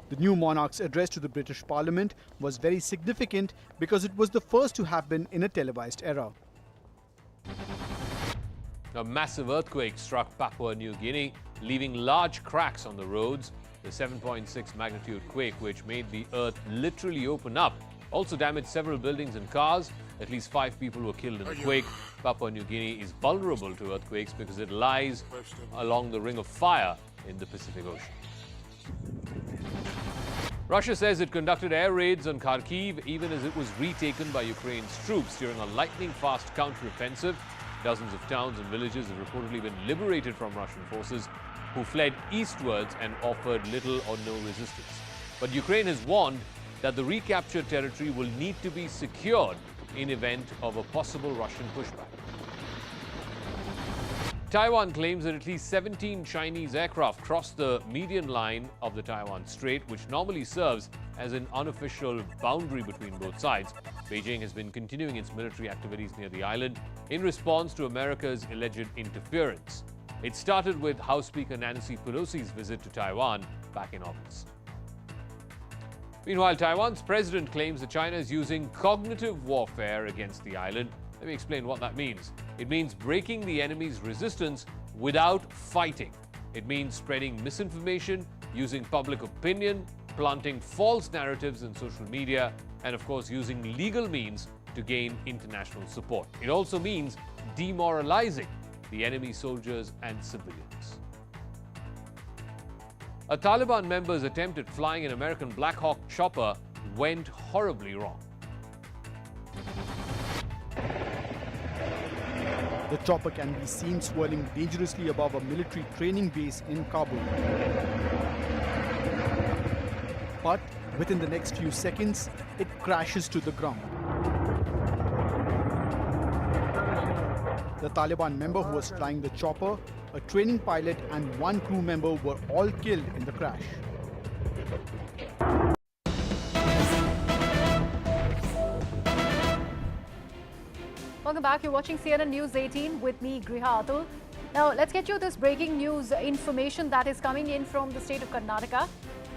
The new monarch's address to the British Parliament was very significant because it was the first to happen in a televised era. A massive earthquake struck Papua New Guinea, leaving large cracks on the roads. The 7.6 magnitude quake, which made the earth literally open up, also damaged several buildings and cars. At least 5 people were killed in the quake. Papua New Guinea is vulnerable to earthquakes because it lies along the Ring of Fire in the Pacific Ocean. Russia says it conducted air raids on Kharkiv even as it was retaken by Ukraine's troops during a lightning-fast counteroffensive. Dozens of towns and villages have reportedly been liberated from Russian forces who fled eastwards and offered little or no resistance. But Ukraine has warned that the recaptured territory will need to be secured in event of a possible Russian pushback. Taiwan claims that at least 17 Chinese aircraft crossed the median line of the Taiwan Strait, which normally serves as an unofficial boundary between both sides. Beijing has been continuing its military activities near the island in response to America's alleged interference. It started with House Speaker Nancy Pelosi's visit to Taiwan back in August. Meanwhile, Taiwan's president claims that China is using cognitive warfare against the island. Let me explain what that means. It means breaking the enemy's resistance without fighting. It means spreading misinformation, using public opinion, planting false narratives in social media, and of course using legal means to gain international support. It also means demoralizing the enemy soldiers and civilians. A Taliban member's attempt at flying an American Black Hawk chopper went horribly wrong. The chopper can be seen swirling dangerously above a military training base in Kabul. But within the next few seconds, it crashes to the ground. The Taliban member who was flying the chopper, a training pilot and 1 crew member were all killed in the crash. Welcome back. You're watching CNN News 18 with me, Griha Atul. Now, let's get you this breaking news information that is coming in from the state of Karnataka.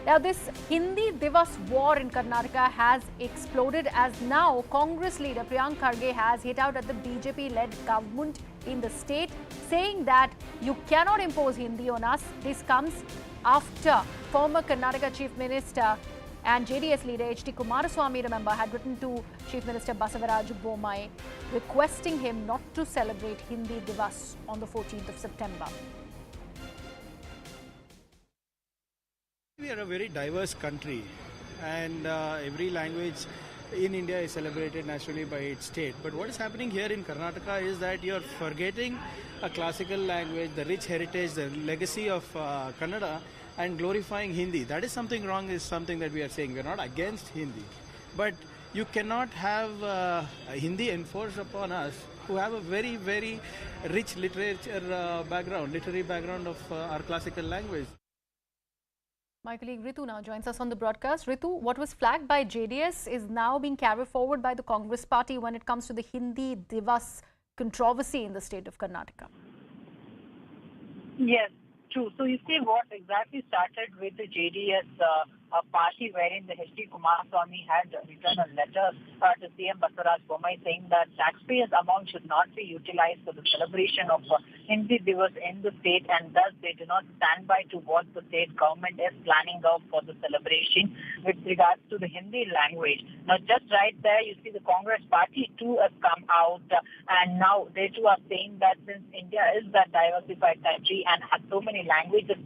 Now, this Hindi Divas war in Karnataka has exploded as now Congress leader Priyank Kharge has hit out at the BJP-led government in the state, saying that you cannot impose Hindi on us. This comes after former Karnataka Chief Minister and JDS leader H.D. Kumaraswamy, remember, had written to Chief Minister Basavaraj Bommai requesting him not to celebrate Hindi Divas on the 14th of September. We are a very diverse country, and every language in India is celebrated nationally by its state. But what is happening here in Karnataka is that you are forgetting a classical language, the rich heritage, the legacy of Kannada, and glorifying Hindi. That is something wrong, is something that we are saying. We are not against Hindi. But you cannot have Hindi enforced upon us who have a very, very rich literature background, literary background of our classical language. My colleague Ritu now joins us on the broadcast. Ritu, what was flagged by JDS is now being carried forward by the Congress party when it comes to the Hindi Divas controversy in the state of Karnataka. Yes, true. So you see what exactly started with the JDS party, wherein the H.D. Kumaraswamy had written a letter to CM Basavaraj Bommai saying that taxpayers' amount should not be utilized for the celebration of Hindi Divas in the state, and thus they do not stand by to what the state government is planning out for the celebration with regards to the Hindi language. Now, just right there, you see the Congress party too has come out, and now they too are saying that since India is that diversified country and has so many languages.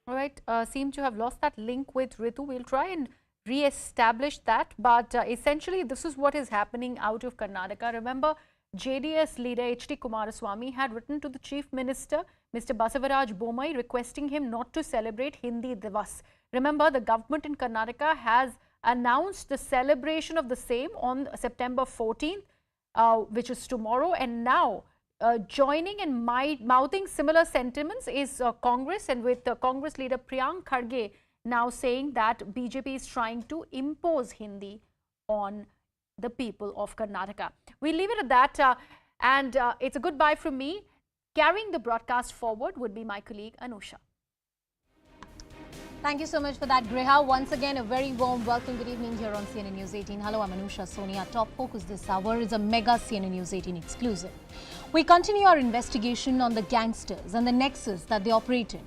All right, seem to have lost that link with Ritu. We'll try and re-establish that. But essentially, this is what is happening out of Karnataka. Remember, JDS leader H.D. Kumaraswamy had written to the Chief Minister, Mr. Basavaraj Bommai, requesting him not to celebrate Hindi Divas. Remember, the government in Karnataka has announced the celebration of the same on September 14th, which is tomorrow, and now joining and mouthing similar sentiments is Congress, and with Congress leader Priyank Kharge now saying that BJP is trying to impose Hindi on the people of Karnataka. We leave it at that, and it's a goodbye from me. Carrying the broadcast forward would be my colleague Anusha. Thank you so much for that, Griha. Once again, a very warm welcome. Good evening here on CNN News 18. Hello, I'm Anusha Soni. Our top focus this hour is a mega CNN News 18 exclusive. We continue our investigation on the gangsters and the nexus that they operate in.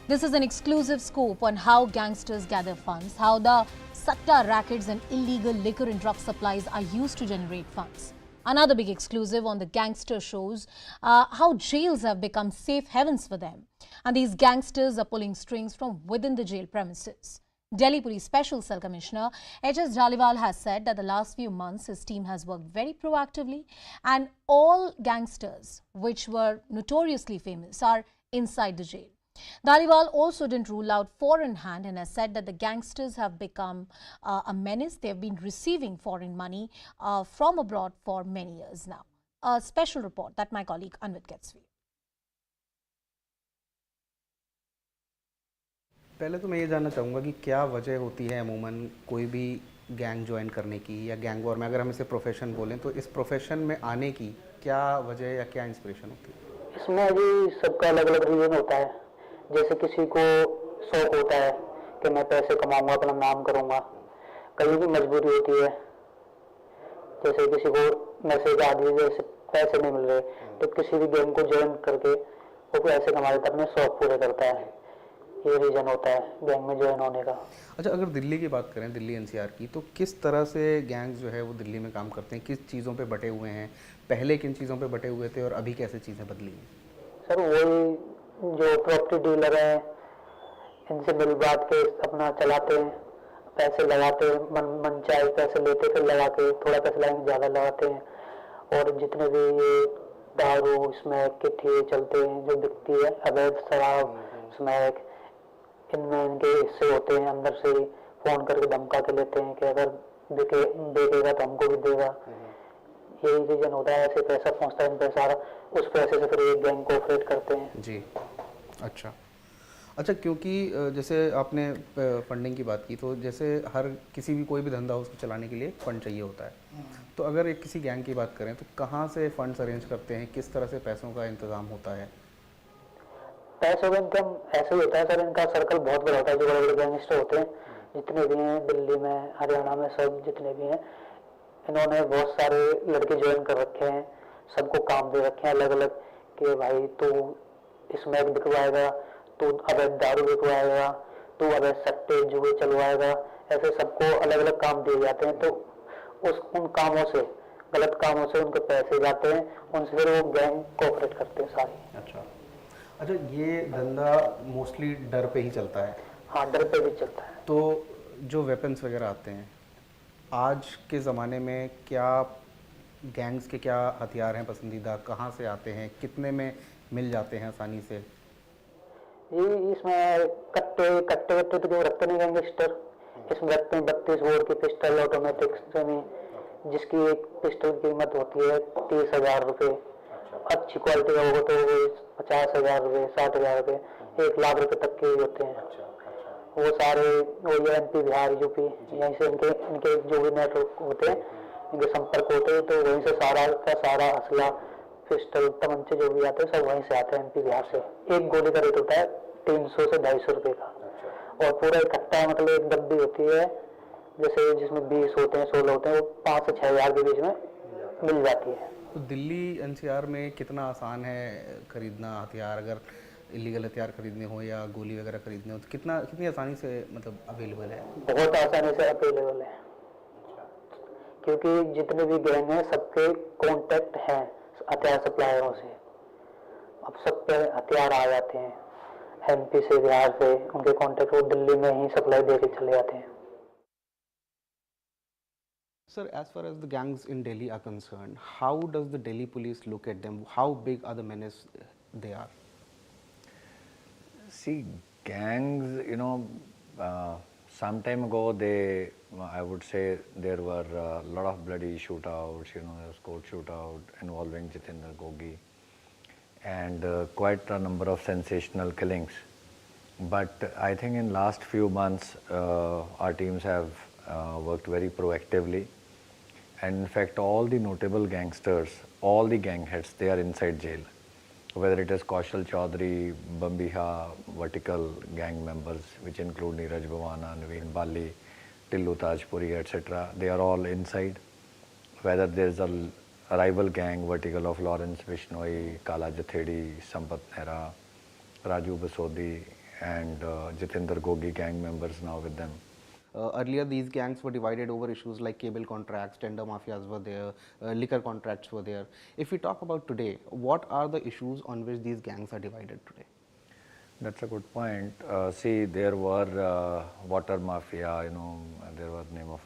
This is an exclusive scoop on how gangsters gather funds, how the satta rackets and illegal liquor and drug supplies are used to generate funds. Another big exclusive on the gangster shows how jails have become safe havens for them. And these gangsters are pulling strings from within the jail premises. Delhi Police Special Cell Commissioner H.S. Dhaliwal has said that the last few months his team has worked very proactively and all gangsters, which were notoriously famous, are inside the jail. Dhaliwal also didn't rule out foreign hand and has said that the gangsters have become a menace. They have been receiving foreign money from abroad for many years now. A special report that my colleague Anvit gets for you. पहले तो मैं ये जानना चाहूँगा कि क्या वजह होती है अमूमन कोई भी गैंग ज्वाइन करने की या गैंग वॉर में, अगर हम इसे प्रोफेशन बोलें तो इस प्रोफेशन में आने की क्या वजह या क्या इंस्पिरेशन होती है? इसमें अभी सबका अलग अलग रीज़न होता है। जैसे किसी को शौक होता है कि मैं पैसे कमाऊंगा, अपना नाम करूंगा। कहीं की मजबूरी होती है, जैसे किसी को मैसेज आ दिए जैसे पैसे नहीं मिल रहे तो किसी भी गैंग को ज्वाइन करके वो पैसे कमा लेता है, अपने शौक पूरे करता है। ये रीज़न होता है गैंग में ज्वाइन होने का। अच्छा, अगर दिल्ली की बात करें, दिल्ली एनसीआर की, तो किस तरह से गैंग्स जो है वो दिल्ली में काम करते हैं, किस चीज़ों पे बटे हुए हैं, पहले किन चीज़ों पे बटे हुए थे और अभी कैसे चीज़ें बदली हैं? सर वही जो प्रॉपर्टी डीलर हैं इनसे मिल बात के अपना चलाते हैं, पैसे लगाते हैं, मन चाहे पैसे लेते फिर लगा के थोड़ा पैसे लगाएंगे ज़्यादा लगाते हैं। और जितने भी ये दारू स्मैक के ठेके चलते हैं जो बिकती है, अवैध शराब स्मैक, इनमें इनके हिस्से होते हैं। अंदर से फ़ोन करके धमका के लेते हैं कि अगर बेचेगा तो हमको भी देगा। यही रीज़न होता है, ऐसे पैसा पहुंचता है इन पैसा, उस पैसे से फिर एक गैंग को ऑपरेट करते हैं। जी अच्छा, क्योंकि जैसे आपने फंडिंग की बात की, तो जैसे हर किसी भी कोई भी धंधा उसको चलाने के लिए फंड चाहिए होता है। तो अगर एक किसी गैंग की बात करें तो कहाँ से फंड्स अरेंज करते हैं, किस तरह से पैसों का इंतज़ाम होता है? पैसों का इनकम ऐसे ही होता है सर, इनका सर्कल बहुत बड़ा होता है। जो बड़े बड़े गैंगस्टर होते हैं जितने भी हैं दिल्ली में, हरियाणा में, सब जितने भी हैं, इन्होंने बहुत सारे लड़के ज्वाइन कर रखे हैं, सबको काम दे रखे हैं अलग अलग कि भाई तू स्मैक बिकवाएगा, तू अवैध दारू बिकवाएगा, तू अवैध सट्टे जुए चलवाएगा। ऐसे सबको अलग अलग काम दिए जाते हैं। तो उन कामों से, गलत कामों से उनके पैसे जाते हैं, उनसे फिर वो गैंग कोऑपरेट करते हैं सारी। अच्छा, ये धंधा मोस्टली डर पे ही चलता है? हाँ, डर पे भी चलता है। तो जो वेपन्स वगैरह आते हैं आज के ज़माने में, क्या गैंग्स के क्या हथियार हैं पसंदीदा, कहाँ से आते हैं, कितने में मिल जाते हैं आसानी से? ये इसमें कट्टे तो जो रखते नहीं गैंगस्टर, इसमें रखते हैं 32 बोर की पिस्टल ऑटोमेटिक सेमी, जिसकी एक पिस्टल की कीमत होती है 30,000 रुपये। अच्छी क्वालिटी का होगा तो 50,000 रुपये, 60,000 रुपये, 1 लाख रुपये तक के होते हैं। वो सारे वो MP, बिहार, यूपी, यहीं से इनके जो भी नेटवर्क होते हैं, इनके संपर्क होते हैं, तो वहीं से सारा का सारा असला, पिस्टल, तमंचे जो भी आते हैं सब वहीं से आते हैं, MP, बिहार से। एक गोली का रेट होता है 300 से 250 रुपये का, और पूरा इकट्ठा मतलब एक डब्बी होती है जैसे जिसमें 20 होते हैं, 16 होते हैं, वो 5 से 6 हज़ार के बीच में मिल जाती है। तो दिल्ली एनसीआर में कितना आसान है खरीदना हथियार? अगर इलीगल हथियार खरीदने हो या गोली वगैरह खरीदने हो तो कितनी आसानी से मतलब अवेलेबल है? बहुत आसानी से अवेलेबल है, क्योंकि जितने भी गैंग हैं सबके कॉन्टेक्ट हैं हथियार सप्लायरों से। अब सब पे हथियार आ जाते हैं MP से, बिहार से, उनके कॉन्टेक्ट, वो दिल्ली में ही सप्लाई दे के चले जाते हैं। Sir, as far as the gangs in Delhi are concerned, how does the Delhi police look at them? How big are the menace they are? See, gangs, some time ago, I would say there were a lot of bloody shootouts, there was court shootout involving Jitendra Gogi, and quite a number of sensational killings. But I think in last few months, our teams have worked very proactively, and in fact all the notable gangsters, all the gang heads, they are inside jail. Whether it is Kaushal Chaudhary, Bambiha, vertical gang members, which include Neeraj Bhavana, Naveen Bali, Tillu Tajpuri, etc., they are all inside. Whether there is a rival gang, vertical of Lawrence Vishnoi, Kala Jathedi, Sampat Nehra, Raju Basodi, and Jitendra Gogi gang members now with them. Earlier, these gangs were divided over issues like cable contracts, tender mafias were there, liquor contracts were there. If we talk about today, what are the issues on which these gangs are divided today? That's a good point. See, there were water mafia, you know, there was name of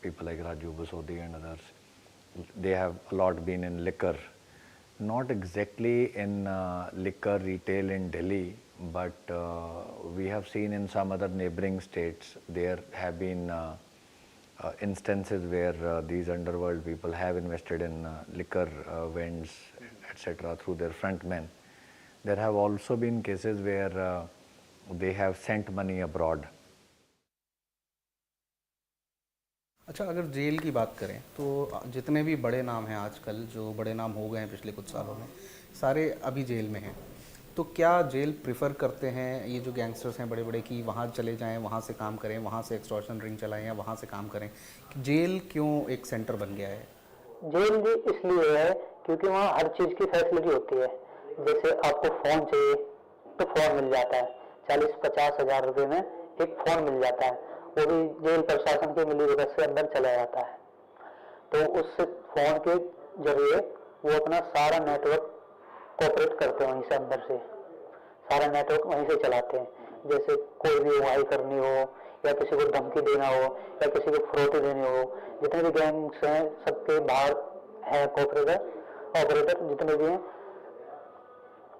people like Raju Basodi and others. They have a lot been in liquor, not exactly in liquor retail in Delhi, but we have seen in some other neighboring states, there have been instances where these underworld people have invested in liquor vends, etc. through their front men. There have also been cases where they have sent money abroad. अच्छा, अगर jail की बात करें तो जितने भी बड़े नाम हैं आजकल, जो बड़े नाम हो गए हैं पिछले कुछ सालों में, सारे अभी जेल में हैं. तो क्या जेल प्रिफर करते हैं ये जो गैंगस्टर्स हैं बड़े बड़े कि वहाँ चले जाएं, वहाँ से काम करें, वहाँ से एक्सटॉर्शन रिंग चलाएं या वहाँ से काम करें? जेल क्यों एक सेंटर बन गया है? जेल भी इसलिए है क्योंकि वहाँ हर चीज़ की फैसिलिटी होती है. जैसे आपको फ़ोन चाहिए तो फ़ोन मिल जाता है, 40-50 हज़ार रुपये में एक फ़ोन मिल जाता है, वो भी जेल प्रशासन के मिलीभगत से अंदर चला जाता है. तो उस फ़ोन के जरिए वो अपना सारा नेटवर्क कोऑपरेट करते हैं, वहीं से अंदर से सारा नेटवर्क वहीं से चलाते हैं. जैसे कोई भी वाई करनी हो या किसी को धमकी देना हो या किसी को फ्रोटी देनी हो, जितने भी गैंग्स हैं सबके बाहर हैं ऑपरेटर जितने भी हैं,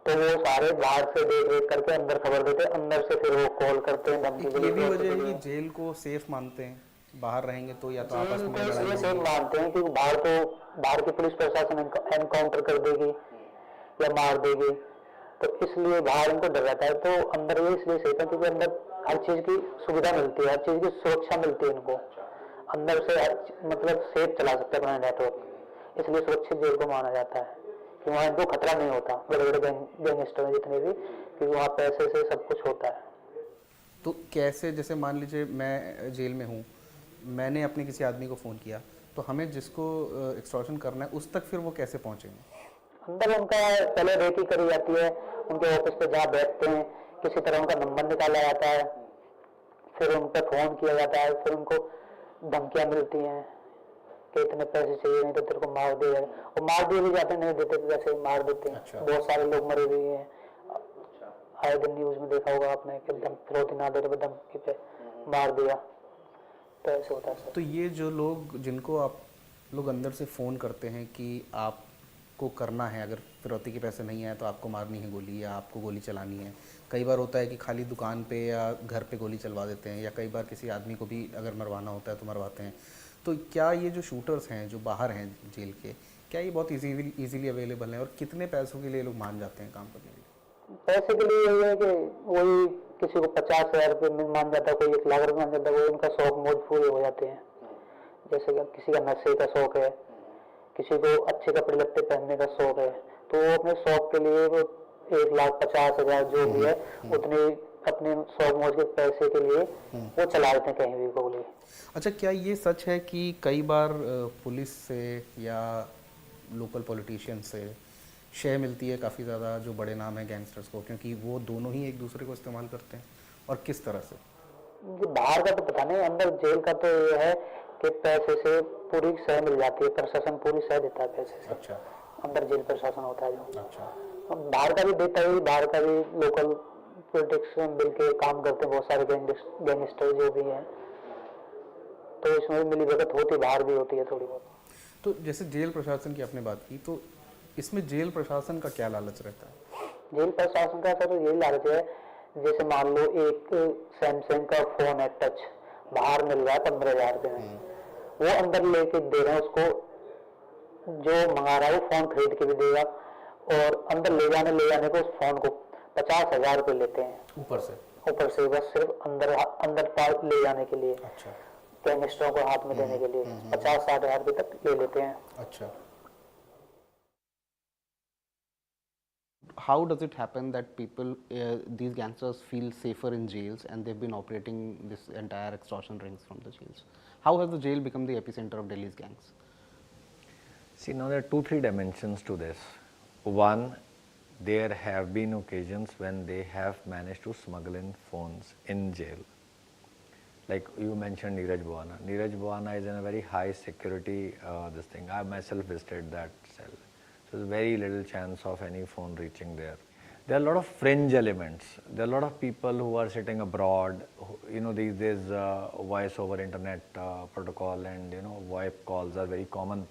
तो वो सारे बाहर से देख करके अंदर खबर देते हैं, अंदर से फिर वो कॉल करते हैं धमकी के लिए. ये भी वजह है कि जेल को सेफ मानते हैं, बाहर रहेंगे तो या तो आपस में लड़ाई सेफ मानते हैं क्योंकि बाहर की पुलिस प्रशासन एनकाउंटर कर देगी या मार देगी, तो इसलिए बाहर इनको डर रहता है. तो अंदर ये इसलिए सेफ है क्योंकि अंदर हर चीज़ की सुविधा मिलती है, हर चीज़ की सुरक्षा मिलती है इनको. अंदर से मतलब सेफ चला सकते हैं अपना नेटवर्क, इसलिए सुरक्षित जेल को माना जाता है कि वहाँ इनको खतरा नहीं होता. बड़े बड़े गैंगस्टर हैं जितने भी, क्योंकि वहाँ पैसे से सब कुछ होता है. तो कैसे, जैसे मान लीजिए मैं जेल में हूँ, मैंने अपने किसी आदमी को फ़ोन किया, तो हमें जिसको एक्सटॉर्शन करना है उस तक फिर वो कैसे पहुँचेंगे? अंदर उनका पहले रेकी करी जाती है, उनके ऑफिस पे जहाँ बैठते हैं किसी तरह उनका नंबर निकाला जाता है, फिर उन पर फ़ोन किया जाता है, फिर उनको धमकियाँ मिलती हैं कि इतने पैसे चाहिए नहीं तो तेरे को मार दिया. और मार दिए भी जाते, नहीं देते तो वैसे ही मार देते हैं. अच्छा. बहुत सारे लोग मरे हुए हैं, आए दिन न्यूज़ में देखा होगा आपने कि फिरौती ना दे तो धमकी पे मार दिया, तो ऐसे होता है. तो ये जो लोग, जिनको आप लोग अंदर से फ़ोन करते हैं कि आपको करना है, अगर फिरौती के पैसे नहीं आए तो आपको मारनी है गोली या आपको गोली चलानी है. कई बार होता है कि खाली दुकान पे या घर पे गोली चलवा देते हैं, या कई बार किसी आदमी को भी अगर मरवाना होता है तो मरवाते हैं. तो क्या ये जो शूटर्स हैं जो बाहर हैं जेल के, क्या ये बहुत इजीली अवेलेबल हैं और कितने पैसों के लिए लोग मान जाते हैं काम करने के लिए? पैसे के लिए यही है कि वही किसी को 50,000 रुपये में मान जाता है, कोई 1 लाख रुपये मान जाता है, वही उनका शौक मौज पूरे हो जाते हैं. जैसे कि किसी का नशे का शौक है, किसी को अच्छे कपड़े लत्ते पहनने का शौक है, तो वो अपने शौक के लिए वो 1,50,000 जो भी है उतने अपने शौक मौज के पैसे के लिए वो चला देते हैं कहीं भी गोली. अच्छा, क्या ये सच है कि कई बार पुलिस से या लोकल पॉलिटिशियन से शय मिलती है काफ़ी ज़्यादा जो बड़े नाम हैं गैंगस्टर्स को, क्योंकि वो दोनों ही एक दूसरे को इस्तेमाल करते हैं, और किस तरह से? बाहर का तो पता नहीं, अंदर जेल का तो ये है कि पैसे से पूरी शय मिल जाती है, प्रशासन पूरी शय देता है पैसे से. अच्छा. अंदर जेल प्रशासन होता है जो. अच्छा. बाहर का भी देता है, बाहर का भी लोकल पॉलिटिक्स में मिल के काम करते हैं बहुत सारे गैंगस्टर जो भी हैं, तो इसमें मिली भगत होती, बाहर भी होती है थोड़ी बहुत. तो जैसे जेल प्रशासन की आपने बात की, तो इसमें जेल प्रशासन का क्या लालच रहता है? जेल प्रशासन का तो यही लालच है, जैसे मान लो एक सैमसंग का फोन है टच, बाहर मिल रहा है 15,000 रुपये में, वो अंदर लेके दे रहे हैं उसको, जो मंगा रहा है वो फोन खरीद के भी देगा, और अंदर ले जाने को उस फोन को 50,000 रुपये लेते हैं ऊपर से बस सिर्फ अंदर ले जाने के लिए. अच्छा. गैंगस्टरों को हाथ में देने के लिए 50-60 हज़ार रुपये तक ले लेते हैं। अच्छा, how does it happen that people, these gangsters feel safer in jails and they've been operating this entire extortion rings from the jails? How has the jail become the epicenter of Delhi's gangs? See, now there are 2-3 dimensions to this. One, there have been occasions when they have managed to smuggle in phones in jail. Like you mentioned Neeraj Bhuwana. Neeraj Bhuwana is in a very high security this thing. I myself visited that cell. So there's very little chance of any phone reaching there. There are a lot of fringe elements. There are a lot of people who are sitting abroad. You know, these days voice over internet protocol and VoIP calls are very common.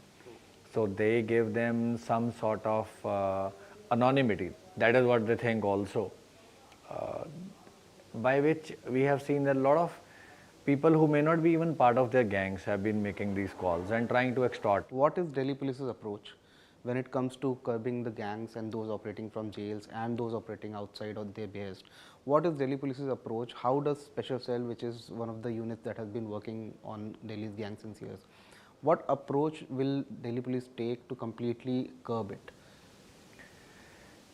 So they give them some sort of anonymity. That is what they think also. By which we have seen that a lot of people who may not be even part of their gangs have been making these calls and trying to extort. What is Delhi Police's approach when it comes to curbing the gangs and those operating from jails and those operating outside of their behest? What is Delhi Police's approach? How does Special Cell, which is one of the units that has been working on Delhi's gangs since years, what approach will Delhi Police take to completely curb it?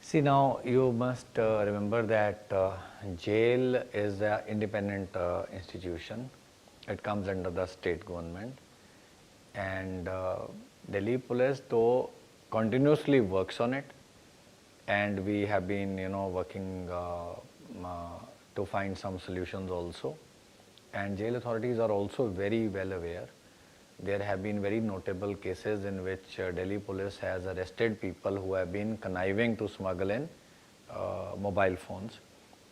See, now you must remember that jail is an independent institution. It comes under the state government, and Delhi Police though continuously works on it, and we have been working to find some solutions also, and jail authorities are also very well aware. There have been very notable cases in which Delhi Police has arrested people who have been conniving to smuggle in mobile phones.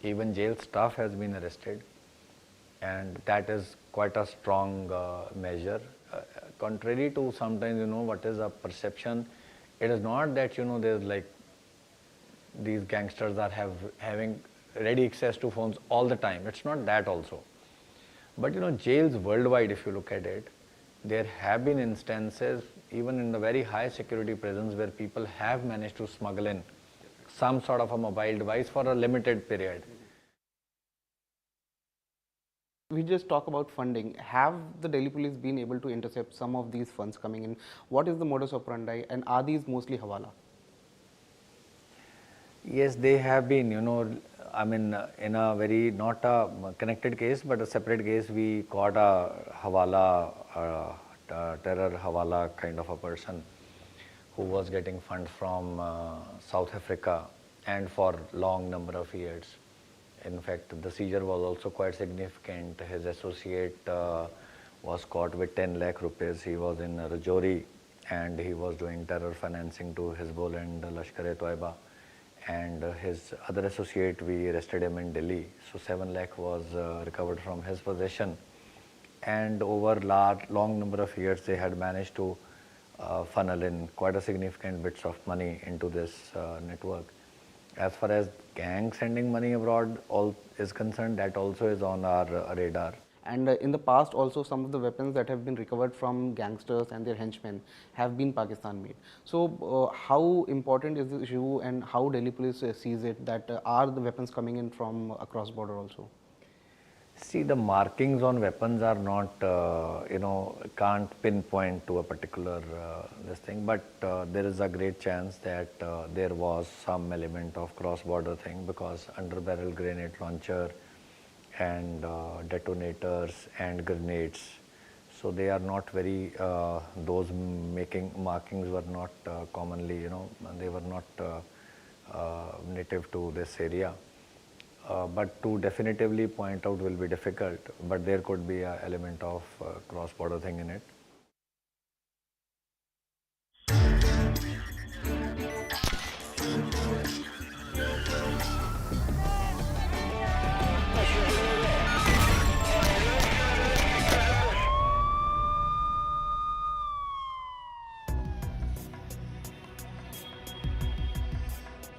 Even jail staff has been arrested, and that is quite a strong measure. Contrary to sometimes what is a perception, it is not that there's like these gangsters are having ready access to phones all the time. It's not that also. But jails worldwide, if you look at it, there have been instances even in the very high security prisons where people have managed to smuggle in some sort of a mobile device for a limited period. We just talk about funding. Have the Delhi Police been able to intercept some of these funds coming in? What is the modus operandi, and are these mostly hawala? Yes, they have been, I mean, in a very, not a connected case, but a separate case, we caught a hawala, terror hawala kind of a person who was getting funds from South Africa and for long number of years. In fact, the seizure was also quite significant. His associate was caught with 10 lakh rupees. He was in Rajouri and he was doing terror financing to Hizbul and Lashkar-e-Toiba. And his other associate, we arrested him in Delhi. So 7 lakh was recovered from his possession. And over long number of years, they had managed to funnel in quite a significant bits of money into this network. As far as gang sending money abroad is concerned, that also is on our radar. And in the past also, some of the weapons that have been recovered from gangsters and their henchmen have been Pakistan made. So how important is this issue, and how Delhi Police sees it, that are the weapons coming in from across border also? See, the markings on weapons are not, can't pinpoint to a particular this thing, but there is a great chance that there was some element of cross-border thing, because under-barrel grenade launcher and detonators and grenades, so they are not very, those markings were not commonly, they were not native to this area. But to definitively point out will be difficult, but there could be an element of cross-border thing in it.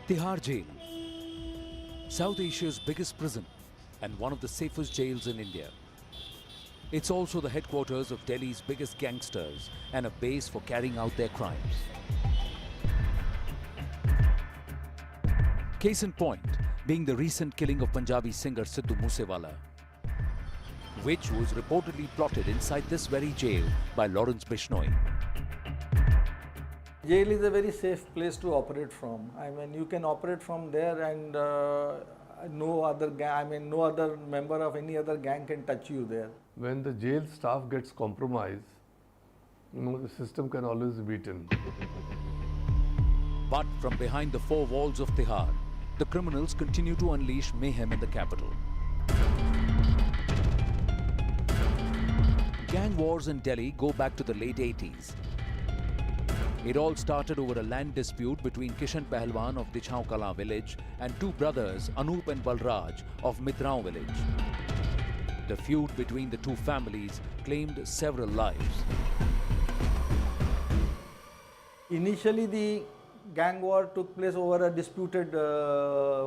Tihar Jail, South Asia's biggest prison and one of the safest jails in India. It's also the headquarters of Delhi's biggest gangsters and a base for carrying out their crimes. Case in point being the recent killing of Punjabi singer Sidhu Moosewala. which was reportedly plotted inside this very jail by Lawrence Bishnoi. Jail is a very safe place to operate from. I mean, you can operate from there, and no other member of any other gang can touch you there. When the jail staff gets compromised, the system can always be beaten. But from behind the four walls of Tihar, the criminals continue to unleash mayhem in the capital. Gang wars in Delhi go back to the late 80s. It all started over a land dispute between Kishan Pahalwan of Dichhaun Kala village and two brothers, Anup and Balraj of Mitraon village. The feud between the two families claimed several lives. Initially, the gang war took place over a disputed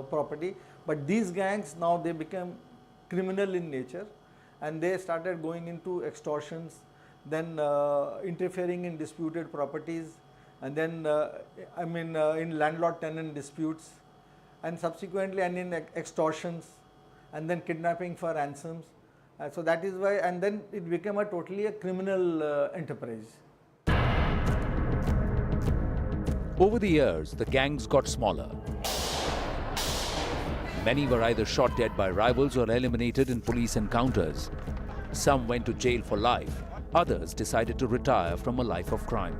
property, but these gangs now they became criminal in nature, and they started going into extortions, then interfering in disputed properties, and then in landlord-tenant disputes, and subsequently in extortions, and then kidnapping for ransoms. So that is why, and then it became totally a criminal enterprise. Over the years, the gangs got smaller. Many were either shot dead by rivals or eliminated in police encounters. Some went to jail for life. Others decided to retire from a life of crime.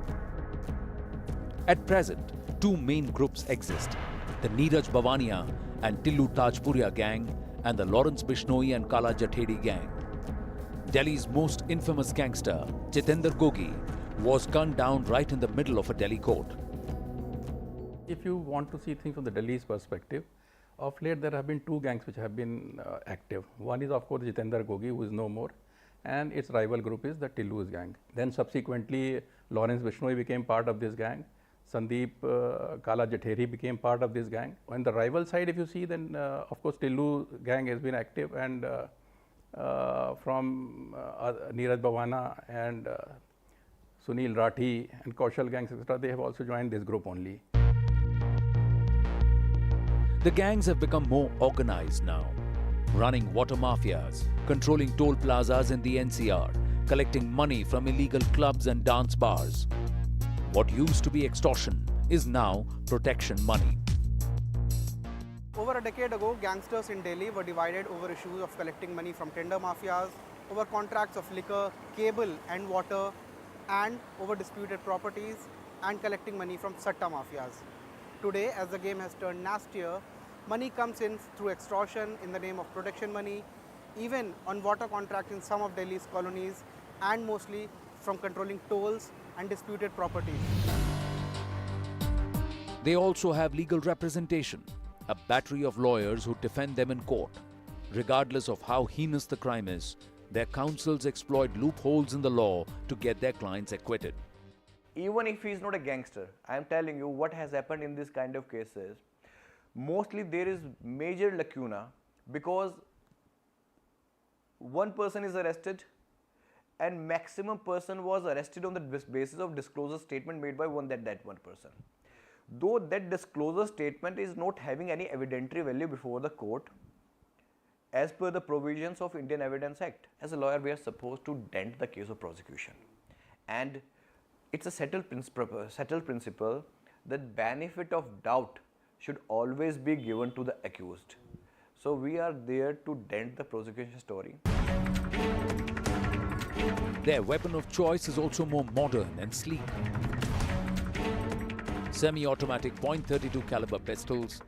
At present, two main groups exist: the Neeraj Bhavania and Tillu Tajpuria gang and the Lawrence Bishnoi and Kala Jathedi gang. Delhi's most infamous gangster, Jitendra Gogi, was gunned down right in the middle of a Delhi court. If you want to see things from the Delhi's perspective, of late there have been two gangs which have been active. One is of course Jitendra Gogi, who is no more, and its rival group is the Tillu's gang. Then subsequently Lawrence Bishnoi became part of this gang. Sandeep Kala Jathedi became part of this gang. On the rival side, if you see, then of course Tillu gang has been active, and from Neeraj Bhavana and Sunil Rathi and Kaushal gangs, etc., they have also joined this group only. The gangs have become more organized now, running water mafias, controlling toll plazas in the NCR, collecting money from illegal clubs and dance bars. What used to be extortion is now protection money. Over a decade ago, gangsters in Delhi were divided over issues of collecting money from tender mafias, over contracts of liquor, cable and water, and over disputed properties, and collecting money from satta mafias. Today, as the game has turned nastier, money comes in through extortion in the name of protection money, even on water contracts in some of Delhi's colonies, and mostly from controlling tolls and disputed properties. They also have legal representation, a battery of lawyers who defend them in court. Regardless of how heinous the crime is, their counsels exploit loopholes in the law to get their clients acquitted. Even if he is not a gangster, I am telling you what has happened in this kind of cases. Mostly there is major lacuna because one person is arrested and maximum person was arrested on the basis of disclosure statement made by that one person. Though that disclosure statement is not having any evidentiary value before the court, as per the provisions of Indian Evidence Act, as a lawyer we are supposed to dent the case of prosecution. And it's a settled principle that benefit of doubt should always be given to the accused. So we are there to dent the prosecution story. Their weapon of choice is also more modern and sleek. Semi-automatic .32 caliber pistols,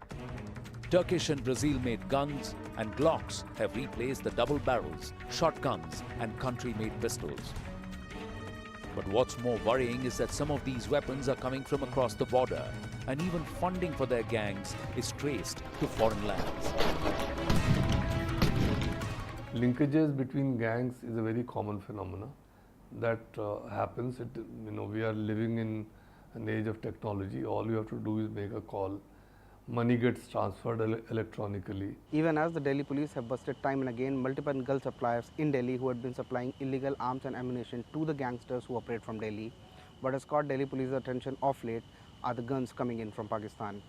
Turkish and Brazil-made guns and Glocks have replaced the double barrels, shotguns and country-made pistols. But what's more worrying is that some of these weapons are coming from across the border, and even funding for their gangs is traced to foreign lands. Linkages between gangs is a very common phenomenon that happens. We are living in an age of technology. All you have to do is make a call. Money gets transferred electronically. Even as the Delhi police have busted time and again multiple gun suppliers in Delhi who had been supplying illegal arms and ammunition to the gangsters who operate from Delhi, what has caught Delhi police's attention of late are the guns coming in from Pakistan.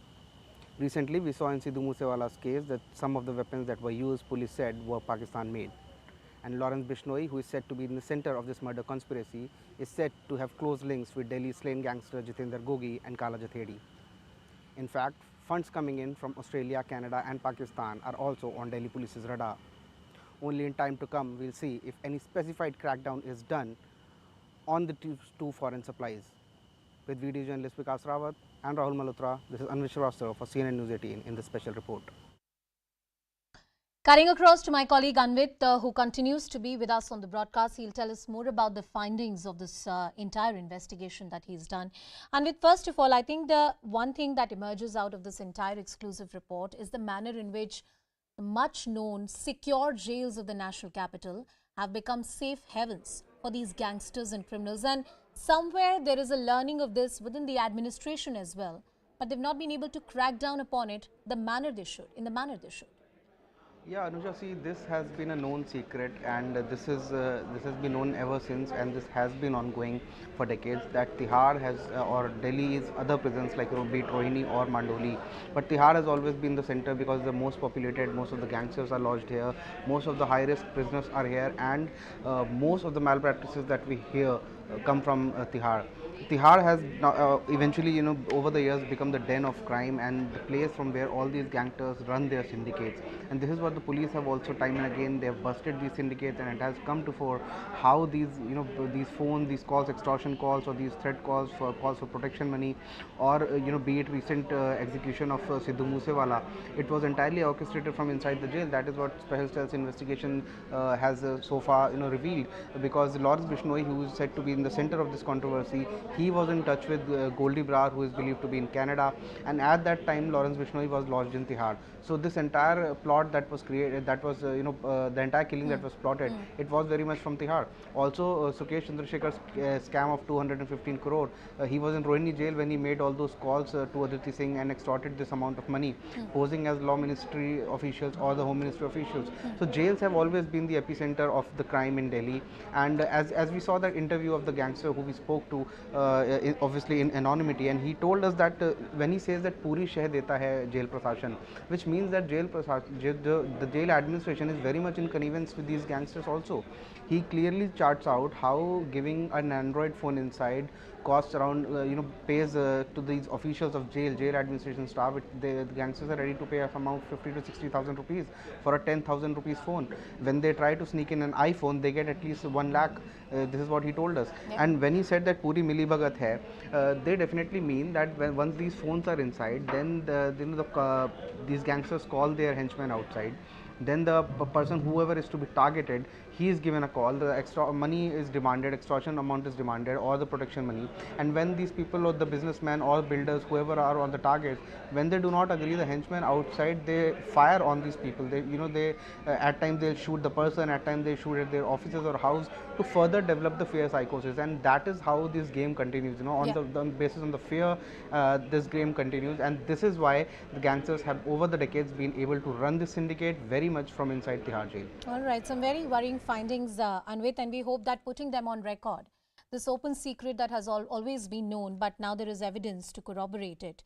Recently, we saw in Sidhu Moosewala's case that some of the weapons that were used, police said, were Pakistan made. And Lawrence Bishnoi, who is said to be in the center of this murder conspiracy, is said to have close links with Delhi's slain gangster Jitendra Gogi and Kala Jathedi. In fact, funds coming in from Australia, Canada and Pakistan are also on Delhi police's radar. Only in time to come, we'll see if any specified crackdown is done on the two foreign supplies. With video journalist Vikas Rawat and Rahul Malhotra, this is Anvit Shrivastava for CNN News 18 in this special report. Cutting across to my colleague Anvit, who continues to be with us on the broadcast. He'll tell us more about the findings of this entire investigation that he's done. Anvit, first of all, I think the one thing that emerges out of this entire exclusive report is the manner in which the much known secure jails of the national capital have become safe havens for these gangsters and criminals. And somewhere there is a learning of this within the administration as well. But they've not been able to crack down upon it in the manner they should. Yeah, Anuja, see, this has been a known secret, and this has been known ever since, and this has been ongoing for decades, that Tihar has or Delhi's other prisons like be it Rohini or Mandoli, but Tihar has always been the center because the most populated, most of the gangsters are lodged here, most of the high-risk prisoners are here, and most of the malpractices that we hear come from Tihar. Tihar has eventually, over the years become the den of crime and the place from where all these gangsters run their syndicates. And this is what the police have also time and again, they have busted these syndicates, and it has come to fore how these, these phones, these calls, extortion calls or these threat calls for protection money, or, be it recent execution of Sidhu Moosewala, it was entirely orchestrated from inside the jail. That is what Special Cells investigation has so far, revealed, because Lawrence Bishnoi, who is said to be in the center of this controversy, he was in touch with Goldie Brar, who is believed to be in Canada, and at that time Lawrence Bishnoi was lodged in Tihar. So this entire plot that was created, that was the entire killing that was plotted, it was very much from Tihar. Also Sukesh Chandrasekhar's scam of 215 crore, he was in Rohini jail when he made all those calls to Aditi Singh and extorted this amount of money, posing as law ministry officials or the home ministry officials. So jails have always been the epicenter of the crime in Delhi, and as we saw that interview of the gangster who we spoke to, obviously in anonymity, and he told us that when he says that puri sheh deta hai jail prasashan, which means that the jail administration is very much in connivence with these gangsters also. He clearly charts out how giving an Android phone inside costs around, pays to these officials of jail administration staff. The gangsters are ready to pay a amount 50 to 60,000 rupees for a 10,000 rupees phone. When they try to sneak in an iPhone, they get at least 1 lakh. This is what he told us. Yep. And when he said that puri mili bhagat hai, they definitely mean that once these phones are inside, then these gangsters call their henchmen outside. Then the person, whoever is to be targeted, he is given a call, the extra money is demanded, extortion amount is demanded, or the protection money. And when these people or the businessmen or builders, whoever are on the target, when they do not agree, the henchmen outside, they fire on these people. They at times they'll shoot the person, at times they shoot at their offices or house to further develop the fear psychosis. And that is how this game continues, on the basis of the fear, this game continues. And this is why the gangsters have over the decades been able to run this syndicate very much from inside Tihar jail. All right, some very worrying findings, Anvit, and we hope that putting them on record, this open secret that has always been known, but now there is evidence to corroborate it.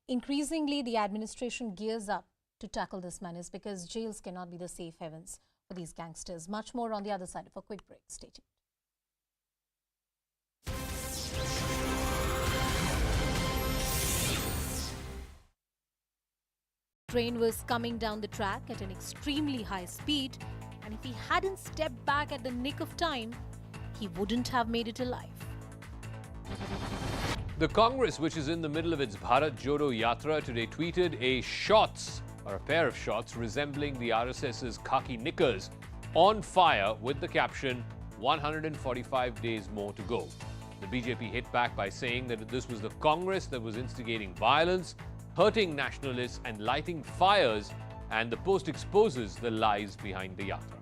Increasingly, the administration gears up to tackle this menace because jails cannot be the safe havens for these gangsters. Much more on the other side of a quick break. Stay tuned. Train was coming down the track at an extremely high speed, and if he hadn't stepped back at the nick of time, he wouldn't have made it alive. The Congress, which is in the middle of its Bharat Jodo Yatra, today tweeted a pair of shots resembling the RSS's khaki knickers on fire with the caption, 145 days more to go. The BJP hit back by saying that this was the Congress that was instigating violence, hurting nationalists and lighting fires, and the post exposes the lies behind the yatra.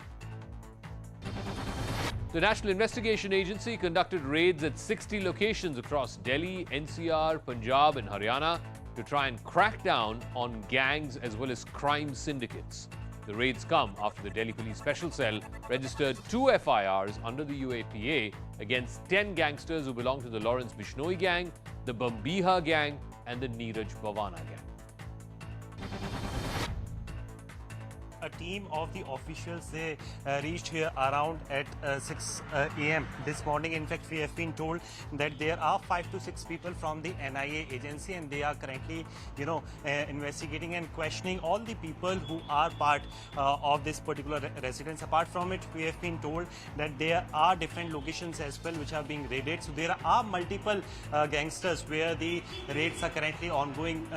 The National Investigation Agency conducted raids at 60 locations across Delhi, NCR, Punjab and Haryana to try and crack down on gangs as well as crime syndicates. The raids come after the Delhi Police Special Cell registered 2 FIRs under the UAPA against 10 gangsters who belong to the Lawrence Bishnoi gang, the Bambiha gang and the Neeraj Bhavana gang. a team of the officials, they reached here around at 6 a.m. this morning. In fact, we have been told that there are 5 to 6 people from the NIA agency, and they are currently, investigating and questioning all the people who are part of this particular residence. Apart from it, we have been told that there are different locations as well which are being raided. So there are multiple gangsters where the raids are currently ongoing.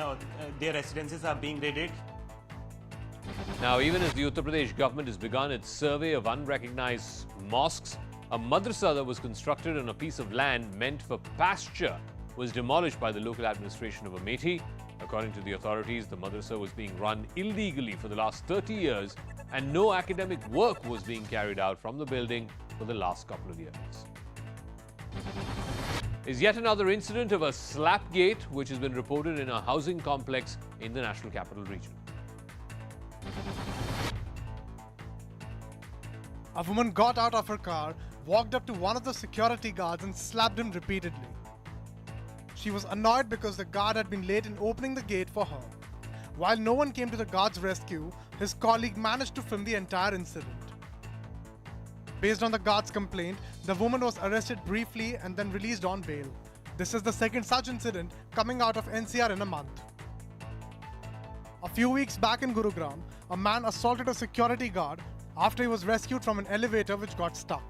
Their residences are being raided. Now, even as the Uttar Pradesh government has begun its survey of unrecognized mosques, a madrasa that was constructed on a piece of land meant for pasture was demolished by the local administration of Amethi. According to the authorities, the madrasa was being run illegally for the last 30 years and no academic work was being carried out from the building for the last couple of years. Is yet another incident of a slapgate which has been reported in a housing complex in the National Capital Region. A woman got out of her car, walked up to one of the security guards and slapped him repeatedly. She was annoyed because the guard had been late in opening the gate for her. While no one came to the guard's rescue, his colleague managed to film the entire incident. Based on the guard's complaint, the woman was arrested briefly and then released on bail. This is the second such incident coming out of NCR in a month. A few weeks back in Gurugram, a man assaulted a security guard after he was rescued from an elevator which got stuck.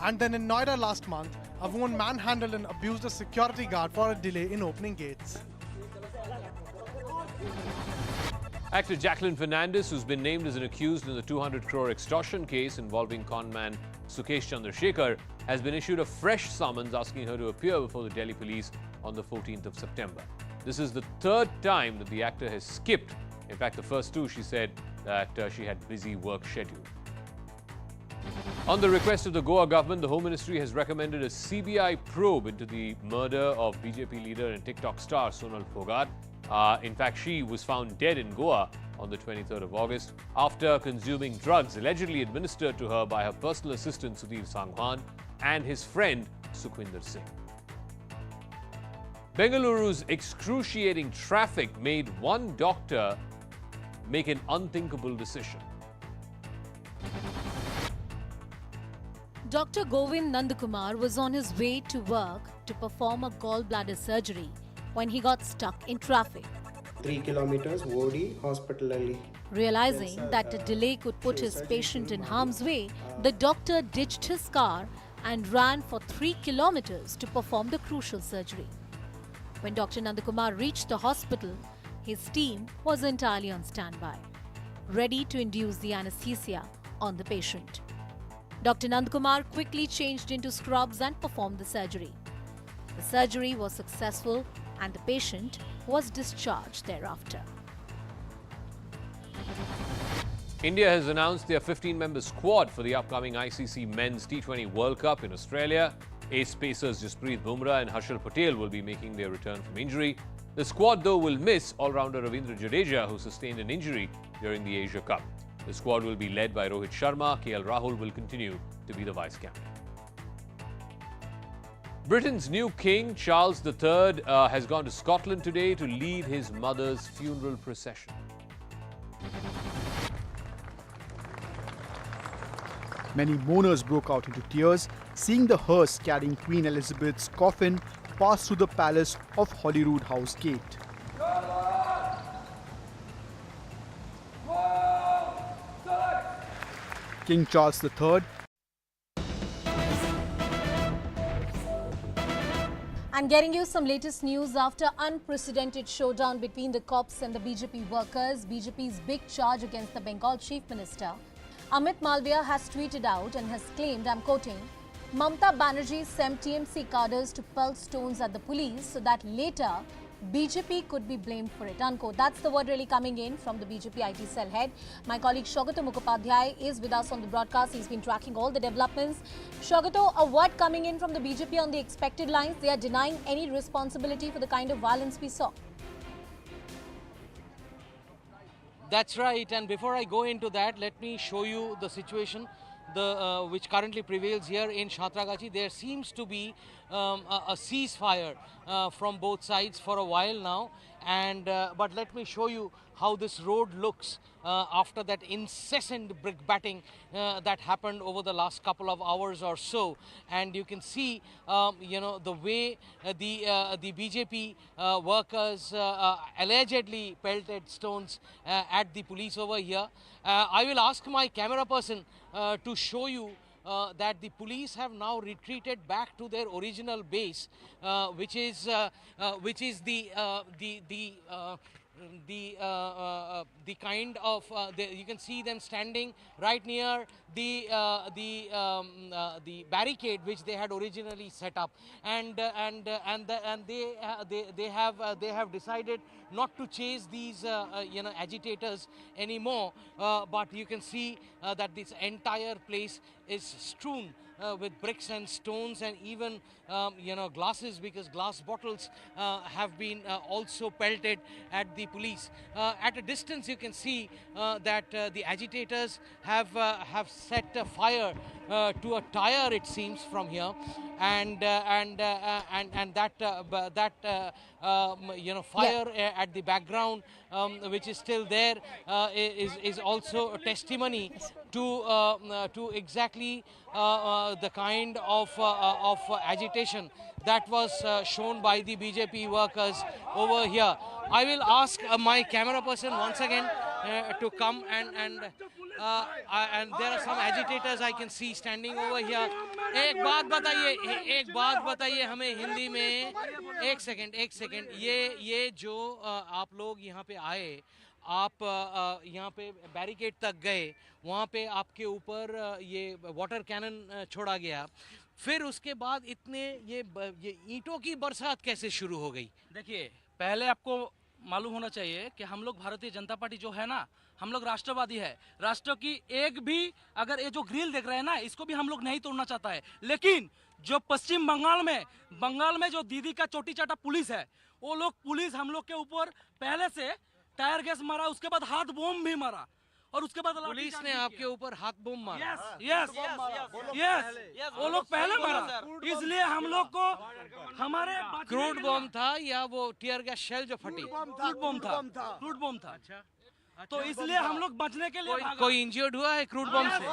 And then in Noida last month, a woman manhandled and abused a security guard for a delay in opening gates. Actor Jacqueline Fernandez, who's been named as an accused in the 200 crore extortion case involving conman Sukesh Chandrasekhar, has been issued a fresh summons asking her to appear before the Delhi police on the 14th of September. This is the third time that the actor has skipped. In fact, the first two, she said that she had busy work schedule. On the request of the Goa government, the Home Ministry has recommended a CBI probe into the murder of BJP leader and TikTok star Sonal Phogat. In fact, she was found dead in Goa on the 23rd of August after consuming drugs allegedly administered to her by her personal assistant Sudhir Sangwan and his friend Sukhwinder Singh. Bengaluru's excruciating traffic made one doctor make an unthinkable decision. Dr. Govind Nandakumar was on his way to work to perform a gallbladder surgery when he got stuck in traffic. 3 kilometers, Wodi, hospital. Realizing that a delay could put his patient in harm's way, the doctor ditched his car and ran for 3 kilometers to perform the crucial surgery. When Dr. Nandakumar reached the hospital, his team was entirely on standby, ready to induce the anesthesia on the patient. Dr. Nandakumar quickly changed into scrubs and performed the surgery. The surgery was successful and the patient was discharged thereafter. India has announced their 15-member squad for the upcoming ICC Men's T20 World Cup in Australia. Ace pacers Jasprit Bumrah and Harshal Patel will be making their return from injury. The squad, though, will miss all-rounder Ravindra Jadeja, who sustained an injury during the Asia Cup. The squad will be led by Rohit Sharma. KL Rahul will continue to be the vice-captain. Britain's new king, Charles III, has gone to Scotland today to lead his mother's funeral procession. Many mourners broke out into tears, seeing the hearse carrying Queen Elizabeth's coffin pass through the palace of Holyrood House Gate. King Charles III And getting you some latest news after unprecedented showdown between the cops and the BJP workers, BJP's big charge against the Bengal Chief Minister, Amit Malviya has tweeted out and has claimed, I'm quoting, Mamata Banerjee sent TMC cadres to pelt stones at the police so that later BJP could be blamed for it, unquote. That's the word really coming in from the BJP IT cell head. My colleague Shogato Mukhopadhyay is with us on the broadcast. He's been tracking all the developments. Shogato, a word coming in from the BJP on the expected lines. They are denying any responsibility for the kind of violence we saw. That's right, and before I go into that, let me show you the situation. which currently prevails here in Santragachi. There seems to be a ceasefire from both sides for a while now, and but let me show you how this road looks after that incessant brick batting that happened over the last couple of hours or so. And you can see the way the BJP workers allegedly pelted stones at the police over here. I will ask my camera person to show you that the police have now retreated back to their original base, which is the kind of you can see them standing right near the barricade which they had originally set up, and they have decided not to chase these agitators anymore, but you can see that this entire place is strewn with bricks and stones, and even glasses, because glass bottles have been also pelted at the police. At a distance you can see that the agitators have set fire to a tire, it seems, from here, and that fire at the background which is still there is also a testimony to exactly the kind of agitation that was shown by the BJP workers over here. I will ask my camera person once again to come, and there are some agitators I can see standing over here. एक बात बताइए हमें हिंदी में, एक second, ये जो आप लोग यहाँ पे आए, आप यहाँ पे बैरिकेड तक गए, वहाँ पे आपके ऊपर ये वाटर कैनन छोड़ा गया, फिर उसके बाद इतने ये ईंटों की बरसात कैसे शुरू हो गई? देखिए, पहले आपको मालूम होना चाहिए कि हम लोग भारतीय जनता पार्टी जो है ना, हम लोग राष्ट्रवादी है। राष्ट्र की एक भी, अगर ये जो ग्रिल देख रहे हैं ना, इसको भी हम लोग नहीं तोड़ना चाहता है। लेकिन जो पश्चिम बंगाल में जो दीदी का चोटी चाटा पुलिस है, वो लोग पुलिस हम लोग के ऊपर पहले से टायर गैस मारा, उसके बाद हाथ बम भी मारा, और उसके बाद पुलिस ने आपके ऊपर हाथ बम मारा। यस, वो लोग पहले मारा, इसलिए हम लोग को हमारे क्रूड बम था या वो टियर गैस शेल जो फटी? क्रूड बम था। अच्छा, तो इसलिए हम लोग बचने के लिए कोई इंजर्ड हुआ है क्रूड बम से?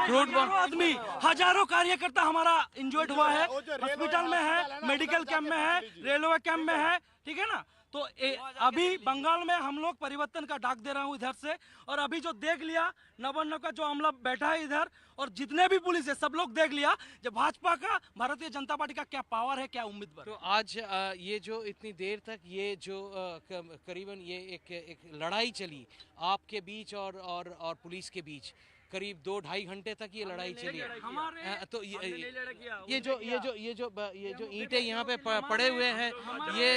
क्रूड बम आदमी, हजारों कार्यकर्ता हमारा इंजर्ड हुआ है, हॉस्पिटल में है, मेडिकल कैंप में है, रेलवे कैंप में है, ठीक है ना। तो अभी बंगाल में हम लोग परिवर्तन का डाक दे रहा हूँ इधर से, और अभी जो देख लिया नवन्न का जो अमला बैठा है इधर, और जितने भी पुलिस है सब लोग देख लिया जब भाजपा का, भारतीय जनता पार्टी का क्या पावर है, क्या उम्मीदवार। तो आज ये जो इतनी देर तक ये जो करीबन ये एक लड़ाई चली आपके बीच और पुलिस के बीच, करीब 2-2.5 घंटे तक ये लड़ाई चली। तो ये जो ईंटें यहाँ पे पड़े हुए हैं, ये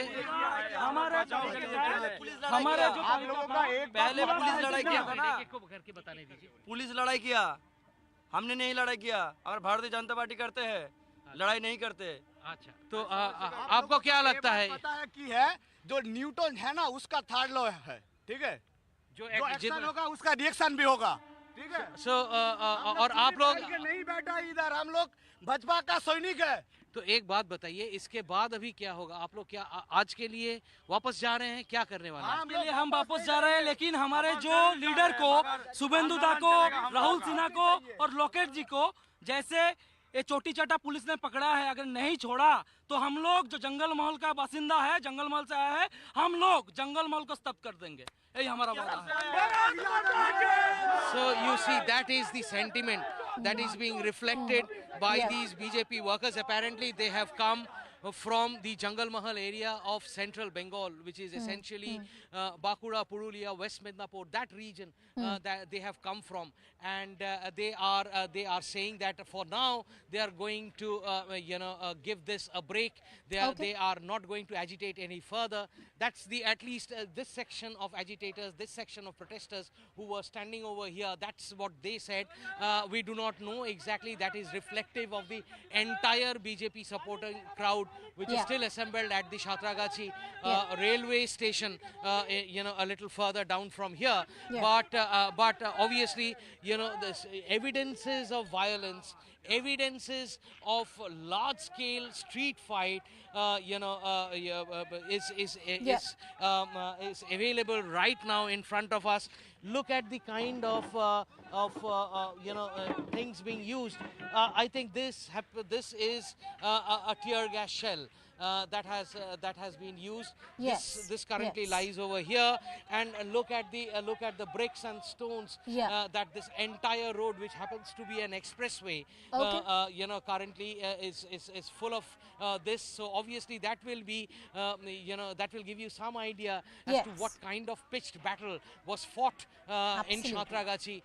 हमारे जो आप लोगों का एक पहले पुलिस लड़ाई किया था ना, करके बताने दीजिए। पुलिस लड़ाई किया, हमने नहीं लड़ाई किया, और भारतीय जनता पार्टी करते हैं, लड़ाई नहीं करते। अच्छा, तो आपको क्या लगता है? पता है कि है जो न्यूटन है ना, उसका थर्ड लॉ है, ठीक है, जो एक्शन होगा उसका रिएक्शन भी होगा, ठीक है। और आप लोग नहीं बैठा इधर, हम लोग भाजपा का सैनिक है। तो एक बात बताइए, इसके बाद अभी क्या होगा? आप लोग क्या आज के लिए वापस जा रहे हैं, क्या करने वाले हैं? के लिए हम वापस जा रहे हैं, लेकिन हमारे जो लीडर को, सुवेंदु दा को, राहुल सिन्हा को और लॉकेट जी को, जैसे ये चोटी चाटा पुलिस ने पकड़ा है, अगर नहीं छोड़ा तो हम लोग जो जंगल महल का बासिंदा है, जंगल महल से आया है, हम लोग जंगल महल को स्तब्ध कर देंगे, यही हमारा वादा है। So you see, that is the sentiment that is being reflected by these BJP workers. Apparently they have come from the Jungle Mahal area of central Bengal, which is essentially Bankura, Purulia, West Midnapur, that region that they have come from, and they are saying that for now they are going to give this a break. They are not going to agitate any further. That's at least this section of agitators, this section of protesters who were standing over here. That's what they said. We do not know exactly. That is reflective of the entire BJP supporting crowd which is still assembled at the Santragachi railway station, a little further down from here. But obviously, this evidences of violence, evidences of large-scale street fight, is available right now in front of us. Look at the kind of things being used. I think this is a tear gas shell that has been used. This currently lies over here, and look at the bricks and stones that this entire road, which happens to be an expressway, currently is full of this. So obviously that will be that will give you some idea as to what kind of pitched battle was fought in Santragachi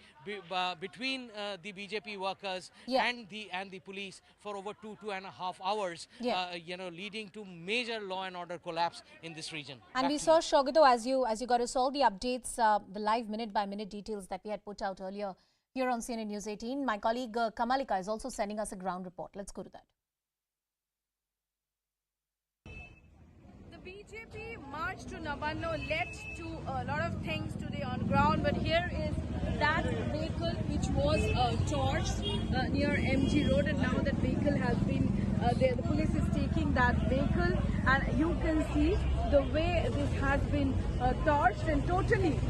between the BJP workers and the police for over 2.5 hours, leading to major law and order collapse in this region. And we saw, Shogato, as you got us all the updates, the live minute-by-minute details that we had put out earlier here on CNN News 18. My colleague Kamalika is also sending us a ground report. Let's go to that. The BJP march to Nabanna led to a lot of things today on ground, but here is that vehicle which was torched near MG Road, and now that vehicle has been the police is taking that vehicle, and you can see the way this has been torched, and totally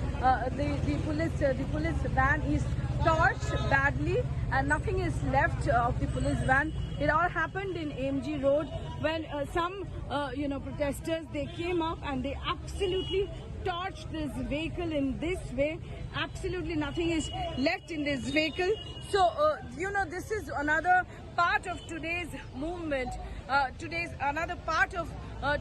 the police van is torched badly, and nothing is left of the police van. It all happened in AMG Road when some protesters, they came up and they absolutely torched this vehicle in this way. Absolutely nothing is left in this vehicle. So this is another part of today's movement, another part of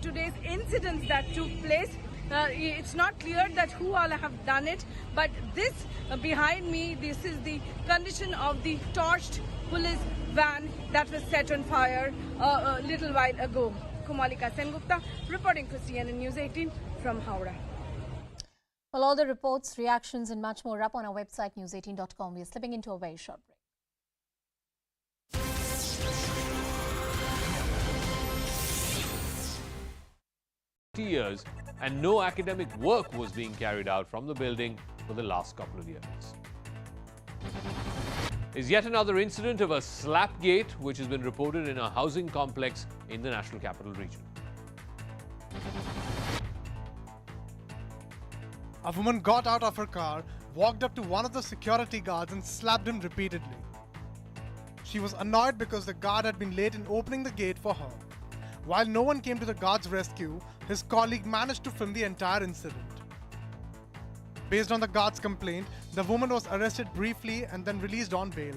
today's incidents that took place. It's not clear that who all have done it, but this behind me, this is the condition of the torched police van that was set on fire a little while ago. Kumalika Sengupta reporting for CNN News 18 from Howrah. Well, all the reports, reactions and much more up on our website news18.com. We are slipping into a very short break. Years, and no academic work was being carried out from the building for the last couple of years. Is yet another incident of a slapgate which has been reported in a housing complex in the National Capital Region. A woman got out of her car, walked up to one of the security guards and slapped him repeatedly. She was annoyed because the guard had been late in opening the gate for her. While no one came to the guard's rescue, his colleague managed to film the entire incident. Based on the guard's complaint, the woman was arrested briefly and then released on bail.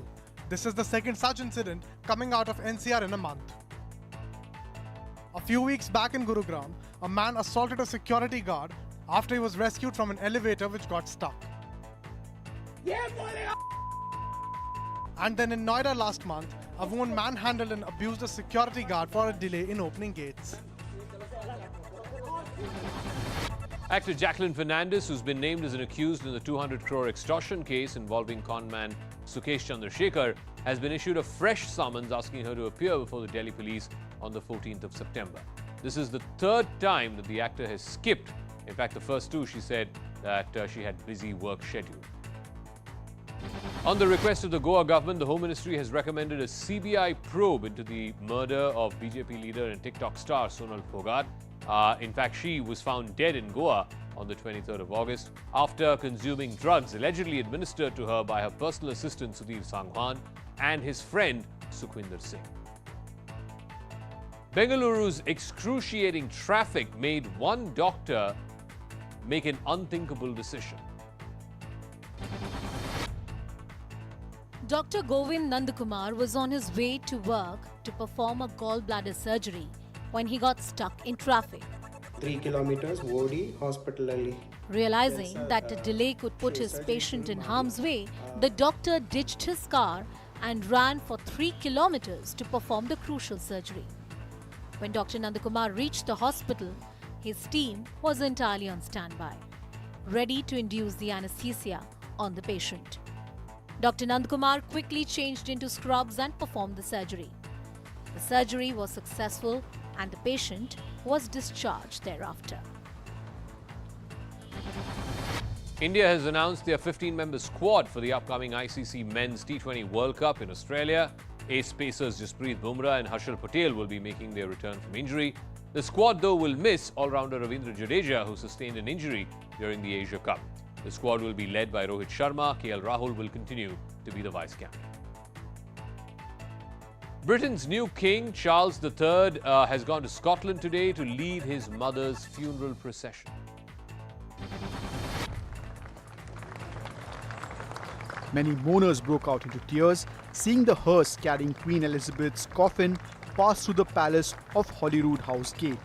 This is the second such incident coming out of NCR in a month. A few weeks back in Gurugram, a man assaulted a security guard after he was rescued from an elevator which got stuck. And then in Noida last month, a woman manhandled and abused a security guard for a delay in opening gates. Actor Jacqueline Fernandez, who's been named as an accused in the 200 crore extortion case involving conman Sukesh Chandrasekhar, has been issued a fresh summons asking her to appear before the Delhi police on the 14th of September. This is the third time that the actor has skipped. In fact, the first two, she said that she had busy work schedule. On the request of the Goa government, the Home Ministry has recommended a CBI probe into the murder of BJP leader and TikTok star Sonal Phogat. In fact, she was found dead in Goa on the 23rd of August after consuming drugs allegedly administered to her by her personal assistant Sudhir Sangwan and his friend Sukhwinder Singh. Bengaluru's excruciating traffic made one doctor make an unthinkable decision. Dr. Govind Nandakumar was on his way to work to perform a gallbladder surgery when he got stuck in traffic. 3 kilometers, Wodi, hospital. Realizing that a delay could put his patient in harm's way, the doctor ditched his car and ran for 3 kilometers to perform the crucial surgery. When Dr. Nandakumar reached the hospital, his team was entirely on standby, ready to induce the anesthesia on the patient. Dr. Nandakumar quickly changed into scrubs and performed the surgery. The surgery was successful and the patient was discharged thereafter. India has announced their 15-member squad for the upcoming ICC Men's T20 World Cup in Australia. Ace pacers Jasprit Bumrah and Harshal Patel will be making their return from injury. The squad, though, will miss all-rounder Ravindra Jadeja, who sustained an injury during the Asia Cup. The squad will be led by Rohit Sharma. KL Rahul will continue to be the vice-captain. Britain's new king, Charles III, has gone to Scotland today to lead his mother's funeral procession. Many mourners broke out into tears, seeing the hearse carrying Queen Elizabeth's coffin pass through the palace of Holyrood House Gate.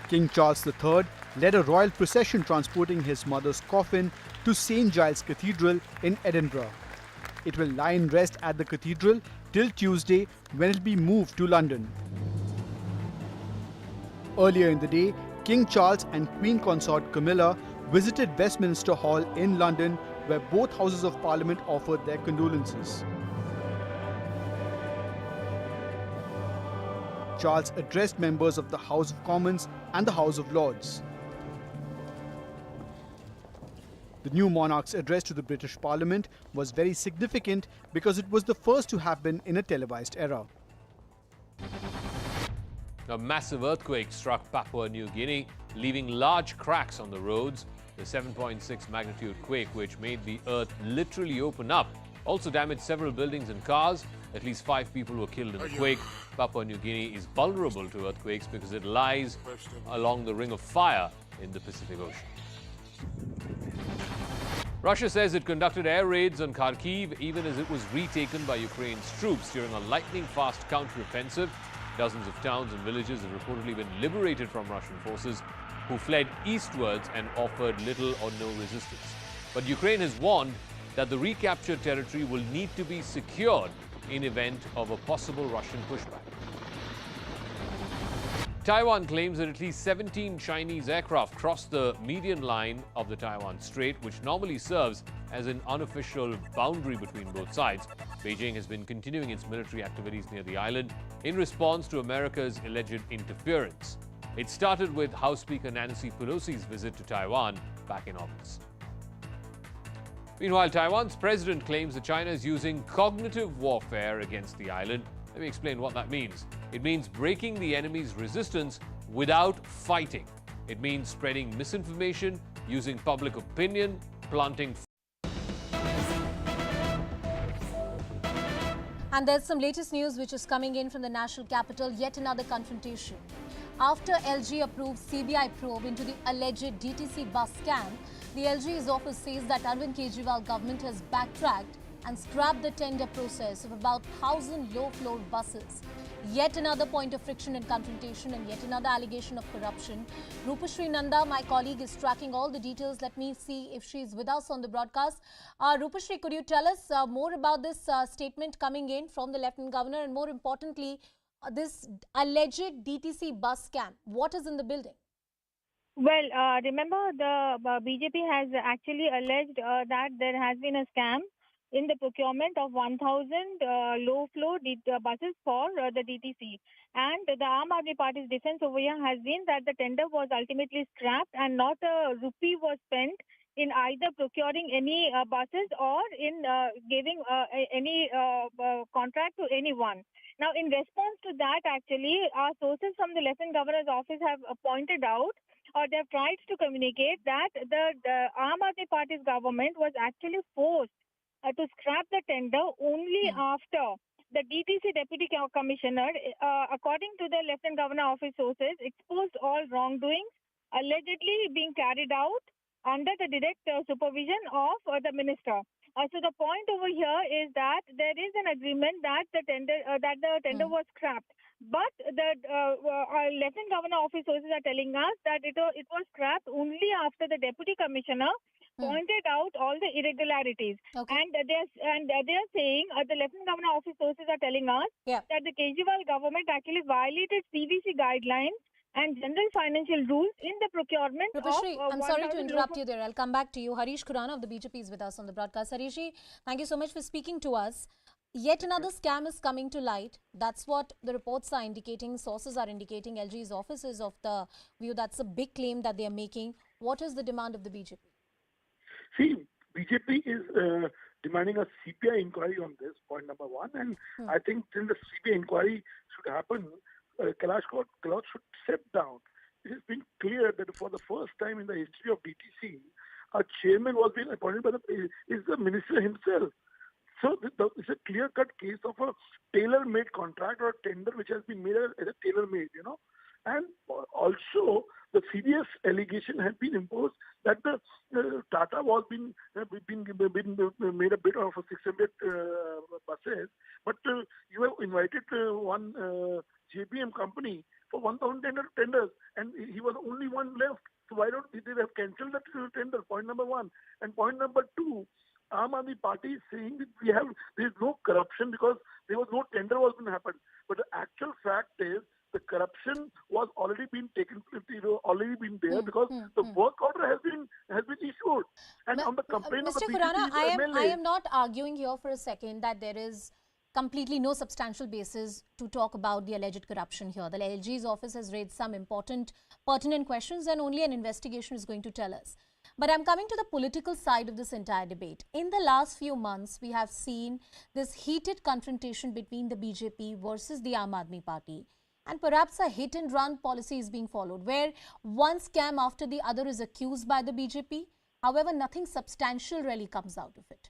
King Charles III led a royal procession transporting his mother's coffin to St. Giles Cathedral in Edinburgh. It will lie in rest at the cathedral till Tuesday, when it will be moved to London. Earlier in the day, King Charles and Queen Consort Camilla visited Westminster Hall in London, where both Houses of Parliament offered their condolences. Charles addressed members of the House of Commons and the House of Lords. The new monarch's address to the British Parliament was very significant because it was the first to happen in a televised era. A massive earthquake struck Papua New Guinea, leaving large cracks on the roads. The 7.6 magnitude quake, which made the earth literally open up, also damaged several buildings and cars. At least 5 people were killed in the quake. Papua New Guinea is vulnerable to earthquakes because it lies along the Ring of Fire in the Pacific Ocean. Russia says it conducted air raids on Kharkiv even as it was retaken by Ukraine's troops during a lightning-fast counter-offensive. Dozens of towns and villages have reportedly been liberated from Russian forces, who fled eastwards and offered little or no resistance. But Ukraine has warned that the recaptured territory will need to be secured in event of a possible Russian pushback. Taiwan claims that at least 17 Chinese aircraft crossed the median line of the Taiwan Strait, which normally serves as an unofficial boundary between both sides. Beijing has been continuing its military activities near the island in response to America's alleged interference. It started with House Speaker Nancy Pelosi's visit to Taiwan back in August. Meanwhile, Taiwan's president claims that China is using cognitive warfare against the island. Let me explain what that means. It means breaking the enemy's resistance without fighting. It means spreading misinformation, using public opinion, planting. And there's some latest news which is coming in from the national capital, yet another confrontation. After LG approved CBI probe into the alleged DTC bus scam, the LG's office says that Arvind Kejriwal government has backtracked and scrapped the tender process of about 1,000 low-floor buses. Yet another point of friction and confrontation and yet another allegation of corruption. Rupashri Nanda, my colleague, is tracking all the details. Let me see if she's with us on the broadcast. Rupashri, could you tell us more about this statement coming in from the Lieutenant Governor and more importantly, this alleged DTC bus scam? What is in the building? Well, remember the BJP has actually alleged that there has been a scam in the procurement of 1,000 low-floor buses for the DTC. And the Aam Aadmi Party's defense over here has been that the tender was ultimately scrapped and not a rupee was spent in either procuring any buses or in giving any contract to anyone. Now, in response to that, actually, our sources from the Lieutenant Governor's office have pointed out or they have tried to communicate that the Aam Aadmi Party's government was actually forced to scrap the tender only after the DTC Deputy Commissioner, according to the Lieutenant Governor office sources, exposed all wrongdoings allegedly being carried out under the direct supervision of the minister. So the point over here is that there is an agreement that the tender was scrapped. But the Lieutenant Governor office sources are telling us that it was scrapped only after the Deputy Commissioner pointed out all the irregularities. Okay. And they are saying, the Lieutenant Governor office sources are telling us that the Kejriwal government actually violated CVC guidelines and general financial rules in the procurement Rupashri, of I'm sorry to 1,000 interrupt you there. I'll come back to you. Harish Khurana of the BJP is with us on the broadcast. Harishji, thank you so much for speaking to us. Yet another scam is coming to light. That's what the reports are indicating, sources are indicating. LG's office is of the view that's a big claim that they are making. What is the demand of the BJP? See, BJP is demanding a CBI inquiry on this, point number one. And I think till the CBI inquiry should happen, Kailash Kalat should step down. It has been clear that for the first time in the history of DTC, a chairman was being appointed by the minister himself. So it's a clear-cut case of a tailor-made contract or a tender which has been made as a tailor-made, And also, the serious allegation has been imposed that the Tata was been made a bid of 600 buses, but you have invited one JBM company for 1,000 tenders, and he was the only one left. So why don't they have cancelled that tender? Point number one. And point number two, Aam Aadmi Party is saying that there is no corruption because there was no tender was going to happen. But the actual fact is the corruption was already been taken, already been there because the work order has been issued. And on the complaint of the Mr. Khurana, MLA, I am not arguing here for a second that there is completely no substantial basis to talk about the alleged corruption here. The LG's office has raised some important, pertinent questions and only an investigation is going to tell us. But I'm coming to the political side of this entire debate. In the last few months, we have seen this heated confrontation between the BJP versus the Aam Aadmi Party. And perhaps a hit and run policy is being followed, where one scam after the other is accused by the BJP. However, nothing substantial really comes out of it.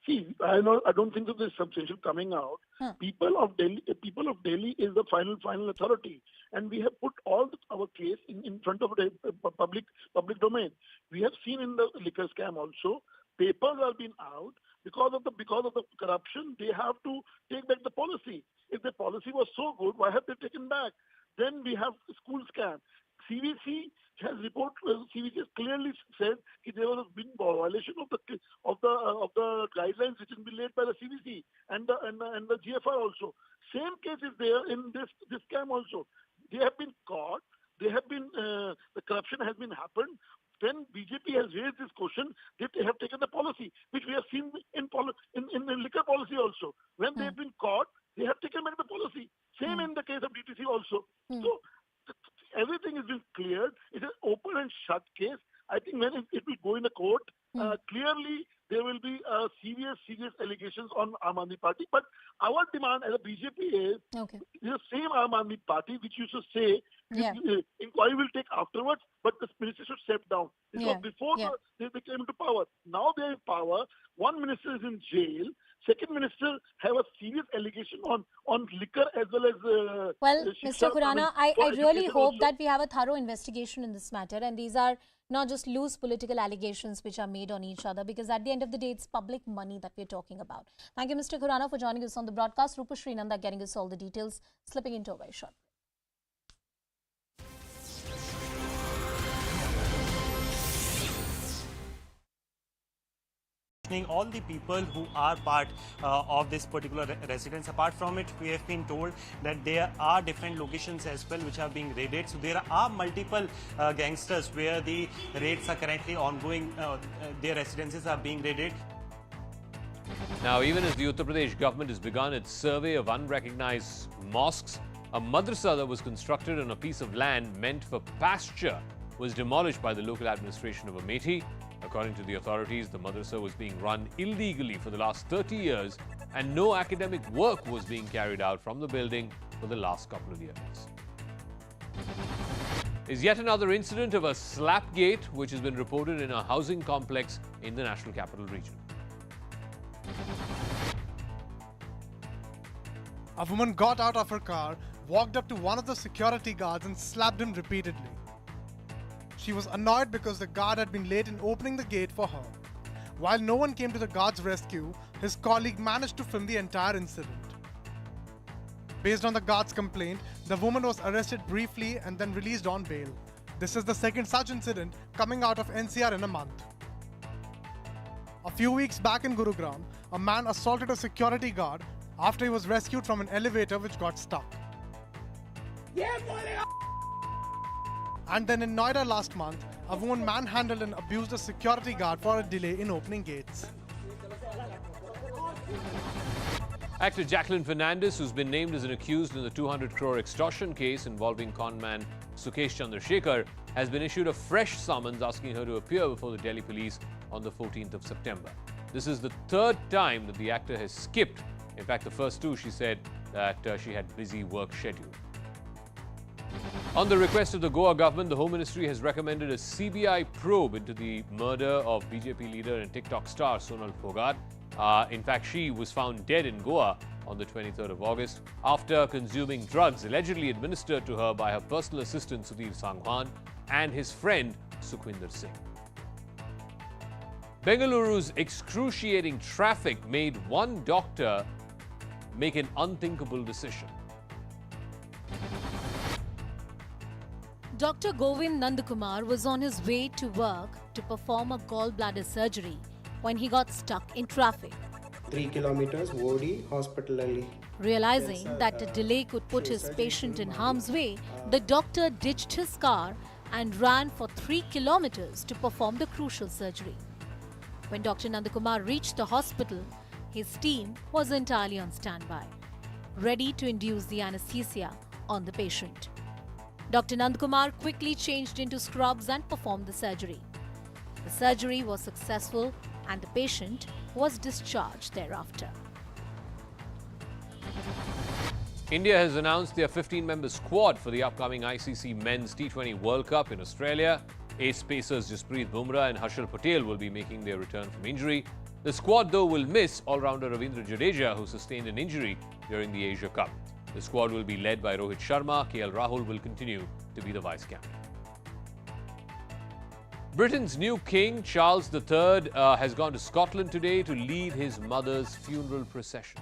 See, I don't think that there's substantial coming out. People of Delhi is the final authority, and we have put all our case in front of the public domain. We have seen in the liquor scam also, papers are being out because of the corruption. They have to take back the policy. If the policy was so good, why have they taken back? Then we have school scam. CVC has clearly said that there was been violation of the guidelines which has been laid by the CVC and the GFR also. Same case is there in this scam also. They have been caught. They have been the corruption has been happened. Then BJP has raised this question that they have taken the policy, which we have seen in liquor policy also. When they have been caught, they have taken back the policy. Same in the case of DTC also. So everything has been cleared. It's an open and shut case. I think when it will go in the court, clearly there will be serious allegations on Aam Aadmi Party. But our demand as a BJP is the same Aam Aadmi Party which used to say inquiry will take afterwards, but the minister should step down. Because before they came into power. Now they are in power. One minister is in jail. Second minister have a serious allegation on liquor as well as... well, Mr. Khurana, I really hope that we have a thorough investigation in this matter, and these are not just loose political allegations which are made on each other, because at the end of the day, it's public money that we're talking about. Thank you, Mr. Khurana, for joining us on the broadcast. Rupashri Nanda getting us all the details, slipping into a very short. All the people who are part of this particular residence. Apart from it, we have been told that there are different locations as well which are being raided. So there are multiple gangsters where the raids are currently ongoing. Their residences are being raided. Now, even as the Uttar Pradesh government has begun its survey of unrecognized mosques, a madrasa that was constructed on a piece of land meant for pasture was demolished by the local administration of Amethi. According to the authorities, the madrasa was being run illegally for the last 30 years and no academic work was being carried out from the building for the last couple of years. Is yet another incident of a slapgate which has been reported in a housing complex in the National Capital Region. A woman got out of her car, walked up to one of the security guards and slapped him repeatedly. She was annoyed because the guard had been late in opening the gate for her. While no one came to the guard's rescue, his colleague managed to film the entire incident. Based on the guard's complaint, the woman was arrested briefly and then released on bail. This is the second such incident coming out of NCR in a month. A few weeks back in Gurugram, a man assaulted a security guard after he was rescued from an elevator which got stuck. And then in Noida last month, a woman manhandled and abused a security guard for a delay in opening gates. Actor Jacqueline Fernandez, who's been named as an accused in the 200 crore extortion case involving conman Sukesh Chandrasekhar, has been issued a fresh summons asking her to appear before the Delhi police on the 14th of September. This is the third time that the actor has skipped. In fact, the first two, she said that she had busy work schedule. On the request of the Goa government, the Home Ministry has recommended a CBI probe into the murder of BJP leader and TikTok star Sonal Phogat. In fact, she was found dead in Goa on the 23rd of August after consuming drugs allegedly administered to her by her personal assistant Sudhir Sangwan and his friend Sukhwinder Singh. Bengaluru's excruciating traffic made one doctor make an unthinkable decision. Dr. Govind Nandakumar was on his way to work to perform a gallbladder surgery when he got stuck in traffic. 3 kilometers, Wodi, hospital. Realizing that a delay could put his patient in harm's way, the doctor ditched his car and ran for 3 kilometers to perform the crucial surgery. When Dr. Nandakumar reached the hospital, his team was entirely on standby, ready to induce the anesthesia on the patient. Dr. Nandakumar quickly changed into scrubs and performed the surgery. The surgery was successful and the patient was discharged thereafter. India has announced their 15-member squad for the upcoming ICC Men's T20 World Cup in Australia. Ace pacers Jasprit Bumrah and Harshal Patel will be making their return from injury. The squad, though, will miss all-rounder Ravindra Jadeja, who sustained an injury during the Asia Cup. The squad will be led by Rohit Sharma. KL Rahul will continue to be the vice-captain. Britain's new king, Charles III, has gone to Scotland today to lead his mother's funeral procession.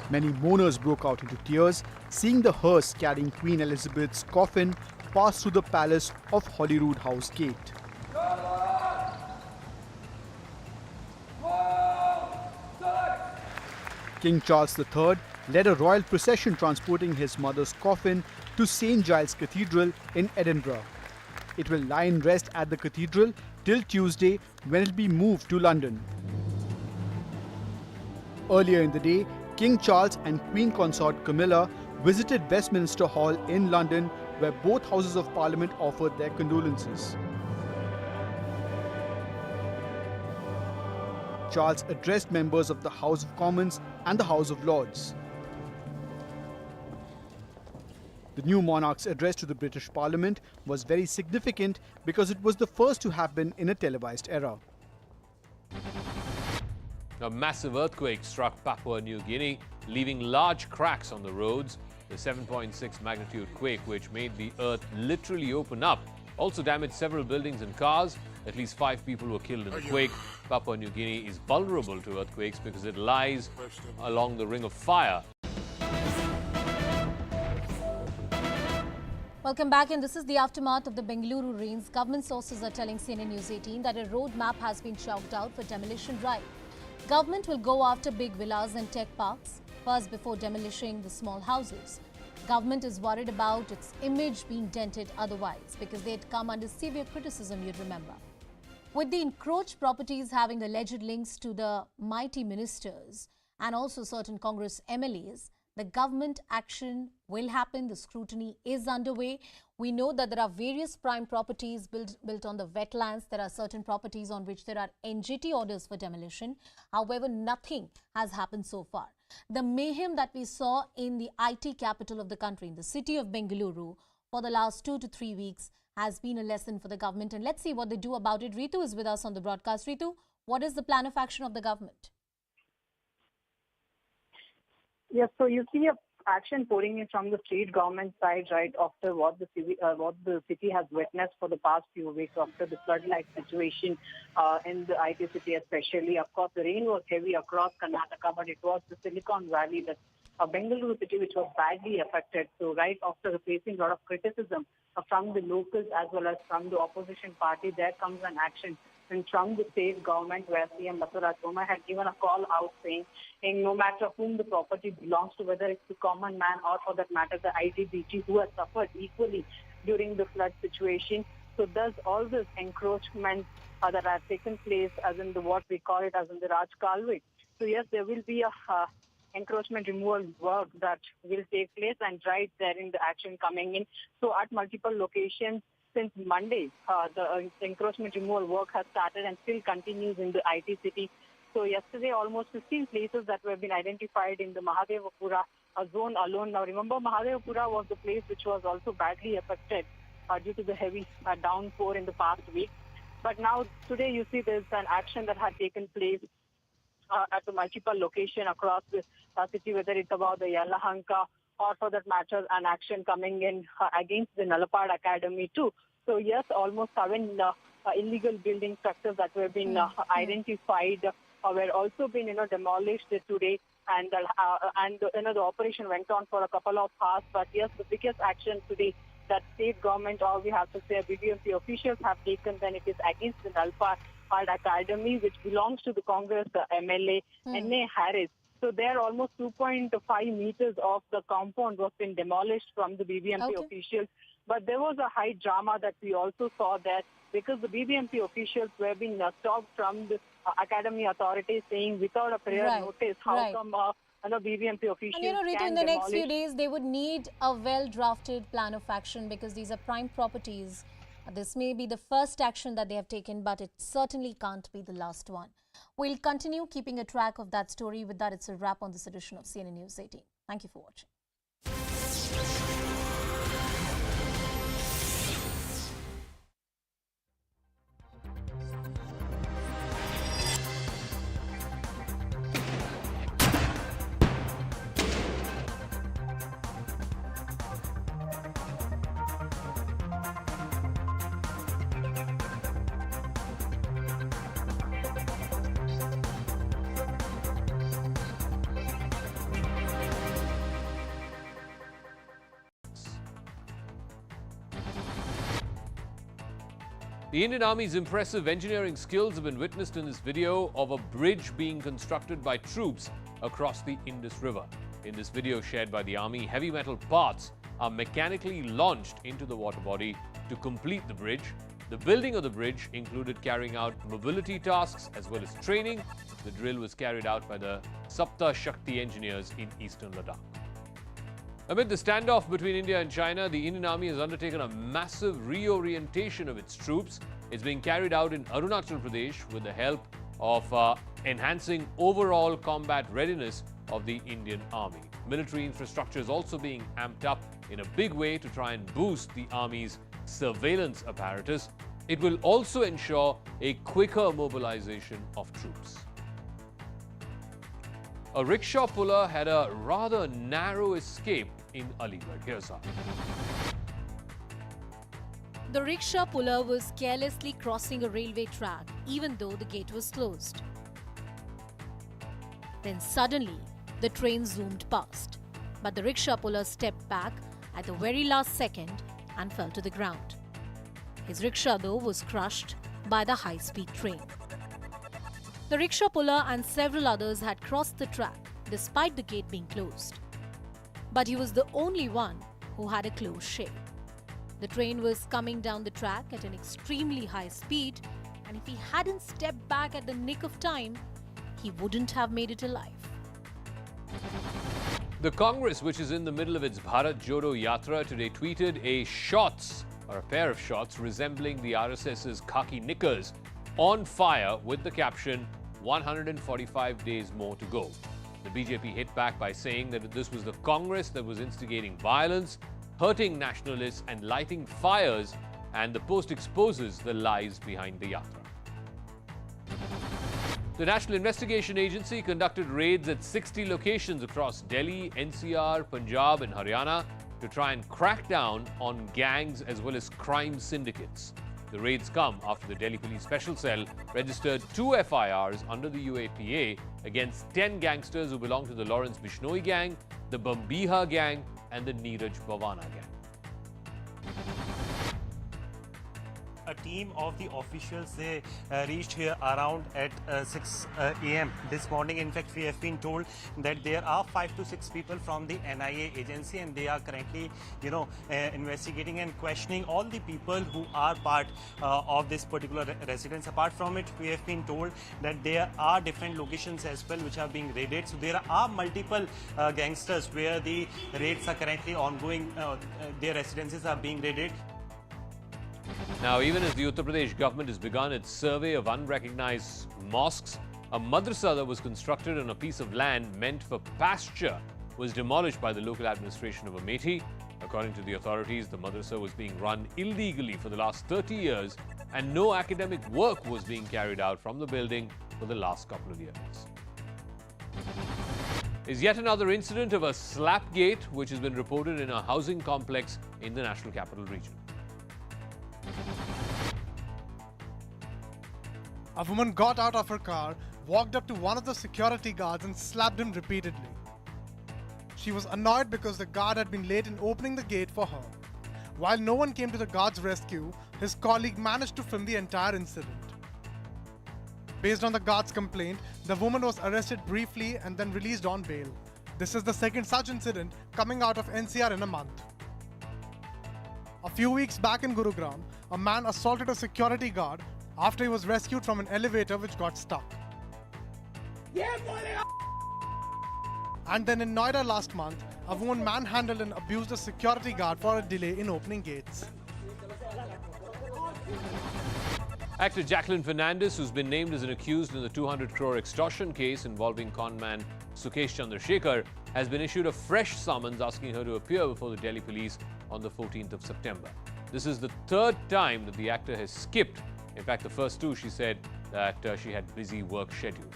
Many mourners broke out into tears, seeing the hearse carrying Queen Elizabeth's coffin pass through the palace of Holyrood House Gate. King Charles III led a royal procession transporting his mother's coffin to St. Giles Cathedral in Edinburgh. It will lie in rest at the cathedral till Tuesday, when it will be moved to London. Earlier in the day, King Charles and Queen Consort Camilla visited Westminster Hall in London, where both Houses of Parliament offered their condolences. Charles addressed members of the House of Commons and the House of Lords. The new monarch's address to the British Parliament was very significant because it was the first to happen in a televised era. A massive earthquake struck Papua New Guinea, leaving large cracks on the roads. The 7.6 magnitude quake, which made the earth literally open up, also damaged several buildings and cars. At least 5 people were killed in the quake. Papua New Guinea is vulnerable to earthquakes because it lies along the Ring of Fire. Welcome back, and this is the aftermath of the Bengaluru rains. Government sources are telling CNN News 18 that a roadmap has been chalked out for demolition drive. Government will go after big villas and tech parks first before demolishing the small houses. Government is worried about its image being dented otherwise because they'd come under severe criticism, you'd remember. With the encroached properties having alleged links to the mighty ministers and also certain Congress MLAs, the government action will happen. The scrutiny is underway. We know that there are various prime properties built on the wetlands. There are certain properties on which there are NGT orders for demolition. However, nothing has happened so far. The mayhem that we saw in the IT capital of the country, in the city of Bengaluru, for the last 2 to 3 weeks has been a lesson for the government. And let's see what they do about it. Ritu is with us on the broadcast. Ritu, what is the plan of action of the government? Yes, so you see a action pouring in from the state government side right after what the city has witnessed for the past few weeks after the flood-like situation in the IT city especially. Of course, the rain was heavy across Karnataka, but it was the Silicon Valley, the Bengaluru city, which was badly affected. So right after facing a lot of criticism from the locals as well as from the opposition party, there comes an action and from the state government, where CM Basuraj Bommai had given a call out saying no matter whom the property belongs to, whether it's the common man or for that matter the ITBT who has suffered equally during the flood situation. So thus all this encroachments that have taken place as in what we call it as in the Raj Kalvi. So yes, there will be a encroachment removal work that will take place, and right there in the action coming in. So at multiple locations since Monday, the encroachment removal work has started and still continues in the IT city. So yesterday, almost 15 places that were been identified in the Mahadevapura zone alone. Now remember, Mahadevapura was the place which was also badly affected due to the heavy downpour in the past week. But now today you see there's an action that had taken place at the multiple location across the city, whether it's about the Yalahanka or for that matter an action coming in against the Nalapad Academy too. So yes, almost 7 illegal building structures that were being identified were also been demolished today, and the operation went on for a couple of hours. But yes, the biggest action today that state government, or we have to say BBMP officials have taken, then it is against the Nalapad Academy, which belongs to the Congress MLA N.A. Harris. So there almost 2.5 meters of the compound was been demolished from the BBMP officials. But there was a high drama that we also saw there, because the BBMP officials were being stopped from the Academy authorities, saying without a prior notice, how come BBMP officials and Ritu, can in the next few demolish. days, they would need a well-drafted plan of action, because these are prime properties. This may be the first action that they have taken, but it certainly can't be the last one. We'll continue keeping a track of that story. With that, it's a wrap on this edition of CNN News 18. Thank you for watching. The Indian Army's impressive engineering skills have been witnessed in this video of a bridge being constructed by troops across the Indus River. In this video shared by the Army, heavy metal parts are mechanically launched into the water body to complete the bridge. The building of the bridge included carrying out mobility tasks as well as training. The drill was carried out by the Sapta Shakti engineers in eastern Ladakh. Amid the standoff between India and China, the Indian Army has undertaken a massive reorientation of its troops. It's being carried out in Arunachal Pradesh with the help of enhancing overall combat readiness of the Indian Army. Military infrastructure is also being amped up in a big way to try and boost the Army's surveillance apparatus. It will also ensure a quicker mobilization of troops. A rickshaw puller had a rather narrow escape in Aligarh. Here's how. The rickshaw puller was carelessly crossing a railway track, even though the gate was closed. Then suddenly, the train zoomed past. But the rickshaw puller stepped back at the very last second and fell to the ground. His rickshaw, though, was crushed by the high-speed train. The rickshaw puller and several others had crossed the track despite the gate being closed. But he was the only one who had a closed shave. The train was coming down the track at an extremely high speed, and if he hadn't stepped back at the nick of time, he wouldn't have made it alive. The Congress, which is in the middle of its Bharat Jodo Yatra, today tweeted a pair of shots resembling the RSS's khaki knickers on fire with the caption, 145 days more to go. The BJP hit back by saying that this was the Congress that was instigating violence, hurting nationalists and lighting fires, and the post exposes the lies behind the yatra. The National Investigation Agency conducted raids at 60 locations across Delhi, NCR, Punjab and Haryana to try and crack down on gangs as well as crime syndicates. The raids come after the Delhi Police Special Cell registered 2 FIRs under the UAPA against 10 gangsters who belong to the Lawrence Bishnoi gang, the Bambiha gang and the Neeraj Bhavana gang. a team of the officials, they reached here around at 6 a.m. this morning. In fact, we have been told that there are 5 to 6 people from the NIA agency, and they are currently, investigating and questioning all the people who are part of this particular residence. Apart from it, we have been told that there are different locations as well which are being raided. So there are multiple gangsters where the raids are currently ongoing. Their residences are being raided. Now, even as the Uttar Pradesh government has begun its survey of unrecognized mosques, a madrasa that was constructed on a piece of land meant for pasture was demolished by the local administration of Amethi. According to the authorities, the madrasa was being run illegally for the last 30 years and no academic work was being carried out from the building for the last couple of years. Is yet another incident of a slapgate which has been reported in a housing complex in the National Capital Region. A woman got out of her car, walked up to one of the security guards and slapped him repeatedly. She was annoyed because the guard had been late in opening the gate for her. While no one came to the guard's rescue, his colleague managed to film the entire incident. Based on the guard's complaint, the woman was arrested briefly and then released on bail. This is the second such incident coming out of NCR in a month. A few weeks back in Gurugram, a man assaulted a security guard after he was rescued from an elevator which got stuck. And then in Noida last month, a woman manhandled and abused a security guard for a delay in opening gates. Actor Jacqueline Fernandez, who's been named as an accused in the 200 crore extortion case involving conman Sukesh Chandrasekhar, has been issued a fresh summons asking her to appear before the Delhi police on the 14th of September. This is the third time that the actor has skipped. In fact, the first two, she said that she had busy work schedule.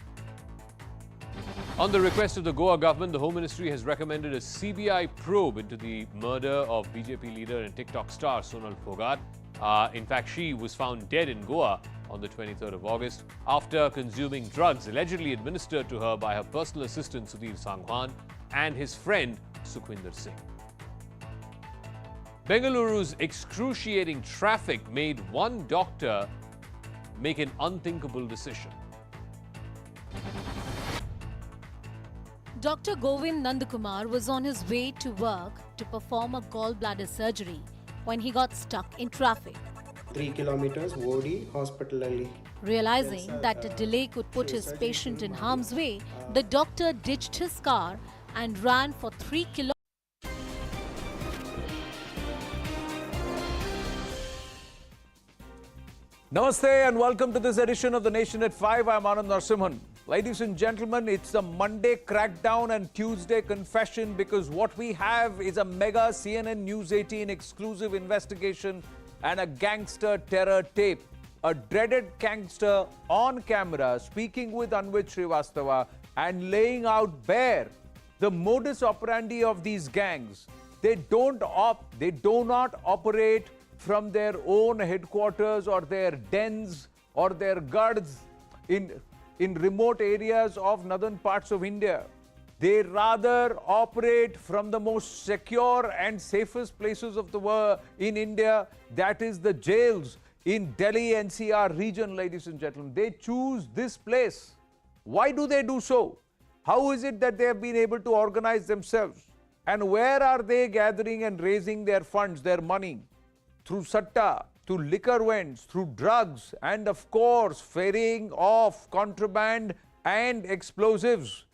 On the request of the Goa government, the Home Ministry has recommended a CBI probe into the murder of BJP leader and TikTok star Sonal Phogat. In fact, she was found dead in Goa on the 23rd of August after consuming drugs allegedly administered to her by her personal assistant Sudhir Sangwan and his friend Sukhwinder Singh. Bengaluru's excruciating traffic made one doctor make an unthinkable decision. Dr. Govind Nandakumar was on his way to work to perform a gallbladder surgery when he got stuck in traffic. 3 kilometers, Wodi, hospital. Realizing that a delay could put his patient in harm's way, the doctor ditched his car and ran for 3 kilometers. Namaste and welcome to this edition of The Nation at 5. I'm Anand Narasimhan. Ladies and gentlemen, it's a Monday crackdown and Tuesday confession because what we have is a mega CNN News 18 exclusive investigation and a gangster terror tape. A dreaded gangster on camera speaking with Anvit Srivastava and laying out bare the modus operandi of these gangs. They do not operate from their own headquarters or their dens or their guards in remote areas of northern parts of India. They rather operate from the most secure and safest places of the world in India, that is the jails in Delhi NCR region, ladies and gentlemen. They choose this place. Why do they do so? How is it that they have been able to organize themselves? And where are they gathering and raising their funds, their money? Through satta, to liquor vents, through drugs, and of course, ferrying off contraband and explosives.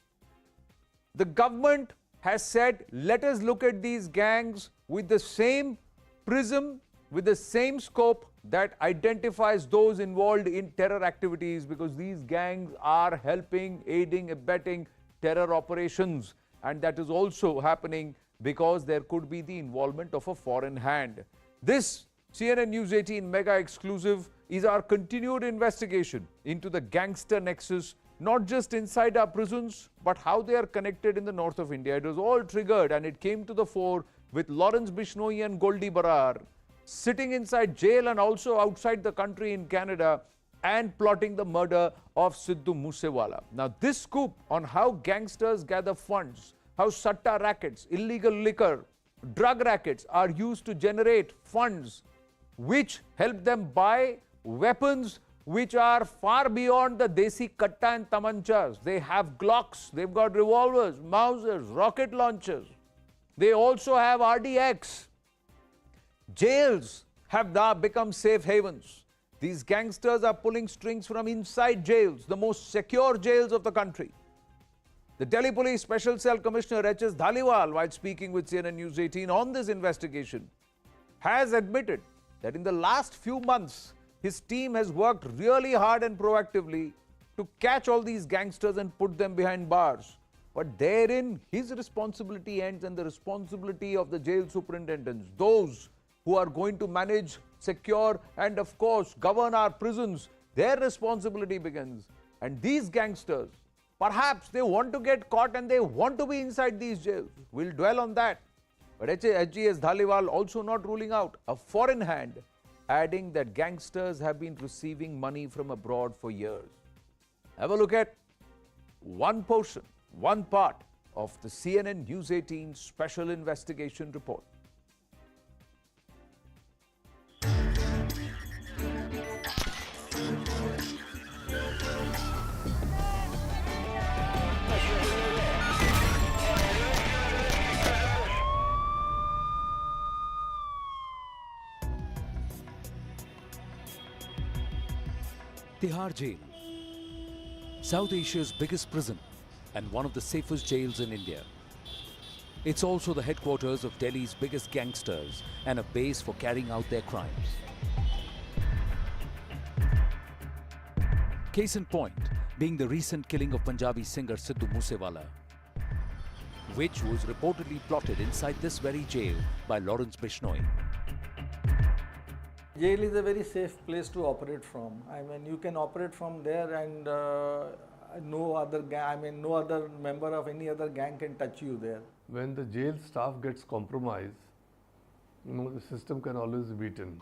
The government has said, let us look at these gangs with the same prism, with the same scope that identifies those involved in terror activities, because these gangs are helping, aiding, abetting terror operations. And that is also happening because there could be the involvement of a foreign hand. This CNN News 18 mega exclusive is our continued investigation into the gangster nexus, not just inside our prisons, but how they are connected in the north of India. It was all triggered and it came to the fore with Lawrence Bishnoi and Goldie Barar sitting inside jail and also outside the country in Canada and plotting the murder of Sidhu Moosewala. Now, this scoop on how gangsters gather funds, how satta rackets, illegal liquor, drug rackets are used to generate funds which help them buy weapons which are far beyond the desi katta and tamanchas. They have Glocks, they've got revolvers, Mausers, rocket launchers. They also have RDX. Jails have now become safe havens. These gangsters are pulling strings from inside jails, the most secure jails of the country. The Delhi Police Special Cell Commissioner H.S. Dhaliwal, while speaking with CNN News 18 on this investigation, has admitted that in the last few months, his team has worked really hard and proactively to catch all these gangsters and put them behind bars. But therein, his responsibility ends and the responsibility of the jail superintendents, those who are going to manage, secure and of course govern our prisons, their responsibility begins. And these gangsters, perhaps they want to get caught and they want to be inside these jails. We'll dwell on that. But HGS Dhaliwal also not ruling out a foreign hand, adding that gangsters have been receiving money from abroad for years. Have a look at one portion, one part of the CNN News 18 special investigation report. Tihar Jail, South Asia's biggest prison and one of the safest jails in India. It's also the headquarters of Delhi's biggest gangsters and a base for carrying out their crimes. Case in point being the recent killing of Punjabi singer Sidhu Moosewala, which was reportedly plotted inside this very jail by Lawrence Bishnoi. Jail is a very safe place to operate from. I mean, you can operate from there and no other member of any other gang can touch you there. When the jail staff gets compromised, the system can always be beaten.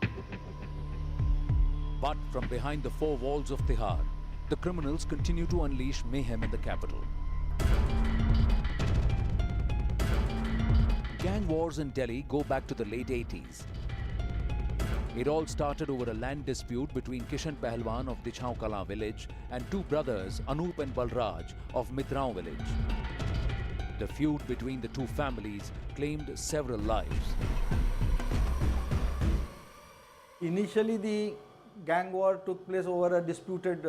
But from behind the four walls of Tihar, the criminals continue to unleash mayhem in the capital. Gang wars in Delhi go back to the late 80s. It all started over a land dispute between Kishan Pahalwan of Dichhaun Kala village and two brothers, Anup and Balraj of Mitraon village. The feud between the two families claimed several lives. Initially, the gang war took place over a disputed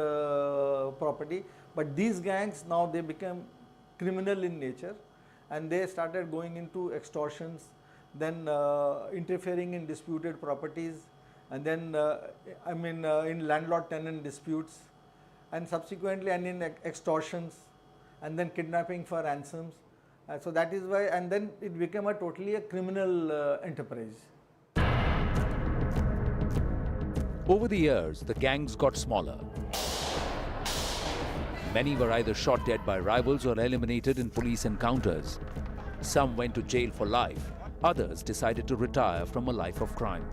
property, but these gangs now they became criminal in nature and they started going into extortions, then interfering in disputed properties, and then in landlord-tenant disputes, and subsequently in extortions, and then kidnapping for ransoms. So that is why, and then it became a totally criminal enterprise. Over the years, the gangs got smaller. Many were either shot dead by rivals or eliminated in police encounters. Some went to jail for life. Others decided to retire from a life of crime.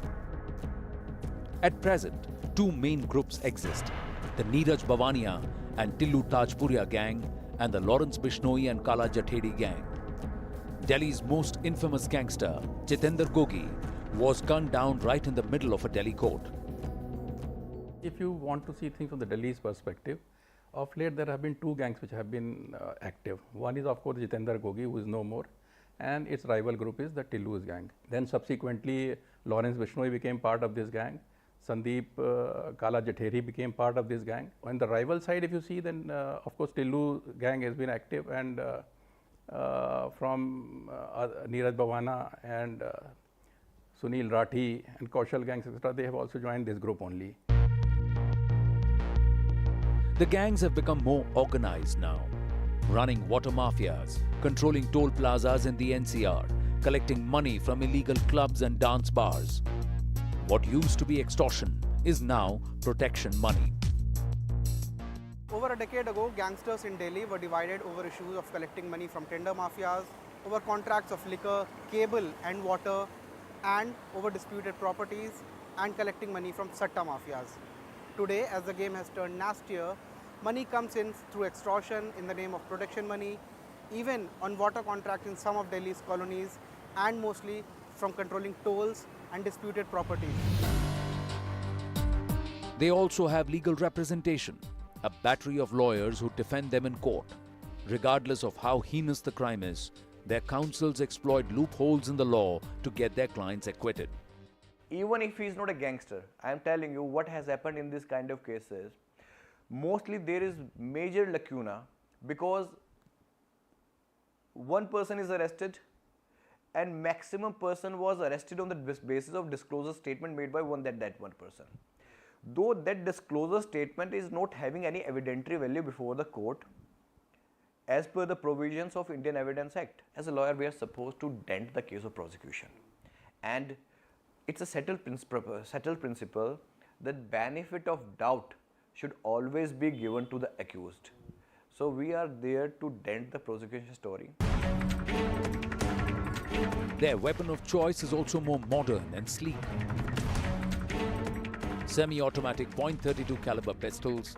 At present, two main groups exist, the Neeraj Bhavania and Tillu Tajpuria gang and the Lawrence Bishnoi and Kala Jathedi gang. Delhi's most infamous gangster, Jitendra Gogi, was gunned down right in the middle of a Delhi court. If you want to see things from the Delhi's perspective, of late there have been two gangs which have been active. One is of course Jitendra Gogi, who is no more, and its rival group is the Tillu's gang. Then subsequently Lawrence Bishnoi became part of this gang. Sandeep Kala Jathedi became part of this gang. On the rival side, if you see, then of course Tillu gang has been active, and from Neeraj Bhavana and Sunil Rathi and Kaushal gangs, etc., they have also joined this group only. The gangs have become more organized now, running water mafias, controlling toll plazas in the NCR, collecting money from illegal clubs and dance bars. What used to be extortion is now protection money. Over a decade ago, gangsters in Delhi were divided over issues of collecting money from tender mafias, over contracts of liquor, cable and water, and over disputed properties, and collecting money from satta mafias. Today, as the game has turned nastier, money comes in through extortion in the name of protection money, even on water contracts in some of Delhi's colonies, and mostly from controlling tolls and disputed properties. They also have legal representation, a battery of lawyers who defend them in court. Regardless of how heinous the crime is, their counsels exploit loopholes in the law to get their clients acquitted. Even if he is not a gangster, I am telling you what has happened in this kind of cases. Mostly there is major lacuna because one person is arrested and maximum person was arrested on the basis of disclosure statement made by that one person. Though that disclosure statement is not having any evidentiary value before the court, as per the provisions of Indian Evidence Act, as a lawyer we are supposed to dent the case of prosecution. And it's a settled principle that benefit of doubt should always be given to the accused. So we are there to dent the prosecution story. Their weapon of choice is also more modern and sleek. Semi-automatic .32 caliber pistols,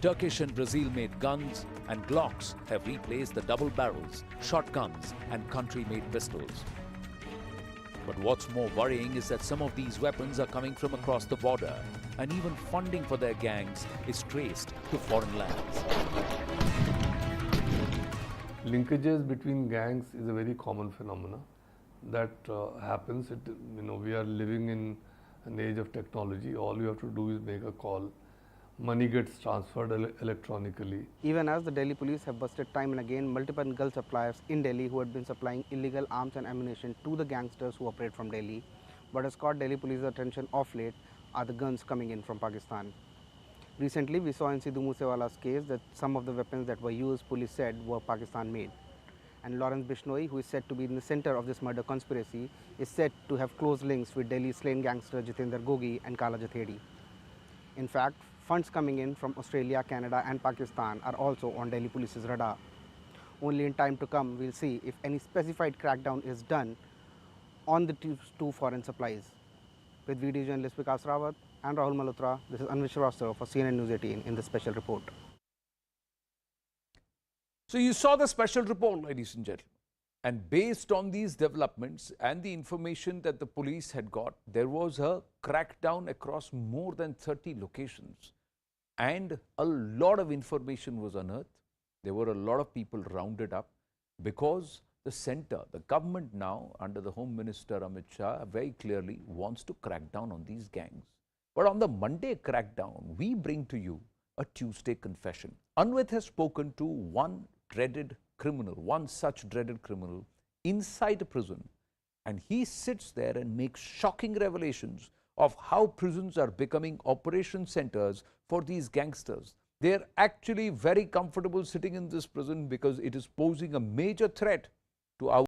Turkish and Brazil-made guns and Glocks have replaced the double barrels, shotguns and country-made pistols. But what's more worrying is that some of these weapons are coming from across the border, and even funding for their gangs is traced to foreign lands. Linkages between gangs is a very common phenomenon that happens. We are living in an age of technology. All you have to do is make a call. Money gets transferred electronically. Even as the Delhi police have busted time and again multiple gun suppliers in Delhi who had been supplying illegal arms and ammunition to the gangsters who operate from Delhi. What has caught Delhi police's attention of late are the guns coming in from Pakistan. Recently, we saw in Sidhu Moosewala's case that some of the weapons that were used, police said, were Pakistan made. And Lawrence Bishnoi, who is said to be in the center of this murder conspiracy, is said to have close links with Delhi's slain gangster Jitendra Gogi and Kala Jathedi. In fact, funds coming in from Australia, Canada and Pakistan are also on Delhi police's radar. Only in time to come, we'll see if any specified crackdown is done on the two foreign supplies. With video journalist Vikas Rawat and Rahul Malhotra, this is Anvish Srivastava for CNN News 18 in the special report. So you saw the special report, ladies and gentlemen. And based on these developments and the information that the police had got, there was a crackdown across more than 30 locations. And a lot of information was unearthed. There were a lot of people rounded up because the center, the government now under the Home Minister Amit Shah very clearly wants to crack down on these gangs. But on the Monday crackdown, we bring to you a Tuesday confession. Anvit has spoken to one such dreaded criminal inside a prison, and he sits there and makes shocking revelations of how prisons are becoming operation centers for these gangsters. They are actually very comfortable sitting in this prison because it is posing a major threat to our